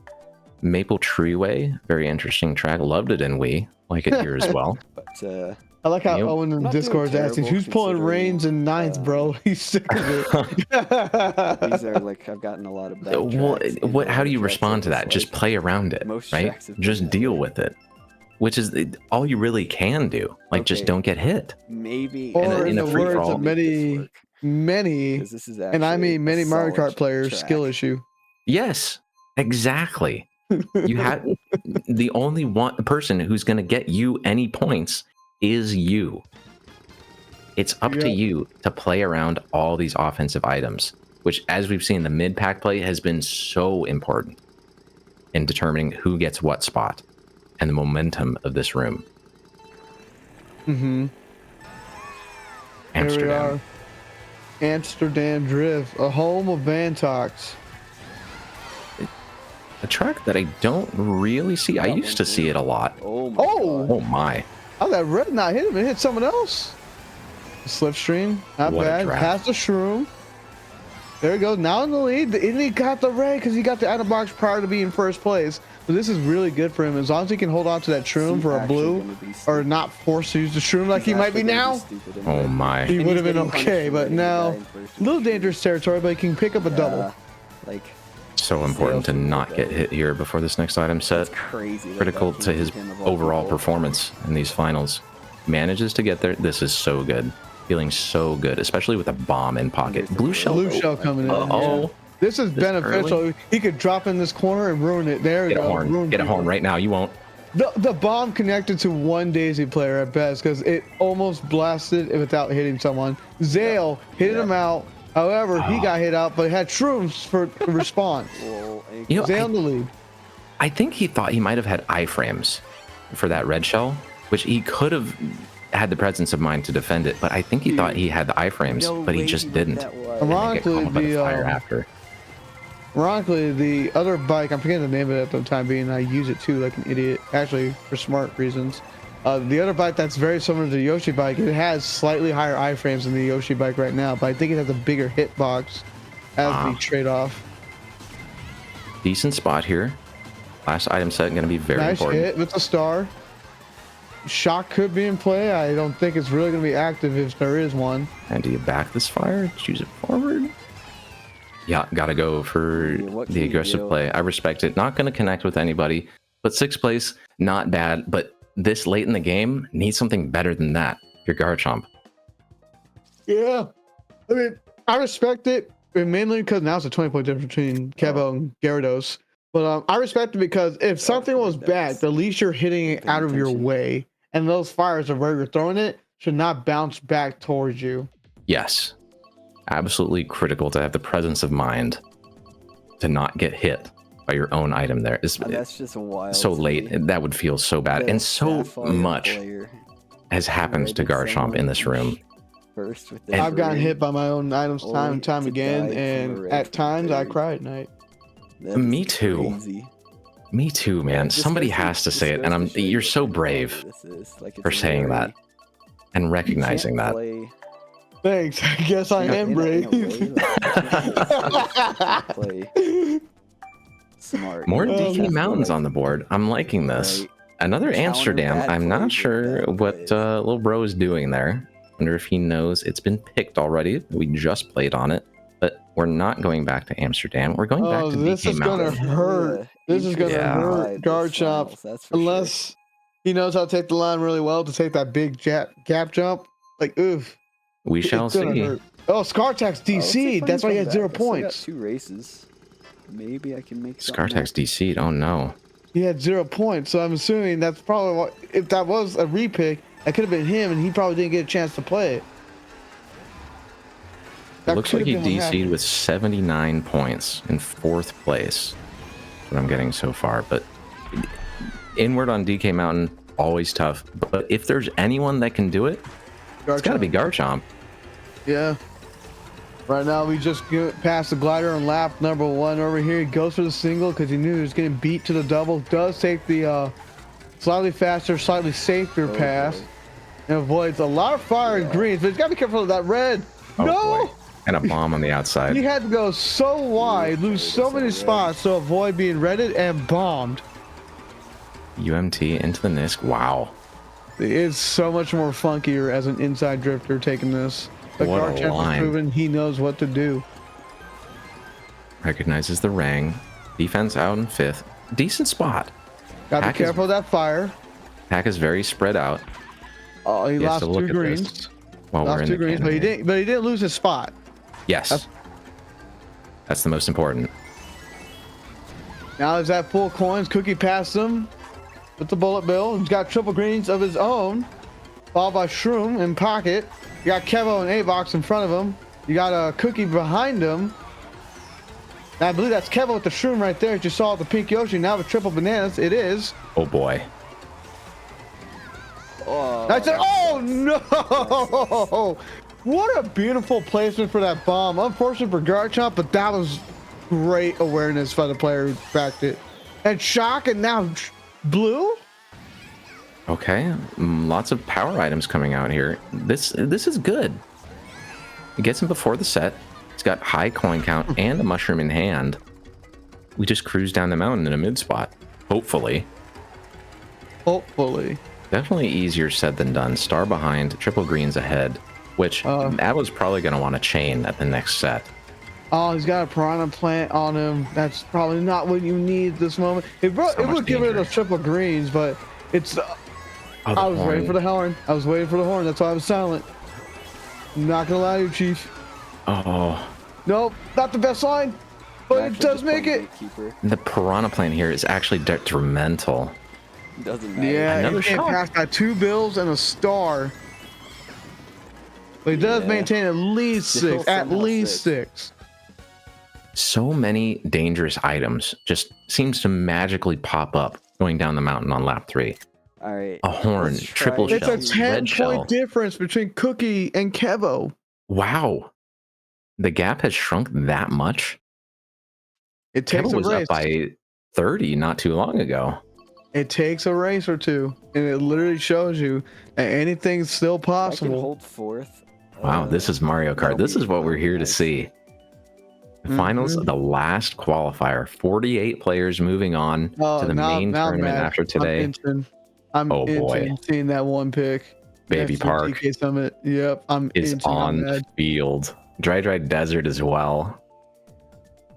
Maple Treeway, very interesting track. Loved it in Wii. Like it here as well. But I like how Yep. Owen in Not doing Discord is asking, terrible who's pulling considering, reins in 9th, bro? He's sick of it. these are like I've gotten a lot of bad Well, tracks and what? a How lot do of you tracks respond to that that? was, Just like, play around it, most right? tracks have been Just that deal way. with it, which is all you really can do. Like, just Okay. don't get hit. maybe Or in in a the free words for all. of many, many, this is and I actually mean many a Mario solid Kart players, track. skill issue. Yes, exactly. You have the only one person who's going to get you any points is you. It's up to Yeah. you to play around all these offensive items, which, as we've seen, the mid-pack play has been so important in determining who gets what spot and the momentum of this room. Mm-hmm. Here we Amsterdam. are. Amsterdam Drift, a home of Vantox. A track that I don't really see. I That used to one, see too. it a lot. Oh my Oh! god. Oh my. Oh, that red not hit him. It hit someone else. Slipstream, not What a bad. draft. Past the shroom. There he goes. Now in the lead. And he got the red because he got the item box prior to being first place. So this is really good for him. As long as he can hold on to that shroom He's for a actually blue gonna be or stupid. not forced to use the shroom like He's he might be actually gonna now, stupid in Oh red. my. he And would have he's been getting punished okay. for But letting the guy now, in first a little with the dangerous territory, but he can pick up a double. Yeah, like So important to not get hit here before this next item set. it's crazy. that Critical that to came his him of all overall people. performance in these finals. Manages to get there. This is so good. Feeling so good, especially with a bomb in pocket. Blue shell. Blue shell coming in. Uh-oh. This is This beneficial. early? He could drop in this corner and ruin it. There we Get a go. horn. Ruin Get a horn people. right now. You won't. The bomb connected to one Daisy player at best because it almost blasted it without hitting someone. Zale hit him out. However, he got hit out, but had shrooms for the response. Well, You know, Zale in the lead. I think he thought he might have had iframes for that red shell, which he could have had the presence of mind to defend it, but I think he thought he had the iframes, no but he way just went didn't. that wide. And then get Ironically, caught by the fire the after. ironically, the other bike, I'm forgetting the name of it at the time being, I use it too like an idiot, actually for smart reasons. The other bike that's very similar to the Yoshi bike, it has slightly higher iframes than the Yoshi bike right now, but I think it has a bigger hitbox as the trade-off. Decent spot here. Last item set going to be very Nice important. hit with the star. Shock could be in play. I don't think it's really going to be active if there is one. And do you back this fire? Choose it forward? Yeah, gotta go for Yeah, what the can you aggressive do? play. I respect it. Not gonna connect with anybody, but 6th place, not bad. But this late in the game, needs something better than that. Your Garchomp. Yeah. I mean, I respect it, and mainly because now it's a 20-point difference between Kebo and Gyarados. But I respect it because if something was back, at least you're hitting it out of your way, and those fires of where you're throwing it should not bounce back towards you. Yes, absolutely critical to have the presence of mind to not get hit by your own item there. That's just wild. So late, that would feel so bad, and so much has happened to Garchomp in this room. I've gotten hit by my own items time and time again, and at times I cry at night. Me too. Crazy. Me too, man. Somebody has to say it, and you're so brave for saying that and recognizing that. Thanks. I guess I am brave. Smart. More DK Mountains on the board. I'm liking this. Right. Another Amsterdam. I'm not sure what little bro is doing there. Wonder if he knows it's been picked already. We just played on it, but we're not going back to Amsterdam. We're going back to this DK is Mountains. gonna hurt. This is gonna hurt Garchomp unless he knows how to take the line really well to take that big gap jump. Like, oof. We shall see. Hurt. Oh, Scartax DC. That's why he had 0 points. 2 races. Maybe I can make Scartax DC'd. Oh no. He had 0 points, so I'm assuming that's probably what. If that was a repick, that could have been him, and he probably didn't get a chance to play it. It looks like he DC'd with 79 points in 4th place. That's what I'm getting so far. But inward on DK Mountain, always tough. But if there's anyone that can do it, it's got to be Garchomp. Yeah. Right now, we just passed the glider on lap number 1 over here. He goes for the single because he knew he was getting beat to the double. Does take the slightly faster, slightly safer pass. And avoids a lot of fire and greens, but he's got to be careful of that red. Oh, no! Boy. And a bomb on the outside. He had to go so wide, lose so many spots to avoid being redded and bombed. UMT into the Nisk. Wow. It's so much more funkier as an inside drifter taking this. But What a Garchomp line. has proven he knows what to do. Recognizes the Rang. Defense out in 5th. Decent spot. Got to Pack be careful of that fire. Pack is very spread out. Oh, he lost to look 2 at greens. this while we're Lost in 2 the greens, but he cannon. didn't. But he didn't lose his spot. Yes. That's the most important. Now he's at full coins. Cookie passed him with the bullet bill. He's got triple greens of his own, followed by Shroom in pocket. You got Kevo and A-Box in front of him. You got a Cookie behind him. And I believe that's Kevo with the Shroom right there. That you saw at the Pink Yoshi. Now with triple bananas, it is. Oh boy. Oh, That's it. Oh no! What a beautiful placement for that bomb. Unfortunate for Garchomp, but that was great awareness by the player who backed it. And Shock, and now Blue. Okay. Lots of power items coming out here. This is good. It gets him before the set. He's got high coin count and a mushroom in hand. We just cruise down the mountain in a mid spot. Hopefully. Hopefully. Definitely easier said than done. Star behind, triple greens ahead, which that was probably going to want to chain at the next set. Oh, he's got a piranha plant on him. That's probably not what you need at this moment. It would give it those triple greens, but it's. I was waiting for the horn. I was waiting for the horn. That's why I was silent. I'm not gonna lie to you, Chief. Oh. Nope, not the best line, but it does make it. The piranha plant here is actually detrimental. Doesn't matter. Yeah, Another he can't shot. pass that 2 bills and a star. But he does maintain at least Still 6. At somehow least 6. So many dangerous items just seems to magically pop up going down the mountain on lap 3. All right. A horn, let's try triple it. shell, It's a red 10 shell. point difference between Cookie and Kevo. Wow. The gap has shrunk that much? It takes Kevo a was race. up by 30 not too long ago. It takes a race or two, and it literally shows you that anything's still I can possible. hold 4th. Wow, this is Mario Kart. that'll This be is what we're here to nice. see. The finals, the last qualifier. 48 players moving on to the main tournament after today. I'm Oh, boy. itching seeing that one pick. Baby next to Park DK Summit. Yep, I'm is itching. I'm on mad. field. Dry Desert as well.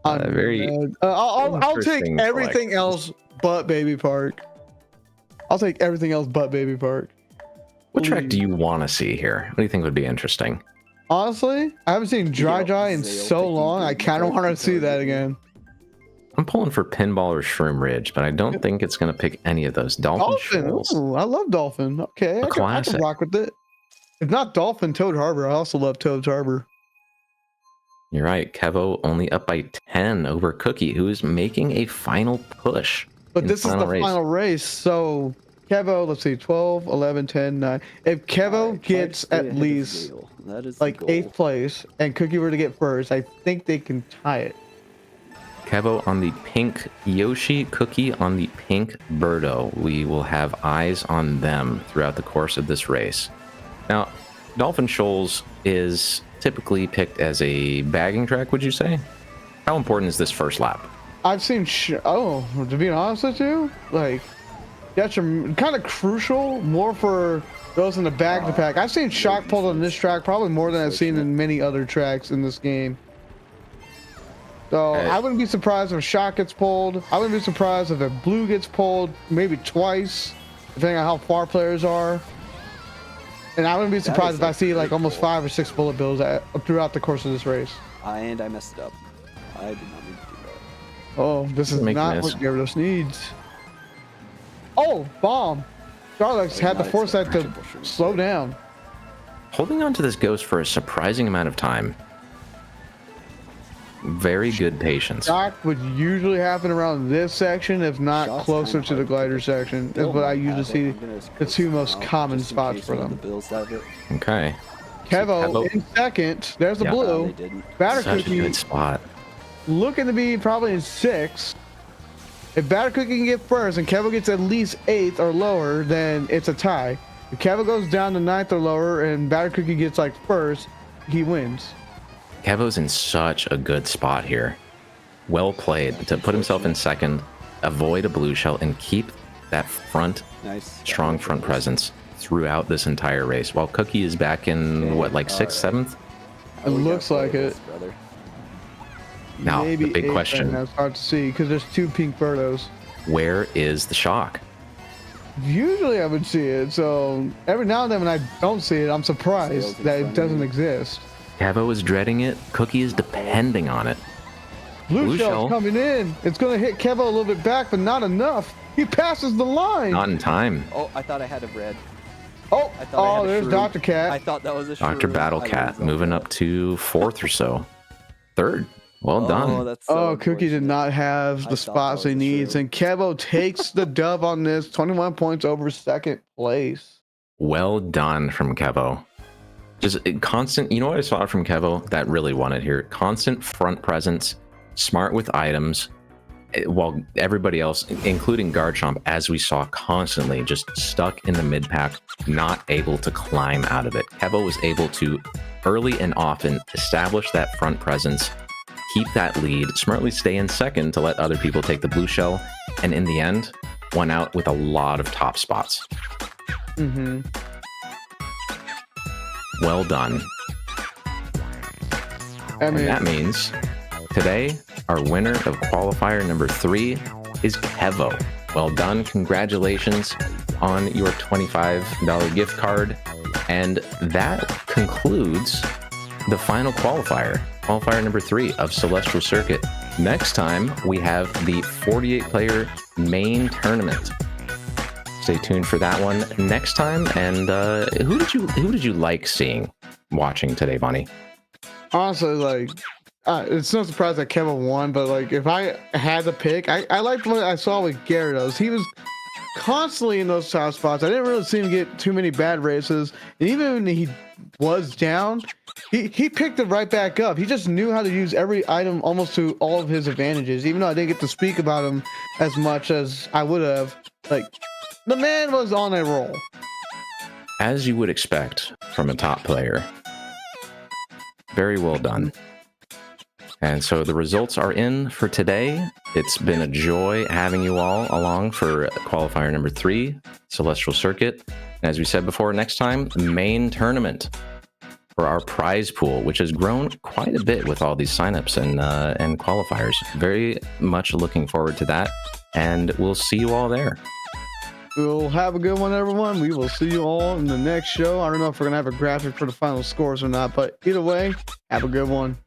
I'm very mad. I'll take interesting everything selections. else but Baby Park. I'll take everything else but Baby Park. What track do you want to see here? What do you think would be interesting? Honestly, I haven't seen Dry in Zale so picking long. I Baby kind of Park want to see that because- again. I'm pulling for Pinball or Shroom Ridge, but I don't think it's going to pick any of those. Dolphin Shoals. Ooh, I love Dolphin. Okay, I can classic. rock with it. If not Dolphin, Toad Harbor. I also love Toad Harbor. You're right. Kevo only up by 10 over Cookie, who is making a final push. But this is the final race. So Kevo, let's see, 12, 11, 10, 9. If Kevo gets at least like 8th place and Cookie were to get first, I think they can tie it. Kevo on the pink Yoshi, Cookie on the pink Birdo. We will have eyes on them throughout the course of this race. Now, Dolphin Shoals is typically picked as a bagging track, would you say? How important is this first lap? I've seen, to be honest with you, like, that's kind of crucial, more for those in the bag to pack. I've seen shock pulled on this track probably more than I've seen in many other tracks in this game. So I wouldn't be surprised if shock gets pulled. I wouldn't be surprised if a blue gets pulled maybe twice, depending on how far players are. And I wouldn't be surprised if I see like almost 5 or 6 bullet bills throughout the course of this race. And I messed it up. I did not mean to do that. Oh, this is not what Gyarados needs. Oh, bomb. Starlux had the foresight to slow down. Holding on to this ghost for a surprising amount of time. Very good patience. Shock would usually happen around this section, if not closer to the glider section. Is what I usually see the two most common spots for them. Okay. Kevo in second. There's the blue. Batter Such Cookie a good spot. looking to be probably in 6th. If Batter Cookie can get first and Kevo gets at least 8th or lower, then it's a tie. If Kevo goes down to 9th or lower and Batter Cookie gets like first, he wins. Kevo's in such a good spot here. Well played to put himself in second, avoid a blue shell, and keep that strong front presence throughout this entire race. While Cookie is back in, what, like 6th, 7th? It looks like it. Now, maybe the big question. It's hard to see because there's 2 pink Birdos. Where is the shock? Usually I would see it, so every now and then when I don't see it, I'm surprised that it doesn't exist. Kevo is dreading it. Cookie is depending on it. Blue shell's coming in. It's going to hit Kevo a little bit back, but not enough. He passes the line. Not in time. Oh, I thought I had a red. Oh, there's Dr. Cat. I thought that was a Dr. Battle Cat moving up to 4th or so. 3rd. Well done. That's so Cookie did not have the spots he needs, and Kevo takes the dub on this. 21 points over 2nd place. Well done from Kevo. Just constant, you know what I saw from Kevo that really wanted here? Constant front presence, smart with items, while everybody else, including Garchomp, as we saw constantly, just stuck in the mid pack, not able to climb out of it. Kevo was able to early and often establish that front presence, keep that lead, smartly stay in second to let other people take the blue shell, and in the end, won out with a lot of top spots. Mm-hmm. Well done. And that means today, our winner of qualifier number 3 is Kevo. Well done. Congratulations on your $25 gift card. And that concludes the final qualifier, qualifier number 3 of Celestial Circuit. Next time, we have the 48-player main tournament. Stay tuned for that one next time. And who did you like watching today, Bonnie? Honestly, like, it's no surprise that Kevin won, but like, if I had to pick, I liked what I saw with Gyarados. He was constantly in those top spots. I didn't really see him get too many bad races, and even when he was down, he picked it right back up. He just knew how to use every item almost to all of his advantages. Even though I didn't get to speak about him as much as I would have, like, the man was on a roll. As you would expect from a top player. Very well done. And so the results are in for today. It's been a joy having you all along for qualifier number 3, Celestial Circuit. And as we said before, next time, main tournament for our prize pool, which has grown quite a bit with all these signups and qualifiers. Very much looking forward to that. And we'll see you all there. We'll have a good one, everyone. We will see you all in the next show. I don't know if we're going to have a graphic for the final scores or not, but either way, have a good one.